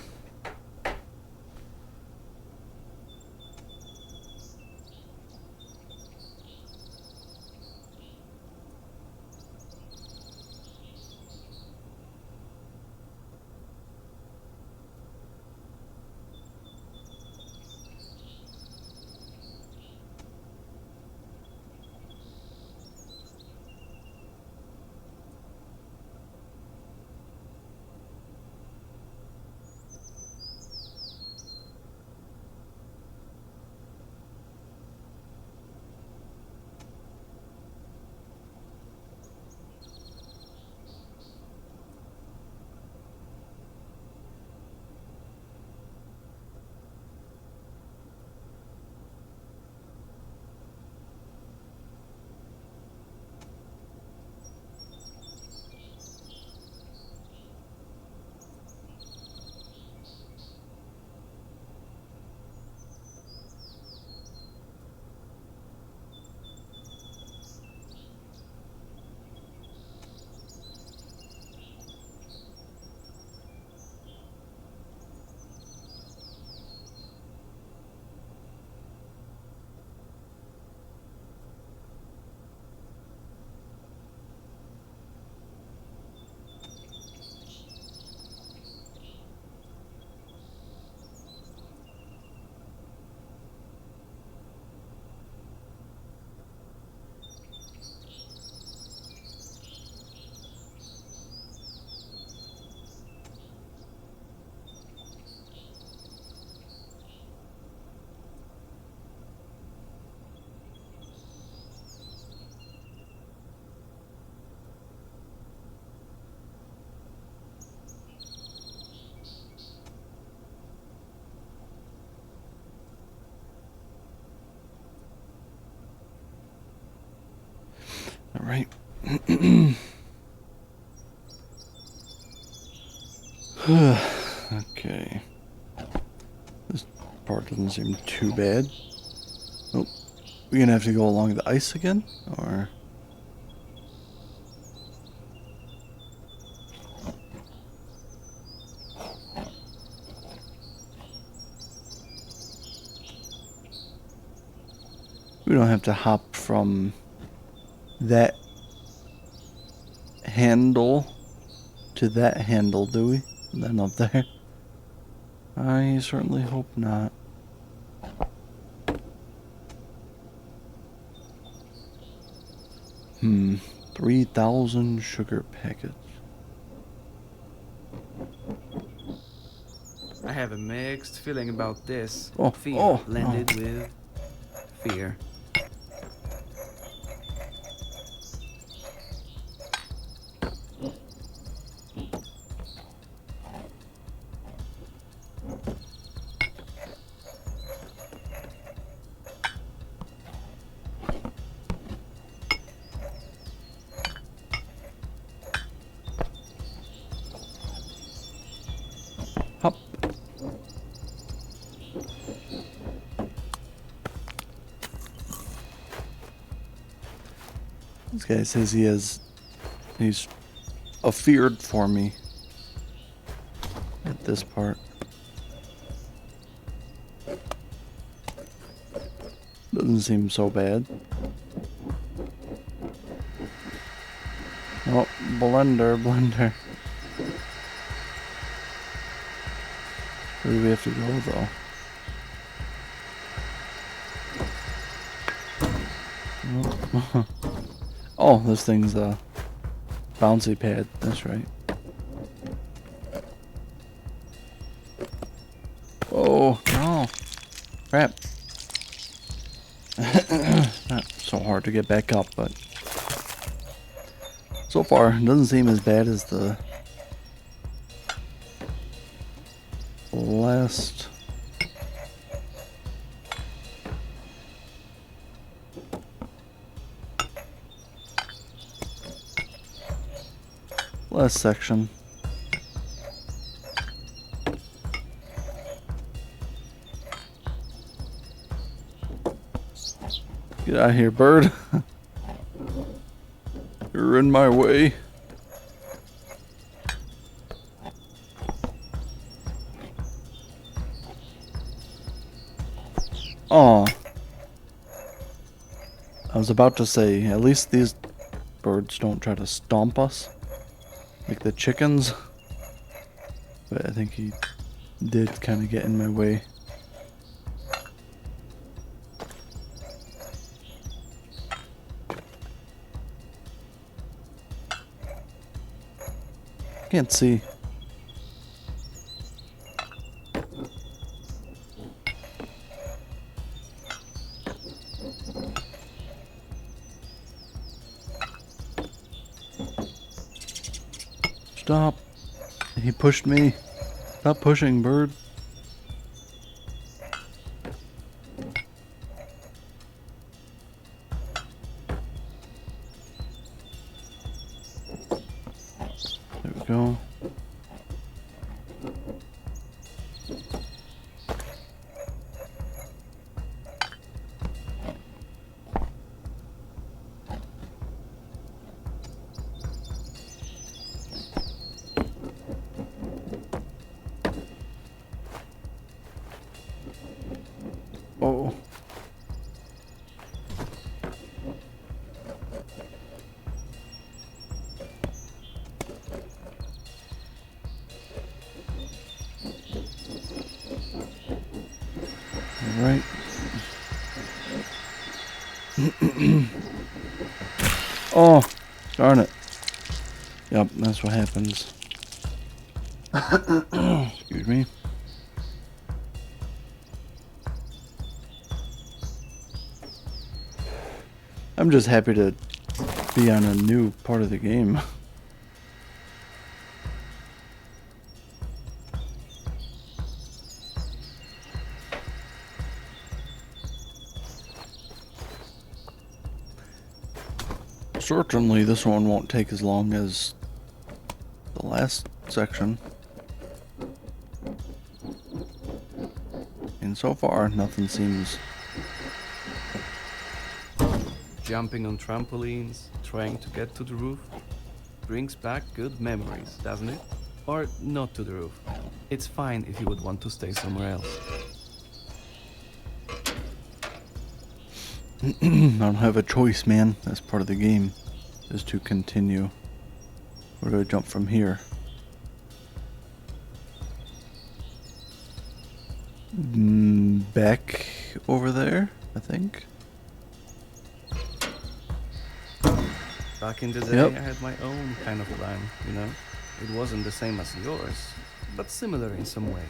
Speaker 1: All right. Okay. This part doesn't seem too bad. Oh, we're gonna have to go along the ice again, or? We don't have to hop from that handle to that handle, do we? And then up there? I certainly hope not. 3,000 sugar packets.
Speaker 2: I have a mixed feeling about this.
Speaker 1: Oh,
Speaker 2: Fear
Speaker 1: oh,
Speaker 2: blended
Speaker 1: oh.
Speaker 2: with fear.
Speaker 1: Hop. This guy says he's afeared for me at this part. Doesn't seem so bad. Oh, blender. Where do we have to go, though? Oh, this thing's a bouncy pad. That's right. Oh, no. Crap. Not so hard to get back up, but so far it doesn't seem as bad as the last section. Get out of here, bird. You're in my way. Oh, I was about to say, at least these birds don't try to stomp us like the chickens, but I think he did kind of get in my way. Can't see. Stop. He pushed me. Stop pushing, bird. There we go. Oh. All right. Oh, darn it. Yep, that's what happens. Excuse me. I'm just happy to be on a new part of the game. Certainly this one won't take as long as the last section. And so far, nothing seems...
Speaker 2: Jumping on trampolines, trying to get to the roof, brings back good memories, doesn't it? Or not to the roof. It's fine if you would want to stay somewhere else.
Speaker 1: I don't have a choice, man. That's part of the game, is to continue. Where do I jump from here? Back over there, I think.
Speaker 2: Back in the day,
Speaker 1: Yep.
Speaker 2: I had my own kind of plan, you know? It wasn't the same as yours, but similar in some ways.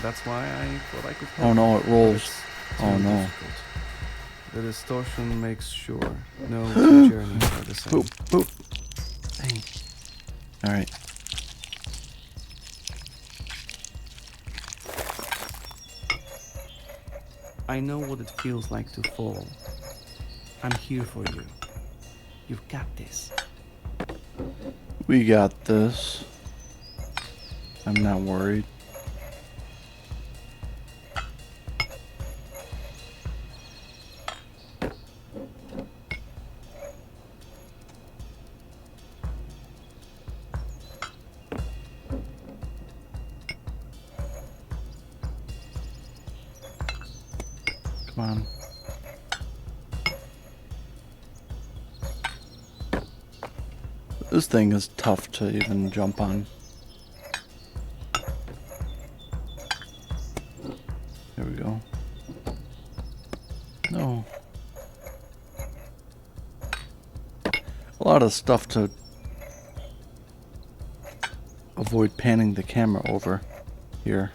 Speaker 2: That's why I thought I could help.
Speaker 1: Oh no, it
Speaker 2: But
Speaker 1: rolls.
Speaker 2: it's
Speaker 1: Oh
Speaker 2: too
Speaker 1: no.
Speaker 2: difficult. The distortion makes sure no two journeys are the same.
Speaker 1: Boop, boop. Dang. Alright.
Speaker 2: I know what it feels like to fall. I'm here for you. You've got this.
Speaker 1: We got this. I'm not worried. Come on. This thing is tough to even jump on. There we go. No. A lot of stuff to avoid panning the camera over here.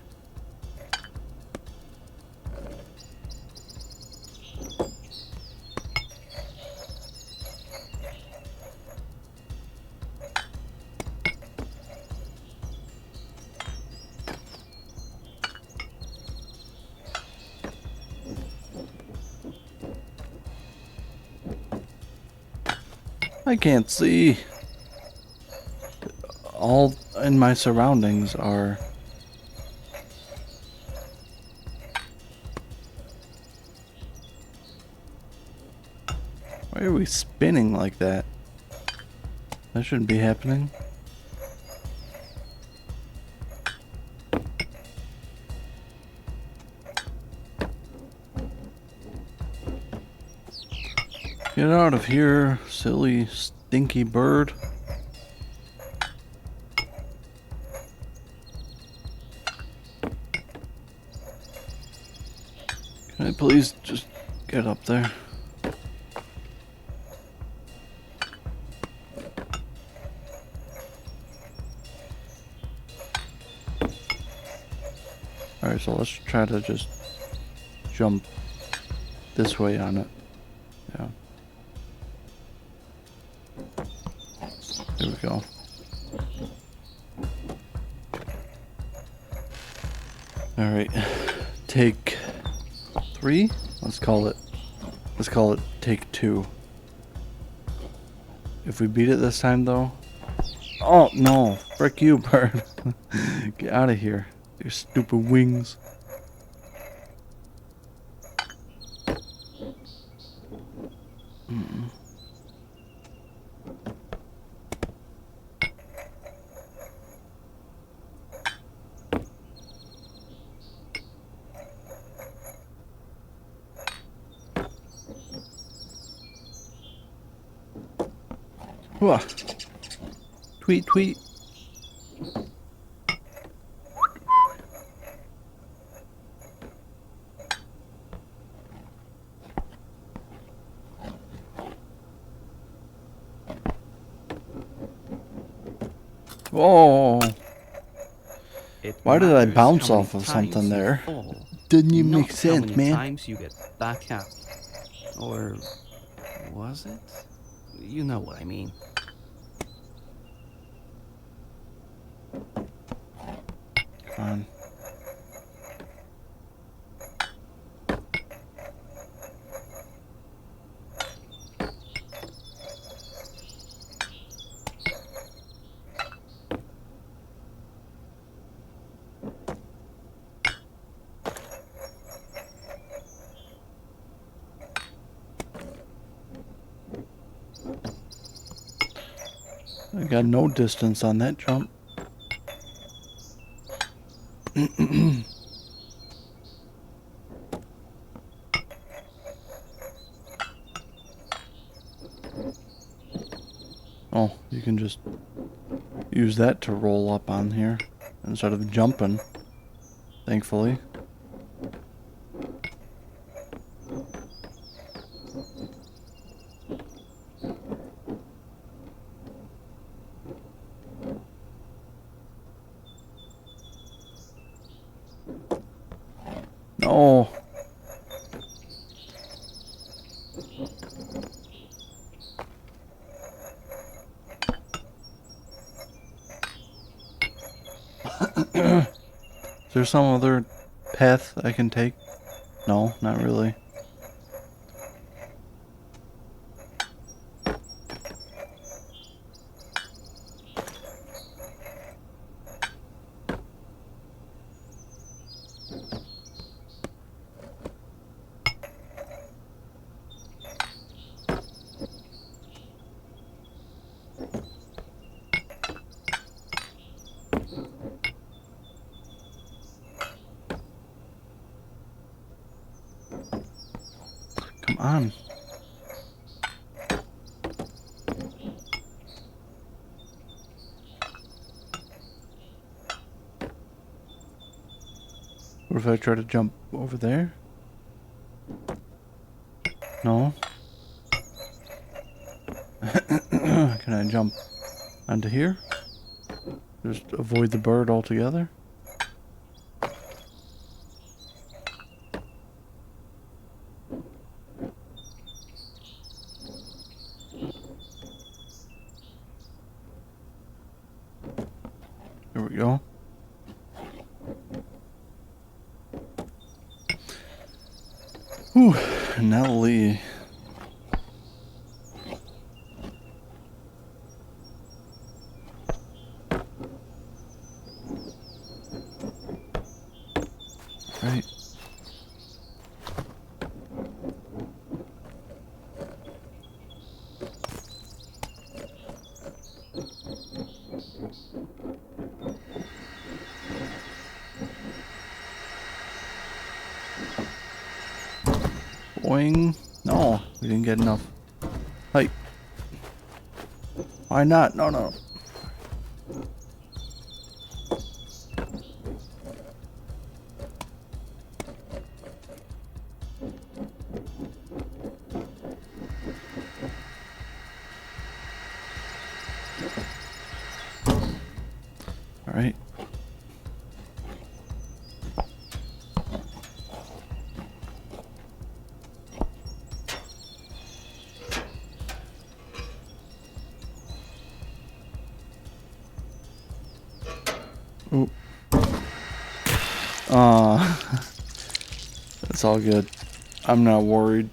Speaker 1: I can't see. All in my surroundings are... Why are we spinning like that? That shouldn't be happening. Get out of here, silly, stinky bird. Can I please just get up there? Alright, so let's try to just jump this way on it. Yeah. There we go. Alright. Take 3? Let's call it take 2. If we beat it this time though. Oh no. Frick you, bird. Get out of here. Your stupid wings. Whoa. Tweet, tweet. Whoa.
Speaker 2: It
Speaker 1: Why did I
Speaker 2: matters
Speaker 1: bounce
Speaker 2: how many
Speaker 1: off of
Speaker 2: times
Speaker 1: something
Speaker 2: you
Speaker 1: there?
Speaker 2: fall,
Speaker 1: Didn't even
Speaker 2: not
Speaker 1: make
Speaker 2: how
Speaker 1: sense,
Speaker 2: many
Speaker 1: man.
Speaker 2: times you get back up. Or was it? You know what I mean.
Speaker 1: Come on. I got no distance on that jump. Oh, you can just use that to roll up on here instead of jumping, thankfully. No. Is there some other path I can take? No, not really. Come on. What if I try to jump over there? No. Can I jump onto here? Just avoid the bird altogether? There we go. Whew, Nelly. Right. Boing. No, we didn't get enough height. Why not? No, no. All right. Oop. It's all good. I'm not worried.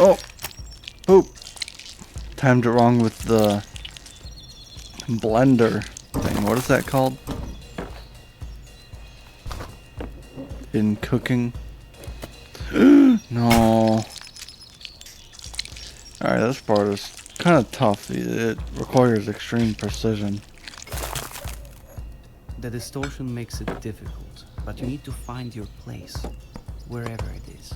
Speaker 1: Oh, poop. Timed it wrong with the blender thing. What is that called? In cooking? No. Alright, this part is kind of tough. It requires extreme precision.
Speaker 2: The distortion makes it difficult, but you need to find your place, wherever it is.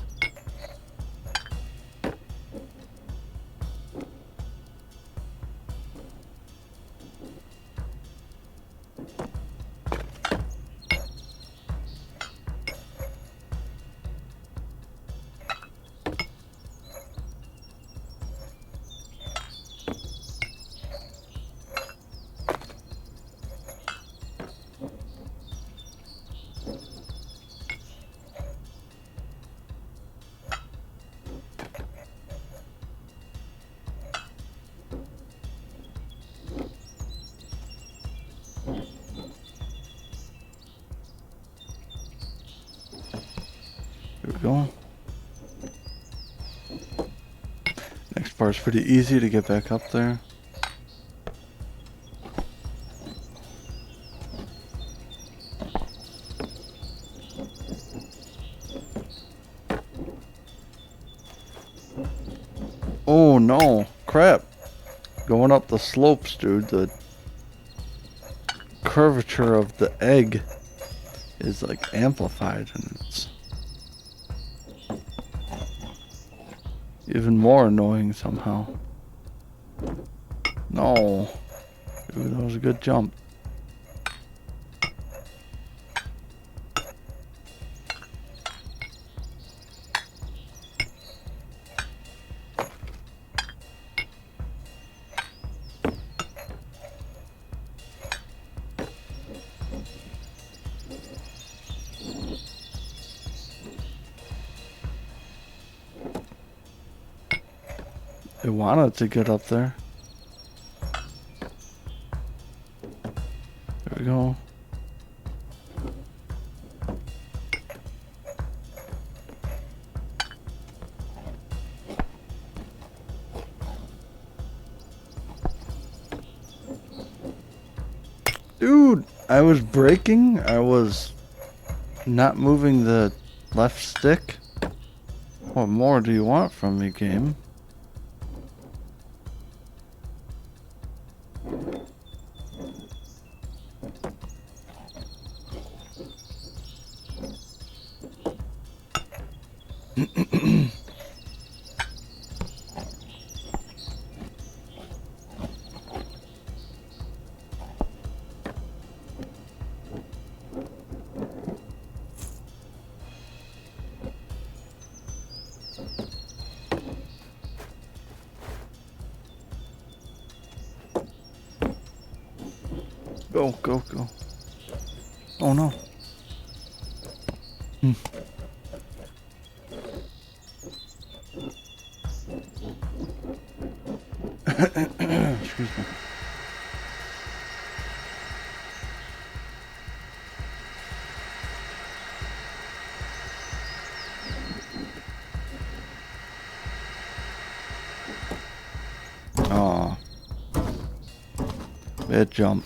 Speaker 1: Here we go. far it's pretty easy to get back up there. Oh no, crap. Going up the slopes, dude, the curvature of the egg is like amplified, and it's even more annoying somehow. No. Dude, that was a good jump. I wanted to get up there. There we go. Dude, I was braking. I was not moving the left stick. What more do you want from me, game? Go, go, go. Oh no. Excuse me. Oh. Bad jump.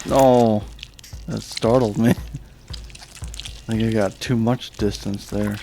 Speaker 1: No, that startled me. I think I got too much distance there.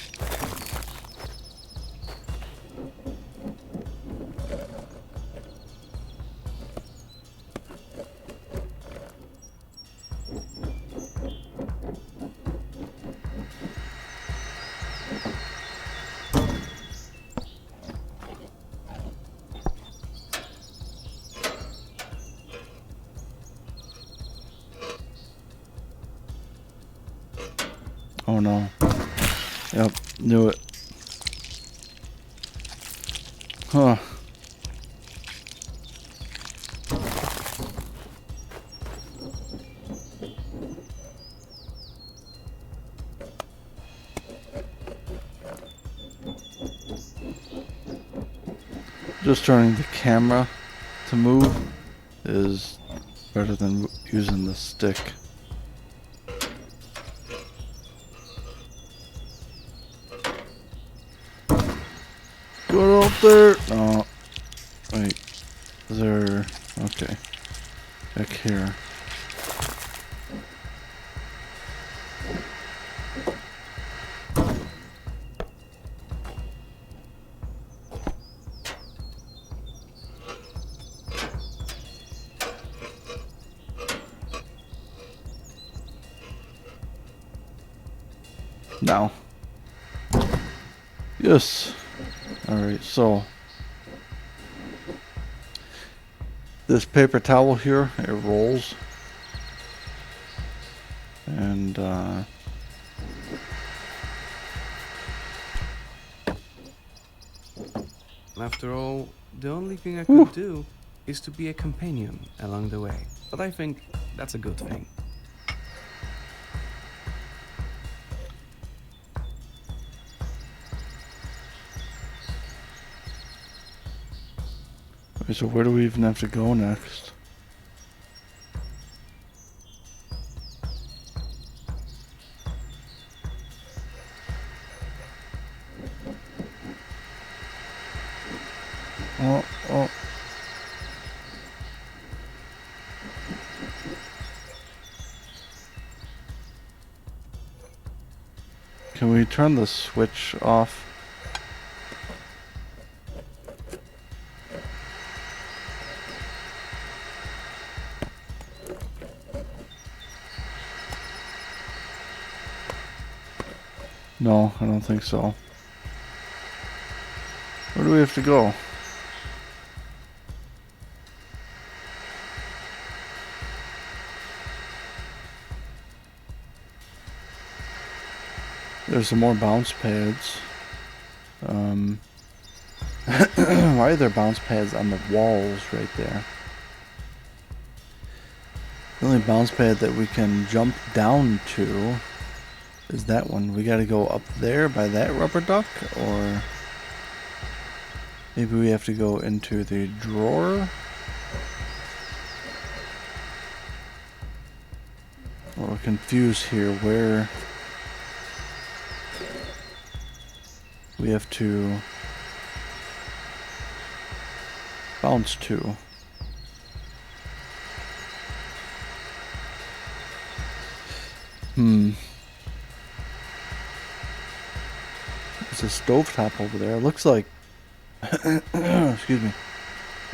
Speaker 1: Oh no. Yep, knew it. Huh. Just turning the camera to move is better than using the stick. Go up there. No. Wait. Is there... Okay. Back here. Now. Yes. Alright, so this paper towel here, it rolls. And
Speaker 2: After all, the only thing I
Speaker 1: Whew.
Speaker 2: could do is to be a companion along the way. But I think that's a good thing.
Speaker 1: Okay, so where do we even have to go next? Oh, oh. Can we turn the switch off? No, I don't think so. Where do we have to go? There's some more bounce pads. Why are there bounce pads on the walls right there? The only bounce pad that we can jump down to is that one. We gotta go up there by that rubber duck, or maybe we have to go into the drawer? I'm a little confused here where we have to bounce to. There's a stovetop over there. It looks like excuse me.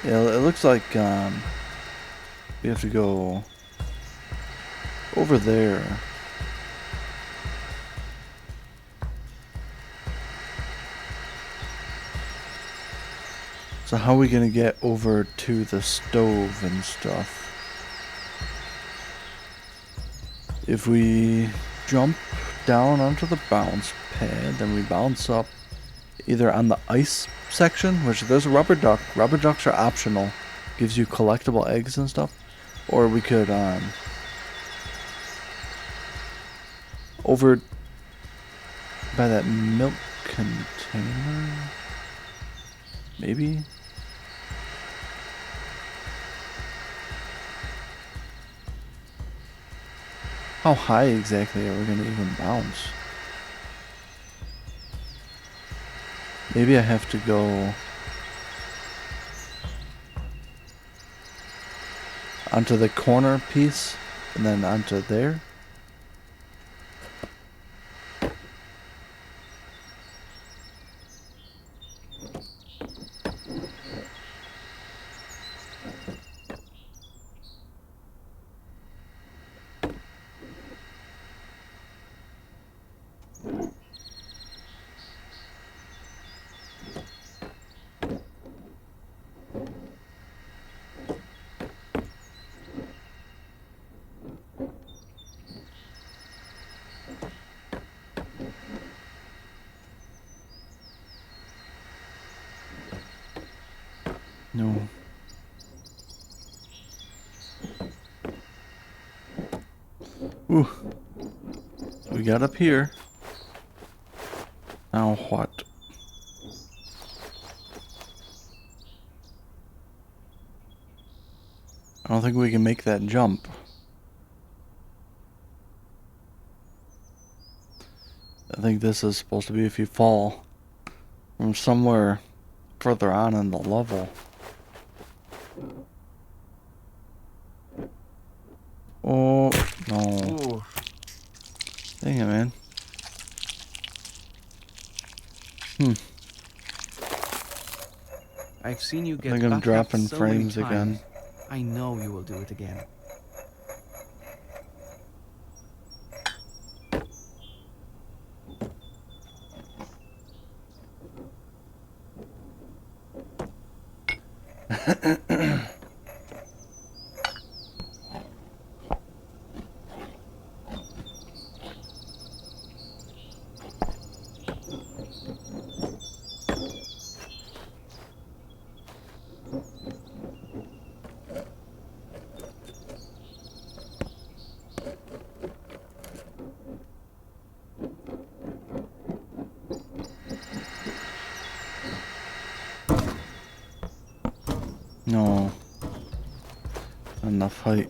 Speaker 1: Yeah, it looks like we have to go over there. So how are we gonna get over to the stove and stuff? If we jump down onto the bounce pad, then we bounce up either on the ice section, which there's a rubber duck. Rubber ducks are optional. Gives you collectible eggs and stuff. Or we could over by that milk container. Maybe? How high exactly are we gonna even bounce? Maybe I have to go onto the corner piece and then onto there. No. Ooh. We got up here. Now what? I don't think we can make that jump. I think this is supposed to be if you fall from somewhere further on in the level. Oh, no.
Speaker 2: Ooh.
Speaker 1: Dang it, man.
Speaker 2: I've seen you
Speaker 1: I
Speaker 2: get
Speaker 1: think I'm
Speaker 2: back up
Speaker 1: dropping
Speaker 2: so many
Speaker 1: frames
Speaker 2: times.
Speaker 1: again.
Speaker 2: I know you will do it again.
Speaker 1: No. Not enough height.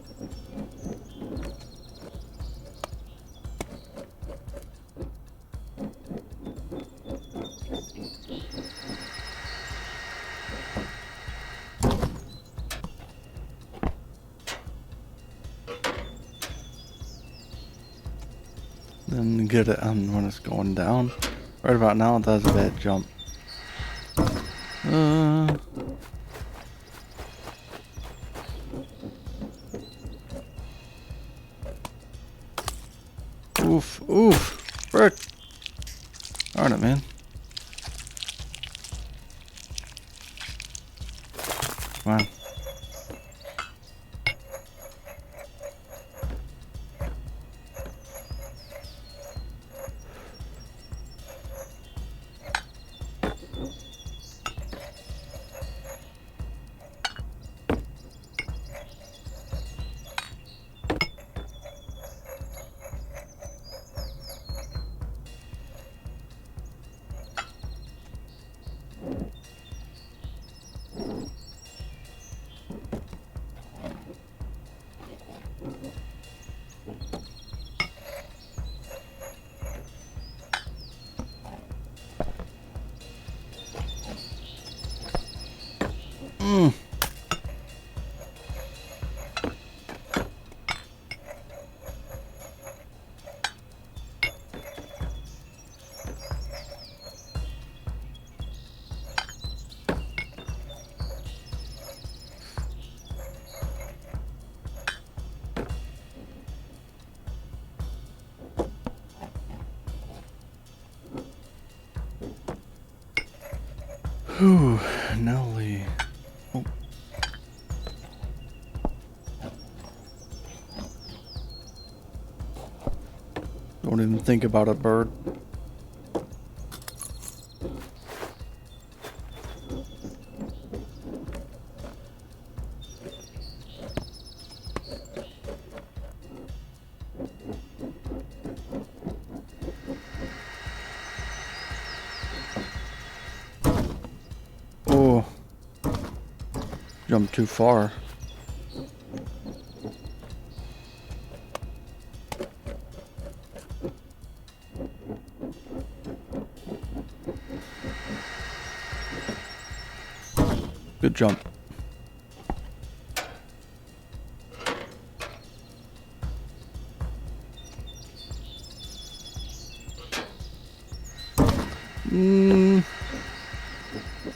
Speaker 1: Then get it on when it's going down. Right about now, that's a bad jump. Oof, oof, frick. Darn it, man. Come on. Whew, Nelly. Oh. Don't even think about a bird. Oh. Jumped too far. Good jump.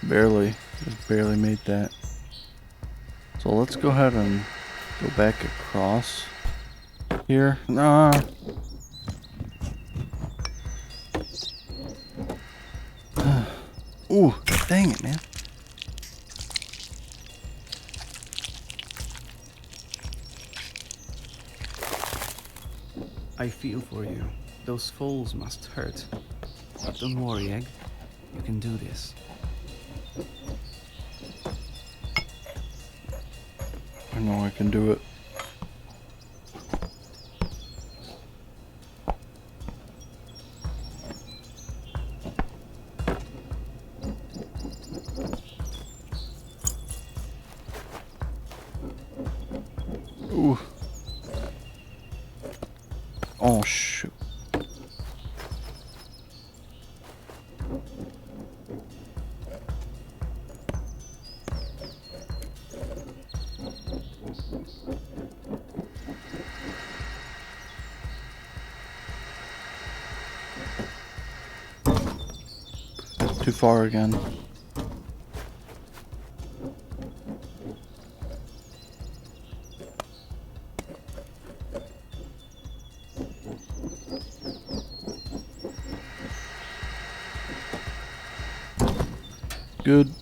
Speaker 1: Barely. Just barely made that. So let's go ahead and go back across here. Nah. Ooh, dang it, man.
Speaker 2: I feel for you. Those falls must hurt. But don't worry, Egg. You can do this.
Speaker 1: I know I can do it. Ooh. Oh, shoot. Too far again. Good.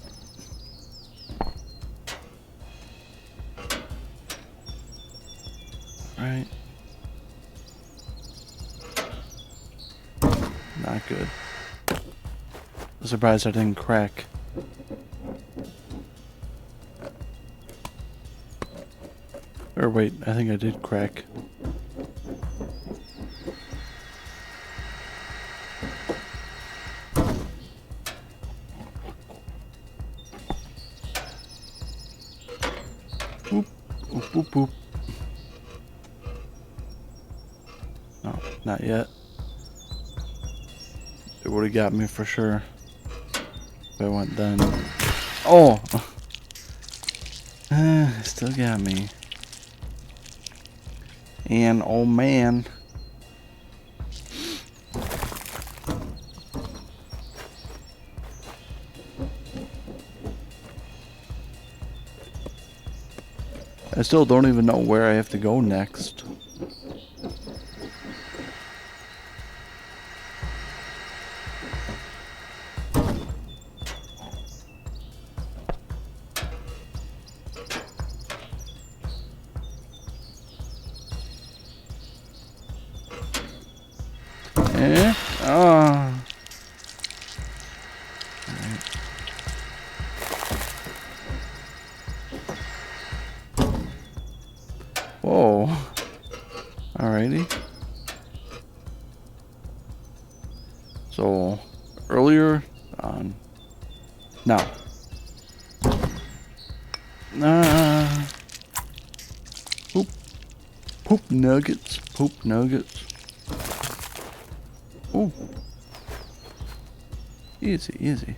Speaker 1: Right. Not good. I'm surprised I didn't crack. Or wait, I think I did crack. Boop boop. No, not yet. It would have got me for sure if I went then. Oh! Still got me. And oh man. I still don't even know where I have to go next. Eh? Ah. Whoa. Alrighty. So, earlier on. Now. Poop. Poop nuggets. Poop nuggets. Oh. Easy, easy.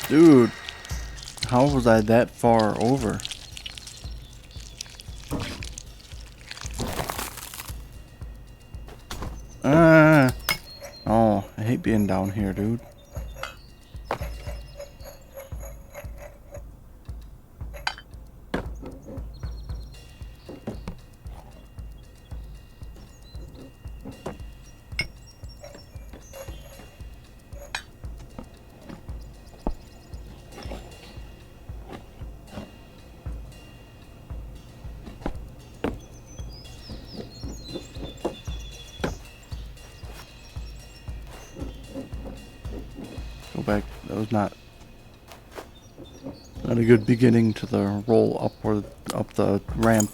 Speaker 1: Dude, how was I that far over? Oh, I hate being down here, dude. Go back. That was not a good beginning to the roll upward up the ramp.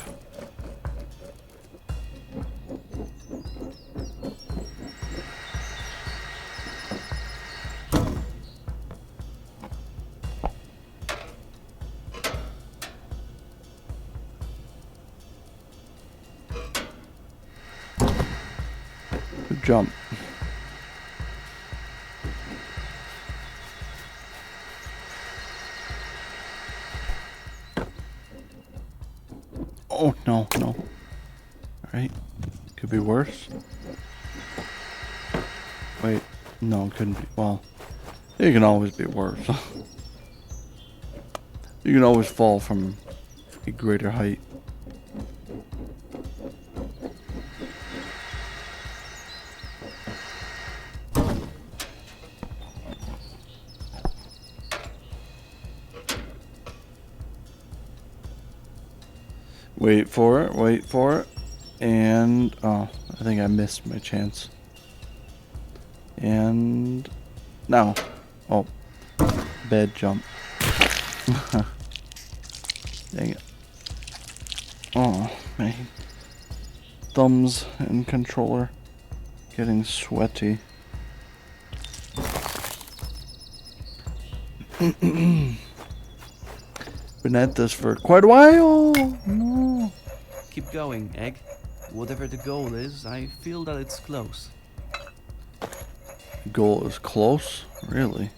Speaker 1: Good jump. Oh, no, no. Alright. Could be worse. Wait. No, it couldn't be. Well, it can always be worse. You can always fall from a greater height. Wait for it, wait for it. And, oh, I think I missed my chance. And, now. Oh, bad jump. Dang it. Oh, my thumbs and controller getting sweaty. Been at this for quite a while. No.
Speaker 2: Keep going, Egg. Whatever the goal is, I feel that it's close.
Speaker 1: Goal is close? Really?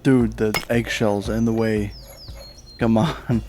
Speaker 1: Dude, the eggshells in the way. Come on.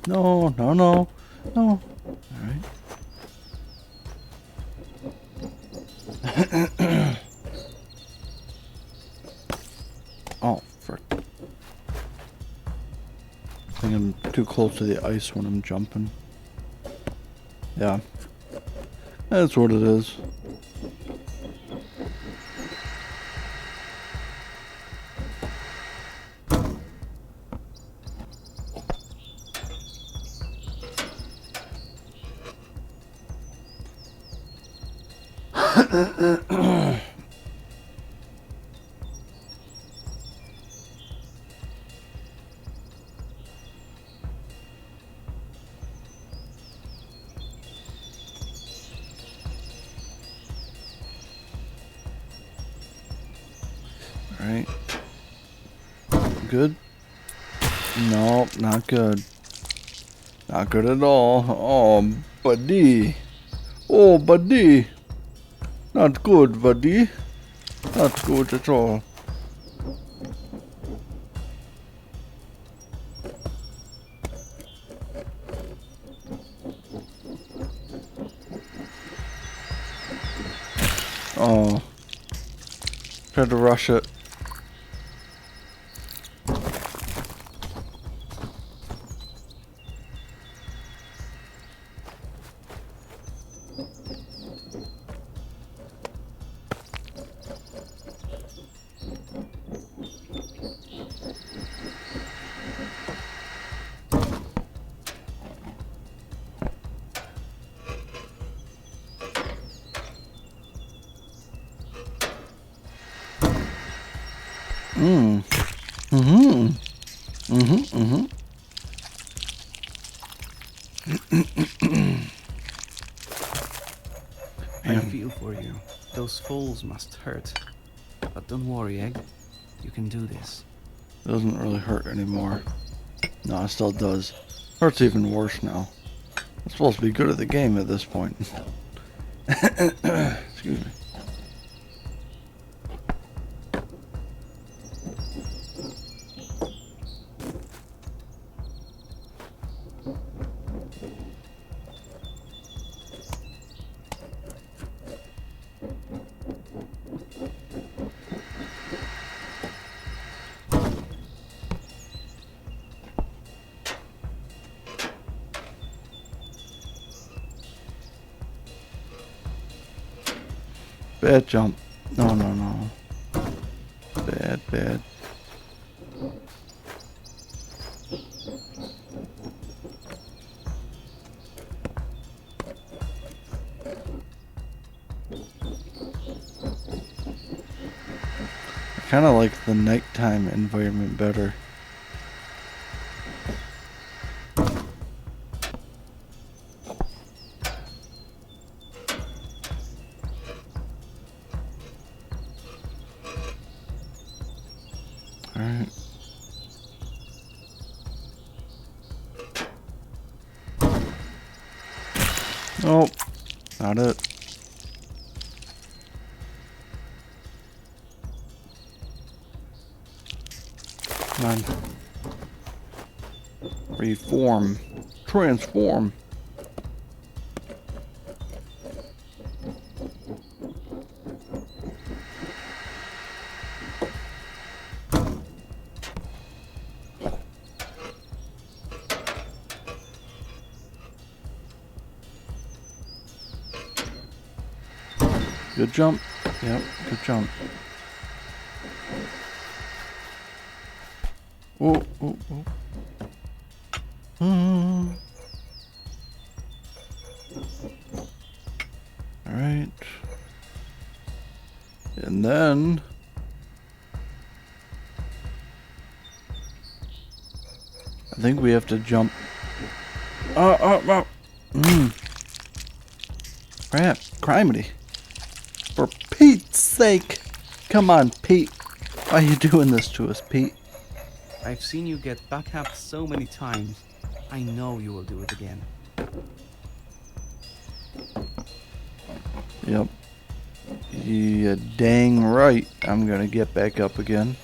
Speaker 1: No, no, no, no. Alright. Oh, frick. I think I'm too close to the ice when I'm jumping. Yeah. That's what it is. Alright. Good? No, not good. Not good at all. Oh, buddy. Oh, buddy. Not good, buddy. Not good at all. Oh. Tried to rush it. Mm. Mm-hmm. Mm-hmm. Mm-hmm.
Speaker 2: I feel for you. Those falls must hurt. But don't worry, Egg. You can do this.
Speaker 1: It doesn't really hurt anymore. No, it still does. Hurts even worse now. I'm supposed to be good at the game at this point. Excuse me. Bad jump. No, no, no. Bad, bad. I kind of like the nighttime environment better. Alright. Nope. Not it. Come on. Reform. Transform. Good jump. Yep, good jump. Oh, oh, oh. Alright. And then... I think we have to jump... Crap. Criminy. For Pete's sake! Come on, Pete. Why are you doing this to us, Pete?
Speaker 2: I've seen you get backhapped so many times. I know you will do it again.
Speaker 1: Yep. Yeah, dang right. I'm gonna get back up again.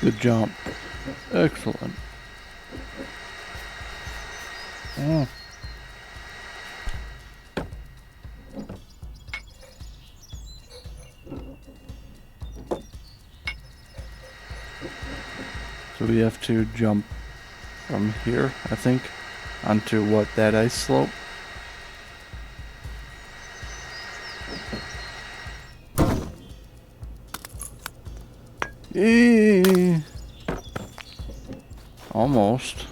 Speaker 1: Good jump. Excellent. Oh. So we have to jump from here, I think, onto what, that ice slope? Eee. Almost.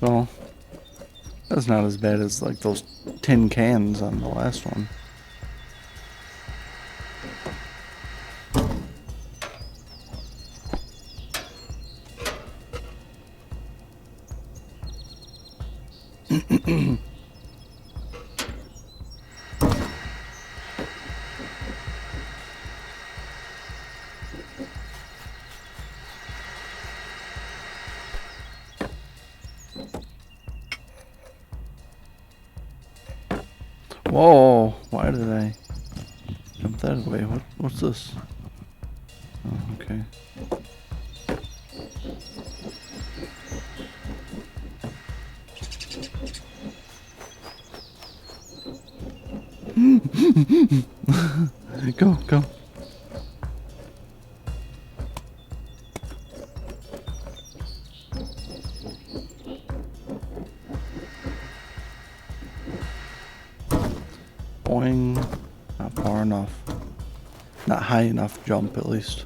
Speaker 1: Well, that's not as bad as like those tin cans on the last one. Whoa, why did I jump that way? What's this? Oh, okay. Go, go. Boing. Not far enough. Not high enough jump, at least.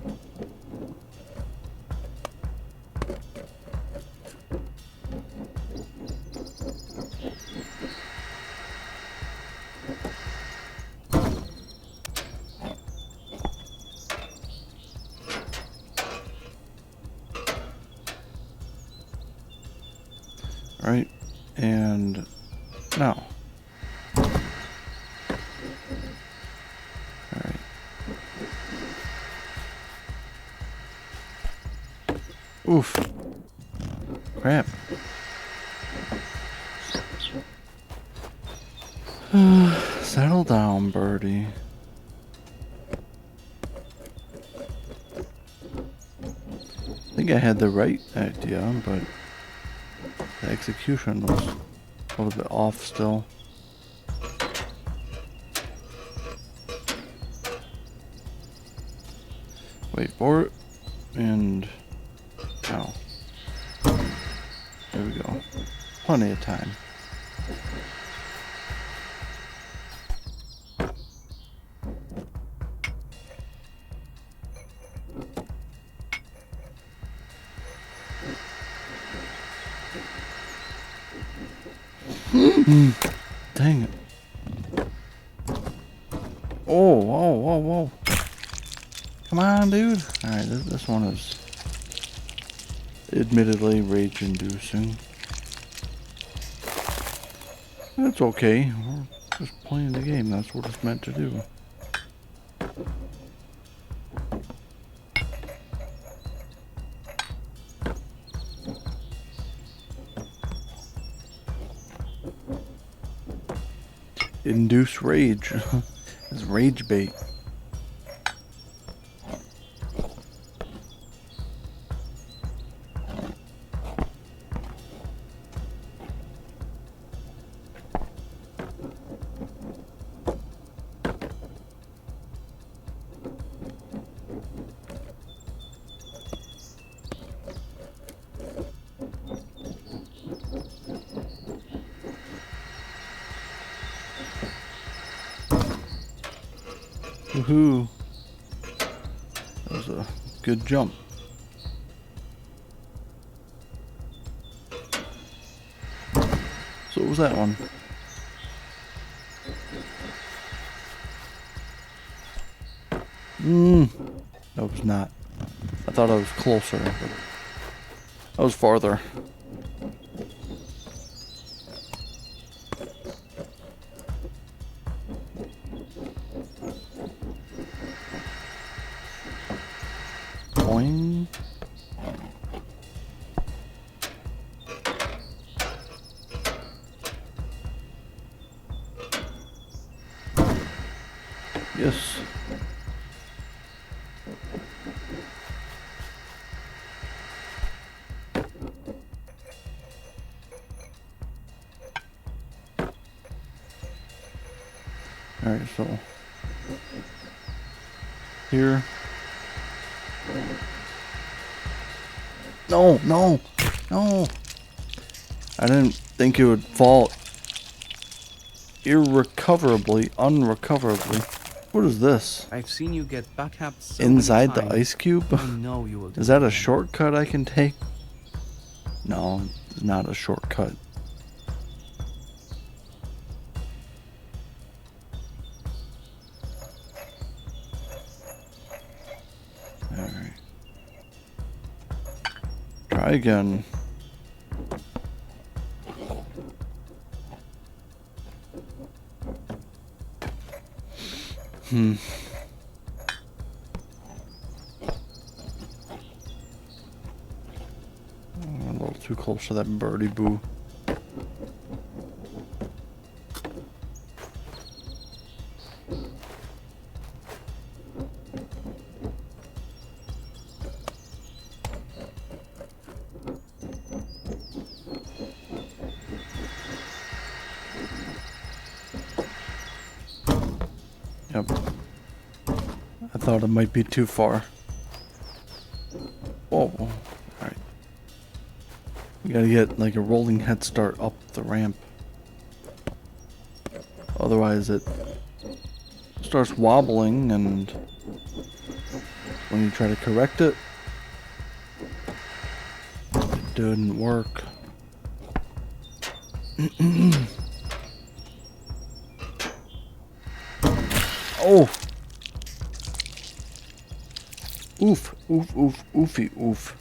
Speaker 1: Right, and now. Alright. Oof. Crap. Settle down, birdie. I think I had the right idea, but the execution was a little bit off still. Wait for it, and now. There we go. Plenty of time. Dang it. Oh, whoa, whoa, whoa. Come on, dude. Alright, this one is admittedly rage-inducing. That's okay. We're just playing the game. That's what it's meant to do. Induce rage. It's rage bait. Woohoo. That was a good jump. So what was that one? That was not. I thought I was closer, but I was farther. Boing. Yes. Alright, so here. No, no, no. I didn't think it would fall irrecoverably, unrecoverably. What is this?
Speaker 2: I've seen you get backhapped so
Speaker 1: Inside
Speaker 2: many
Speaker 1: the
Speaker 2: times.
Speaker 1: ice cube?
Speaker 2: I know you will do
Speaker 1: Is that
Speaker 2: it
Speaker 1: a
Speaker 2: again.
Speaker 1: shortcut I can take? No, it's not a shortcut. Alright. Try again. A little too close to that birdie boo. Yep. I thought it might be too far. Whoa. Alright. We gotta get like a rolling head start up the ramp. Otherwise it starts wobbling, and when you try to correct it, it didn't work. Oh! Oof, oof, oof, oofy, oof.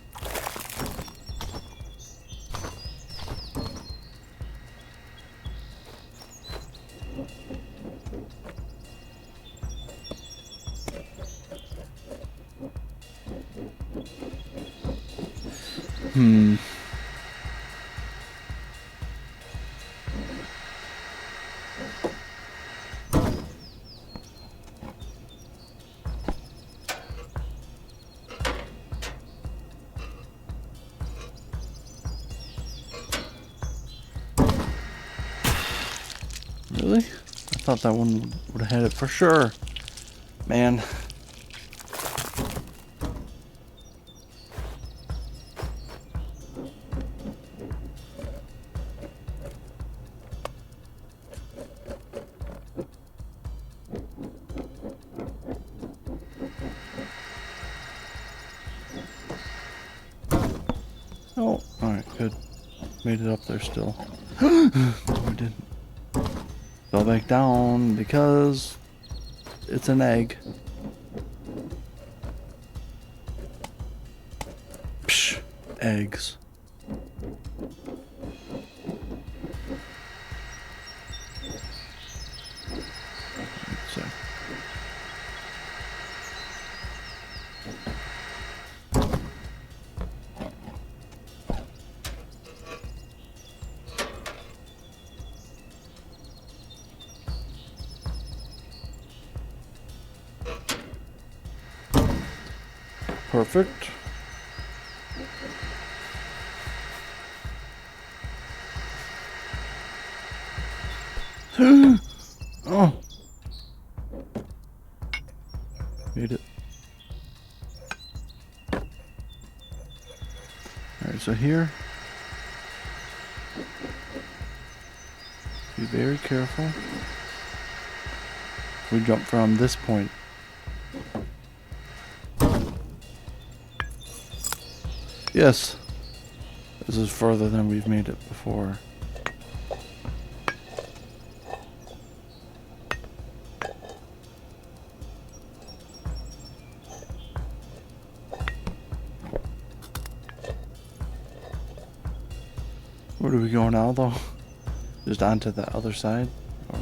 Speaker 1: Really? I thought that one would have had it for sure. Man. Oh, alright, good. Made it up there still. No, we didn't. Fell back down because it's an egg. Psh, eggs. So. Perfect. Oh. Made it. Alright, so here. Be very careful. We jump from this point. Yes. This is further than we've made it before. Where do we go now, though? Just onto the other side? Or...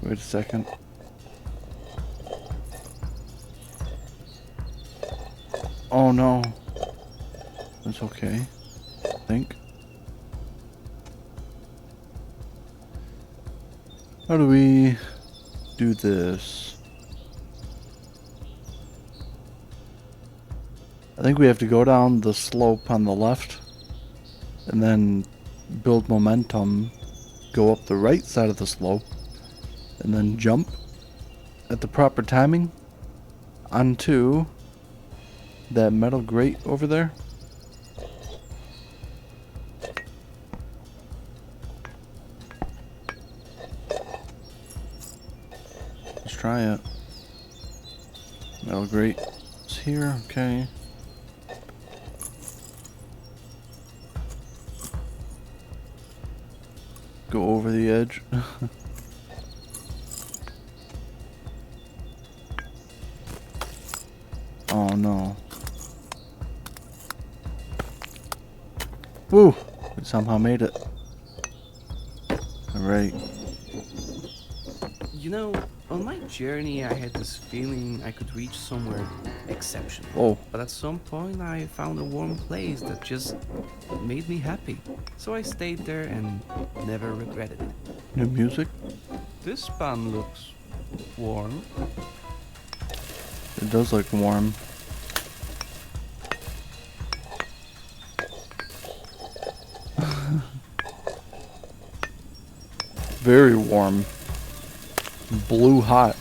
Speaker 1: Wait a second. Oh no. That's okay. I think. How do we do this? I think we have to go down the slope on the left and then build momentum, go up the right side of the slope, and then jump at the proper timing onto that metal grate over there. Let's try it. Metal grate is here, okay. Go over the edge. Oh no. Woo! We somehow made it. Alright.
Speaker 2: You know, on my journey, I had this feeling I could reach somewhere exceptional.
Speaker 1: Oh,
Speaker 2: But at some point, I found a warm place that just made me happy. So I stayed there and never regretted it.
Speaker 1: new music?
Speaker 2: This pan looks warm.
Speaker 1: It does look warm. Very warm. Blue hot.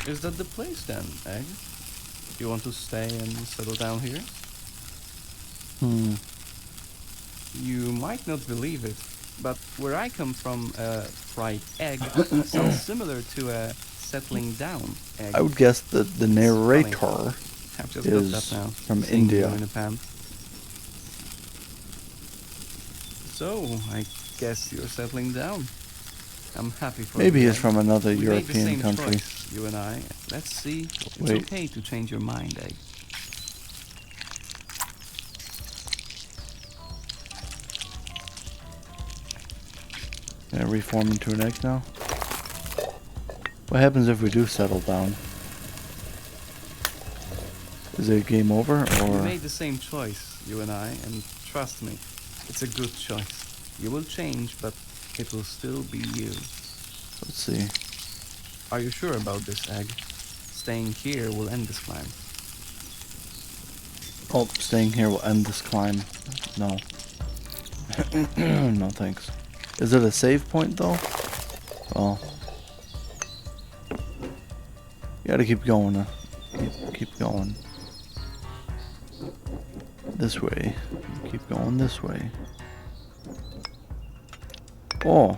Speaker 2: Is that the place then, Egg? You want to stay and settle down here? You might not believe it, but where I come from, a fried egg sounds similar to a settling down egg.
Speaker 1: I would guess that the narrator
Speaker 2: I've just
Speaker 1: is
Speaker 2: got that now.
Speaker 1: from
Speaker 2: Seeing
Speaker 1: India.
Speaker 2: you in a pan. So, I guess you're settling down. I'm happy for
Speaker 1: Maybe
Speaker 2: you.
Speaker 1: he's from another
Speaker 2: We made the
Speaker 1: European
Speaker 2: same
Speaker 1: country.
Speaker 2: choice, you and I. Let's see. It's
Speaker 1: Wait.
Speaker 2: okay to change your mind, Egg.
Speaker 1: Can I reform into an egg now? What happens if we do settle down? Is it game over
Speaker 2: We
Speaker 1: or?
Speaker 2: made the same choice, you and I, and trust me, it's a good choice. You will change, but it will still be you.
Speaker 1: Let's see.
Speaker 2: Are you sure about this, Egg? Staying here will end this climb.
Speaker 1: Oh, staying here will end this climb. No. No thanks. Is it a save point though? Oh. You gotta keep going. Keep going. This way. Keep going this way. Oh.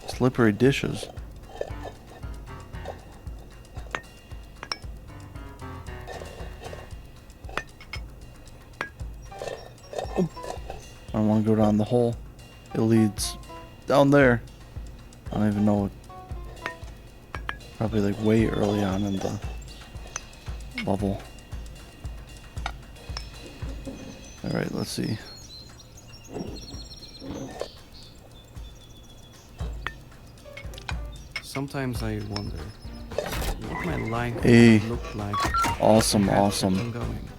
Speaker 1: Slippery dishes. Oh. I don't want to go down the hole. It leads down there. I don't even know. Probably like way early on in the level. Alright, let's see.
Speaker 2: Sometimes I wonder what my life
Speaker 1: Hey.
Speaker 2: would look like.
Speaker 1: Awesome,
Speaker 2: if I had
Speaker 1: awesome.
Speaker 2: kept on going.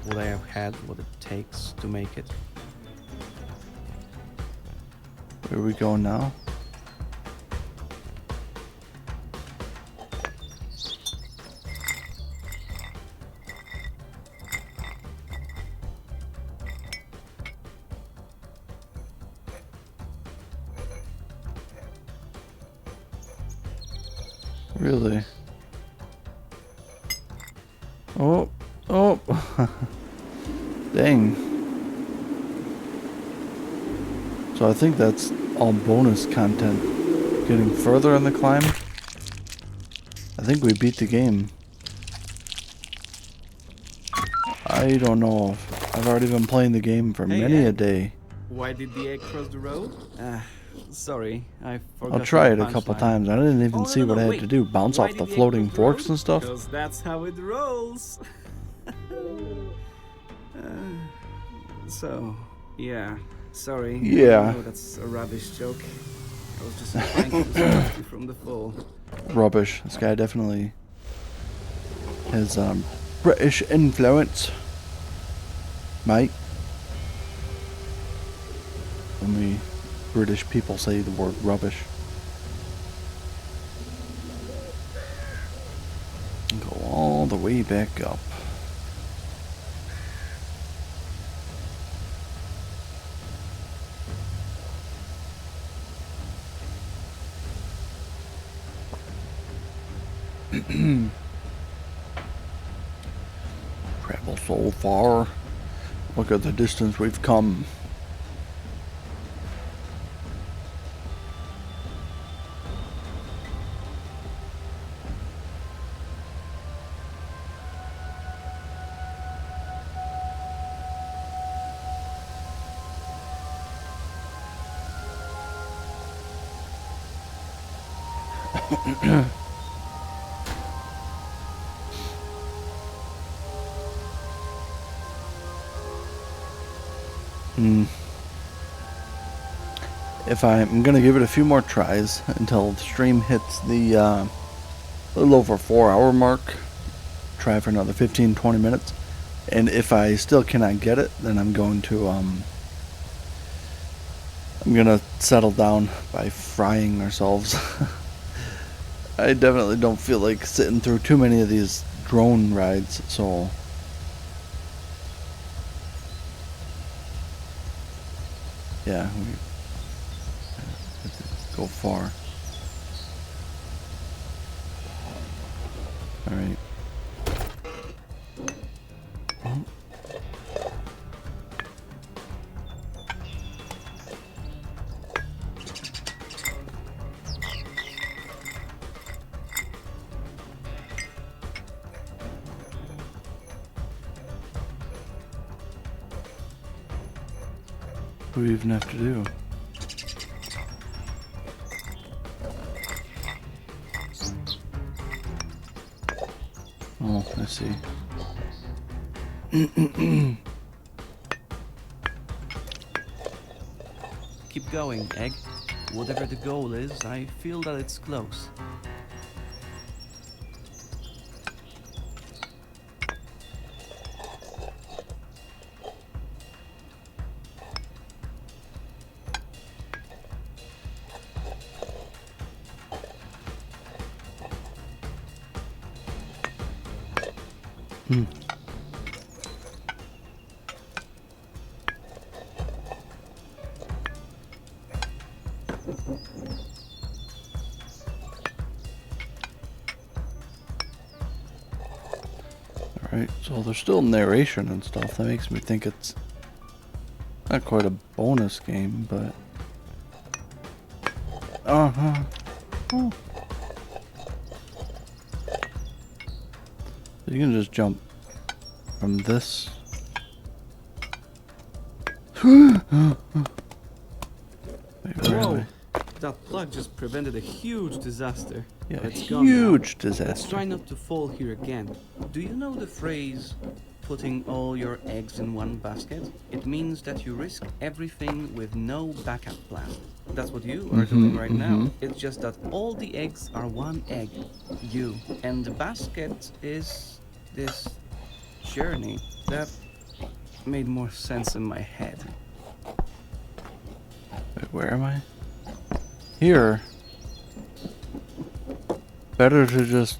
Speaker 2: Would I have had what it takes to make it?
Speaker 1: Where are we going now? Really? Oh, oh. Dang. So I think that's all bonus content. Getting further in the climb. I think we beat the game. I don't know. I've already been playing the game for
Speaker 2: Hey,
Speaker 1: many a
Speaker 2: Ed.
Speaker 1: day.
Speaker 2: Why did the egg cross the road? Sorry, I forgot.
Speaker 1: I'll try
Speaker 2: the
Speaker 1: it a couple
Speaker 2: punchline.
Speaker 1: times. I didn't even
Speaker 2: Oh,
Speaker 1: see
Speaker 2: no,
Speaker 1: what
Speaker 2: no,
Speaker 1: I had
Speaker 2: wait.
Speaker 1: to do. Bounce
Speaker 2: Why
Speaker 1: off the
Speaker 2: did the egg
Speaker 1: floating
Speaker 2: cross the road?
Speaker 1: forks and stuff.
Speaker 2: Because that's how it rolls. So, yeah. Sorry.
Speaker 1: Yeah.
Speaker 2: I know that's a rubbish joke. I was just trying to distract you from the fall.
Speaker 1: Rubbish. This guy definitely has British influence. Mate. Only British people say the word rubbish. Go all the way back up. Travel so far. Look at the distance we've come. If I'm gonna give it a few more tries until the stream hits the little over 4 hour mark, try for another 15-20 minutes, and if I still cannot get it, then I'm going to I'm gonna settle down by frying ourselves. I definitely don't feel like sitting through too many of these drone rides, so yeah, we go far. All right. What do we even have to do? Oh, I see.
Speaker 2: Keep going, Egg. Whatever the goal is, I feel that it's close.
Speaker 1: Alright, so there's still narration and stuff. That makes me think it's not quite a bonus game, but... Uh-huh. Oh. You can just jump from this. Wait, where am I?
Speaker 2: That plug just prevented a huge disaster.
Speaker 1: Yeah, a
Speaker 2: It's gone now.
Speaker 1: huge
Speaker 2: Let's
Speaker 1: disaster.
Speaker 2: try not to fall here again. Do you know the phrase, putting all your eggs in one basket? It means that you risk everything with no backup plan. That's what you are doing right now. It's just that all the eggs are one egg, you. And the basket is this journey. That made more sense in my head.
Speaker 1: Wait, where am I? Here. Better to just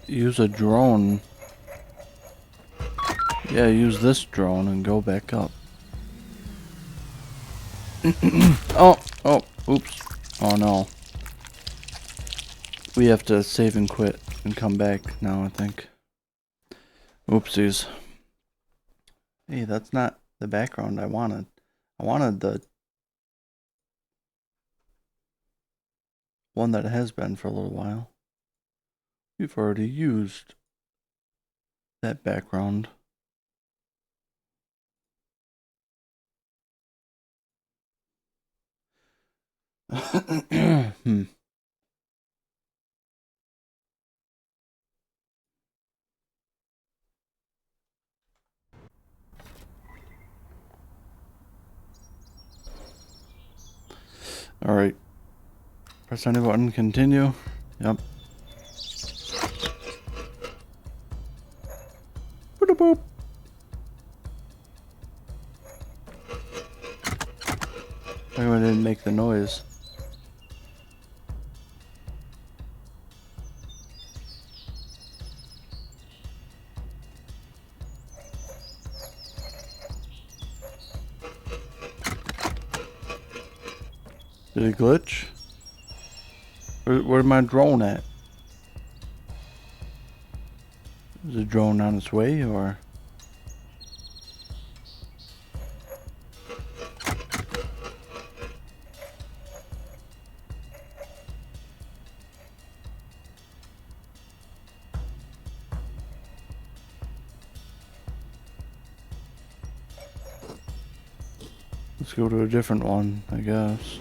Speaker 1: use a drone. Yeah, use this drone and go back up. Oh, oops. Oh no. We have to save and quit and come back now, I think. Oopsies. Hey, that's not the background I wanted. I wanted the one that it has been for a little while. We've already used that background. Alright. Press any button, continue. Yep. Boop. I didn't make the noise. Did it glitch? Where's my drone at? drone on its way, or? Let's go to a different one, I guess.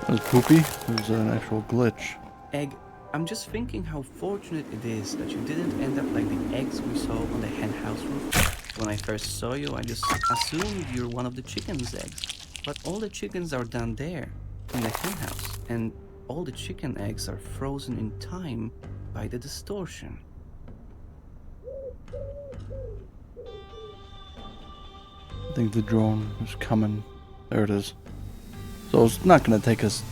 Speaker 1: That was poopy. It was an actual glitch.
Speaker 2: Egg, I'm just thinking how fortunate it is that you didn't end up like the eggs we saw on the hen house roof. When I first saw you, I just assumed you're one of the chicken's eggs. But all the chickens are down there, in the hen house, and all the chicken eggs are frozen in time by the distortion.
Speaker 1: I think the drone is coming. There it is. So it's not going to take us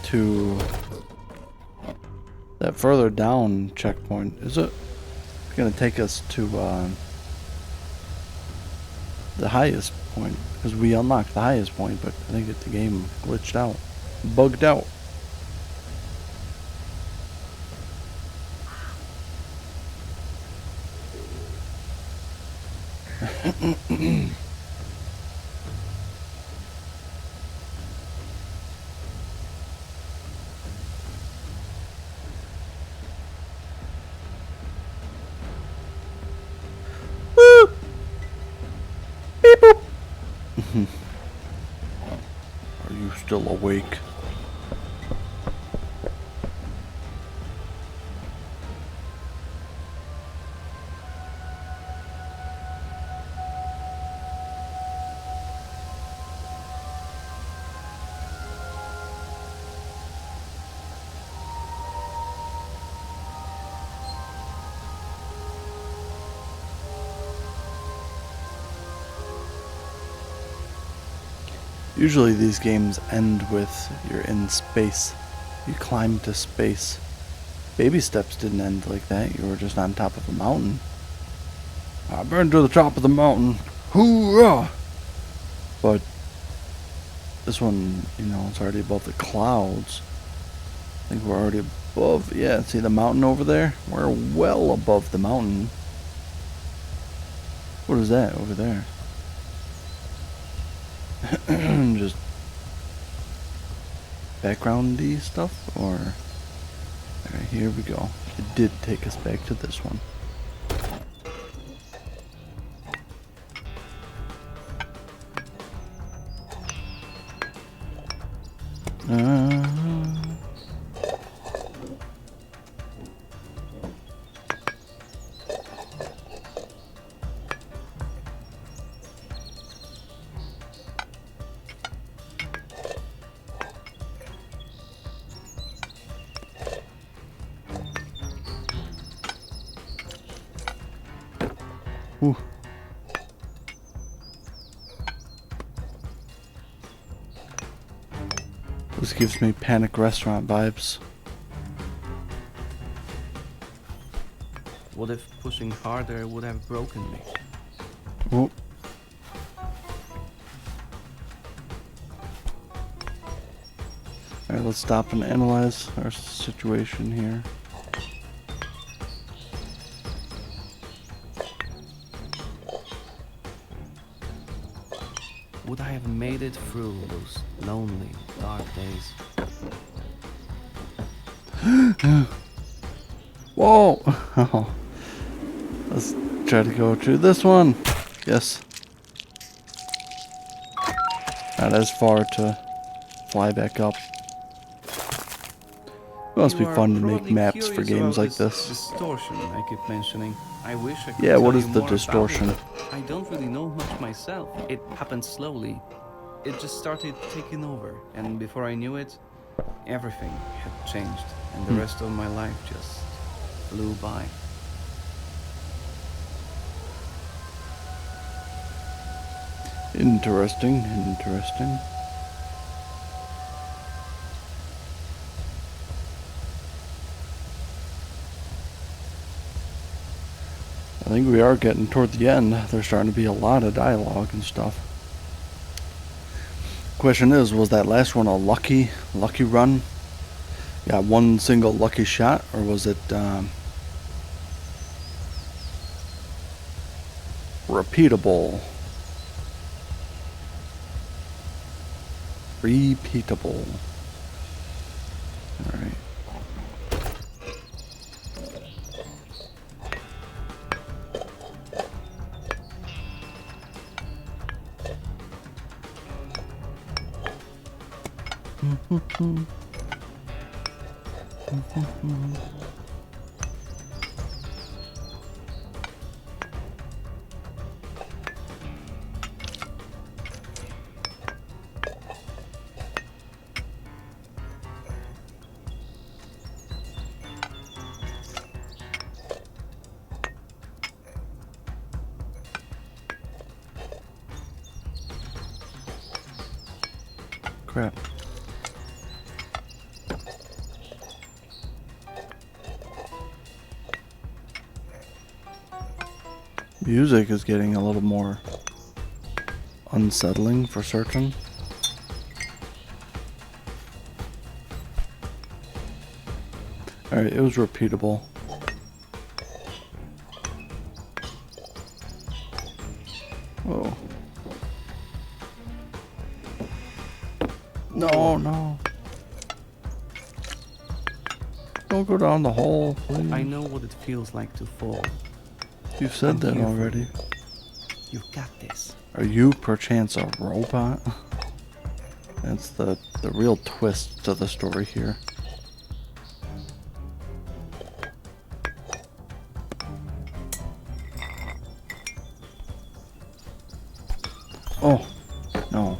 Speaker 1: to that further down checkpoint, is it? It's going to take us to the highest point, because we unlocked the highest point, but I think that the game glitched out, bugged out. Woo! Beep boop. Are you still awake? Usually these games end with you're in space. You climb to space. Baby Steps didn't end like that. You were just on top of a mountain. I've been to the top of the mountain. Hoorah! But this one, you know, it's already above the clouds. I think we're already above. Yeah, see the mountain over there? We're well above the mountain. What is that over there? Just background-y stuff, or alright, here we go. It did take us back to this one. Whew. This gives me Panic Restaurant vibes.
Speaker 2: What if pushing harder would have broken me?
Speaker 1: Oh. Alright, let's stop and analyze our situation here.
Speaker 2: Would I have made it through those lonely, dark days?
Speaker 1: Whoa! Oh. Let's try to go to this one. Yes. Not as far to fly back up. It must be
Speaker 2: You are
Speaker 1: fun to make
Speaker 2: probably
Speaker 1: maps for
Speaker 2: curious
Speaker 1: games
Speaker 2: about
Speaker 1: like this.
Speaker 2: Distortion I keep mentioning. I wish I could
Speaker 1: Yeah,
Speaker 2: tell
Speaker 1: what
Speaker 2: you
Speaker 1: is the
Speaker 2: more
Speaker 1: distortion?
Speaker 2: about it, but I don't really know much myself. It happened slowly. It just started taking over, and before I knew it, everything had changed, and the rest of my life just flew by.
Speaker 1: Interesting, interesting. I think we are getting toward the end. There's starting to be a lot of dialogue and stuff. Question is, was that last one a lucky run? Got one single lucky shot, or was it repeatable? Repeatable. All right. Crap. Music is getting a little more unsettling for certain. Alright, it was repeatable. Whoa. No, no. Don't go down the hole, please.
Speaker 2: I know what it feels like to fall.
Speaker 1: You've said
Speaker 2: I'm
Speaker 1: that
Speaker 2: here for
Speaker 1: already.
Speaker 2: You've got this.
Speaker 1: Are you perchance a robot? That's the real twist to the story here. Oh, no.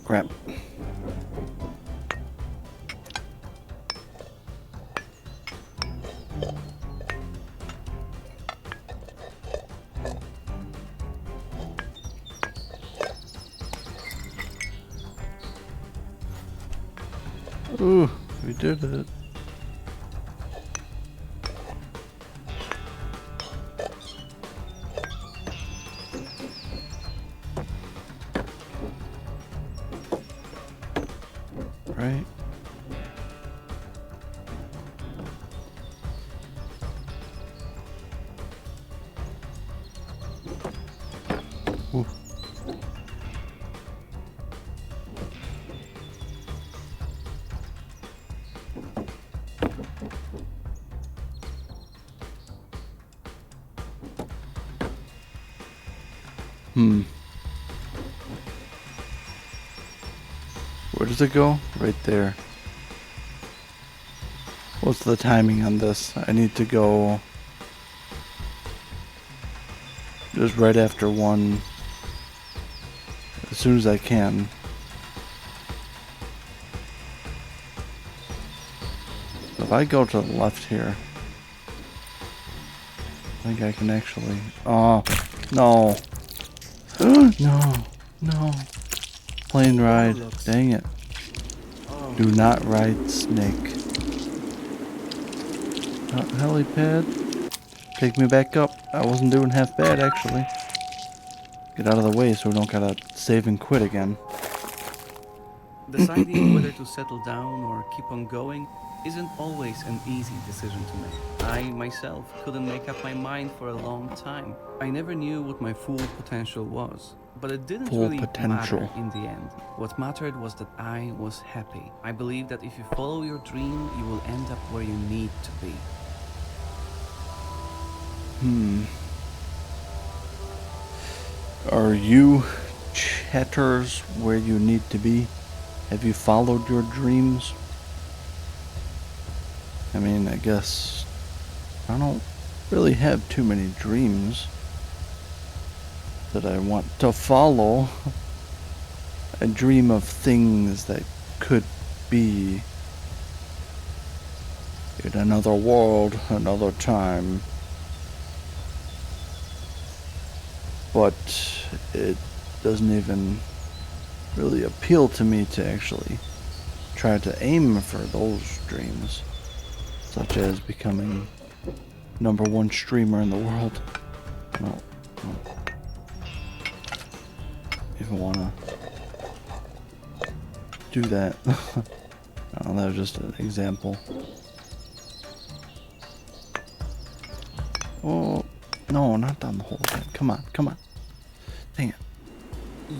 Speaker 1: Crap. Ooh, we did it. Right? Ooh. Where does it go? Right there. What's the timing on this? I need to go just right after one as soon as I can. If I go to the left here, I think I can actually... Oh, no. No, no. Plane ride. Dang it.
Speaker 2: Oh.
Speaker 1: Do not ride snake. Helipad. Take me back up. I wasn't doing half bad, actually. Get out of the way so we don't gotta save and quit again.
Speaker 2: Deciding whether to settle down or keep on going isn't always an easy decision to make. I myself couldn't make up my mind for a long time. I never knew what my full potential was. But it didn't
Speaker 1: Full
Speaker 2: really
Speaker 1: potential.
Speaker 2: matter in the end. What mattered was that I was happy. I believe that if you follow your dream, you will end up where you need to be.
Speaker 1: Are you chatters where you need to be? Have you followed your dreams? I mean, I guess I don't really have too many dreams that I want to follow. I dream of things that could be in another world, another time. But it doesn't even really appeal to me to actually try to aim for those dreams, such as becoming #1 streamer in the world. No. Even wanna do that. Oh, that was just an example. Oh, no, not down the hole again. Come on, come on. Dang it.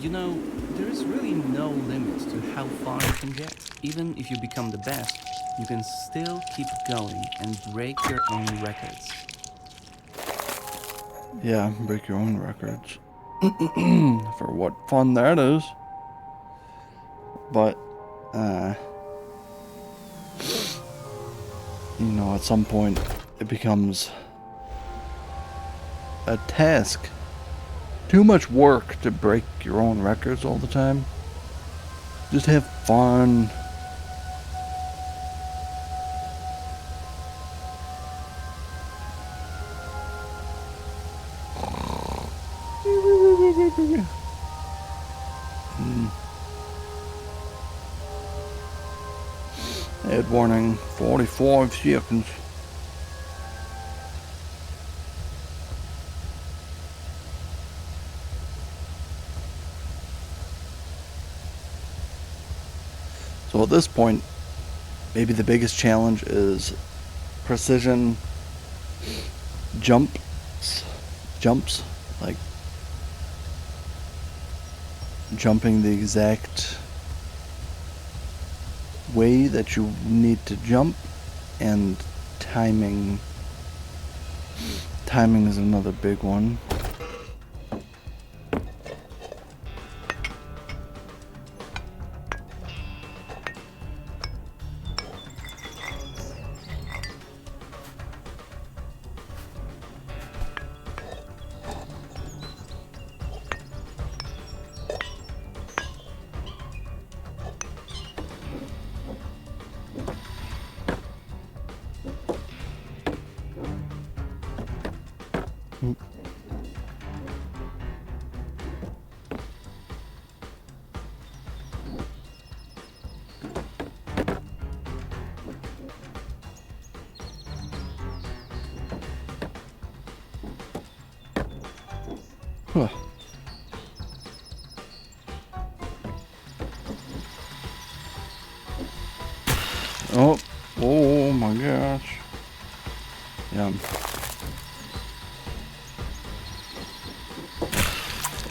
Speaker 2: You know, there is really no limit to how far you can get. Even if you become the best, you can still keep going and break your own records.
Speaker 1: Yeah, break your own records. For what fun that is. But, you know, at some point it becomes a task. Too much work to break your own records all the time. Just have fun. Head warning, 45 seconds. So at this point, maybe the biggest challenge is precision jumps, like jumping the exact way that you need to jump, and timing. Timing is another big one. Huh. Oh, oh my gosh. Yeah.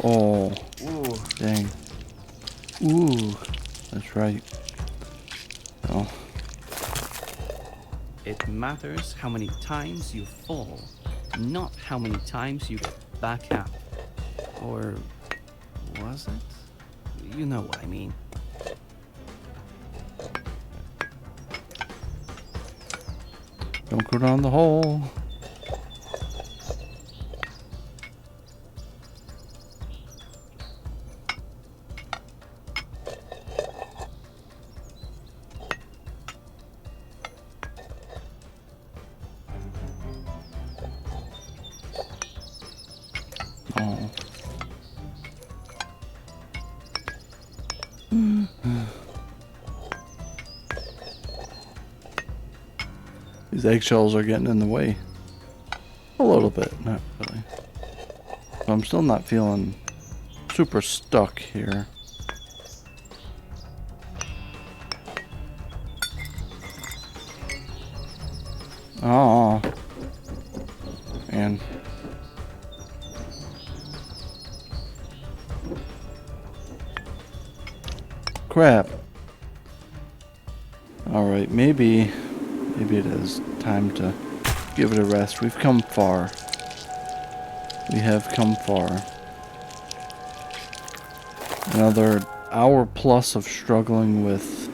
Speaker 1: Oh,
Speaker 2: Ooh.
Speaker 1: dang. Ooh, that's right. Oh,
Speaker 2: It matters how many times you fall, not how many times you get back up. Or was it? You know what I mean.
Speaker 1: don't go down the hole. Oh. These eggshells are getting in the way. A little bit, not really. I'm still not feeling super stuck here. Oh. And crap. Alright, maybe it is time to give it a rest. We've come far. We have come far. Another hour plus of struggling with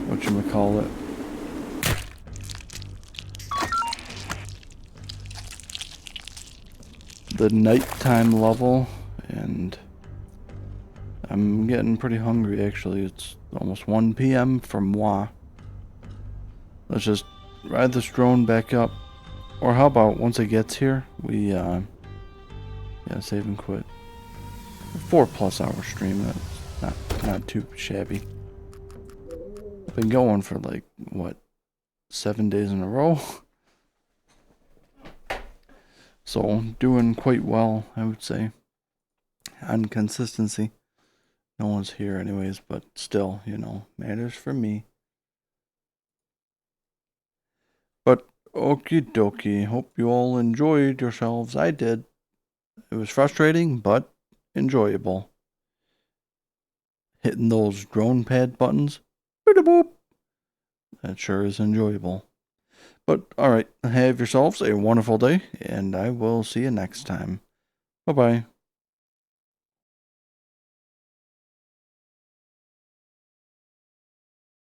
Speaker 1: whatchamacallit. The nighttime level, and I'm getting pretty hungry actually. It's almost 1 p.m. for moi. Let's just ride this drone back up. Or how about once it gets here, we yeah, save and quit. 4+ hour stream, that's not too shabby. Been going for like what, 7 days in a row. So doing quite well, I would say, on consistency. No one's here anyways, but still, matters for me. But okie dokie, hope you all enjoyed yourselves. I did. It was frustrating, but enjoyable. Hitting those drone pad buttons, that sure is enjoyable. But alright, have yourselves a wonderful day, and I will see you next time. Bye bye.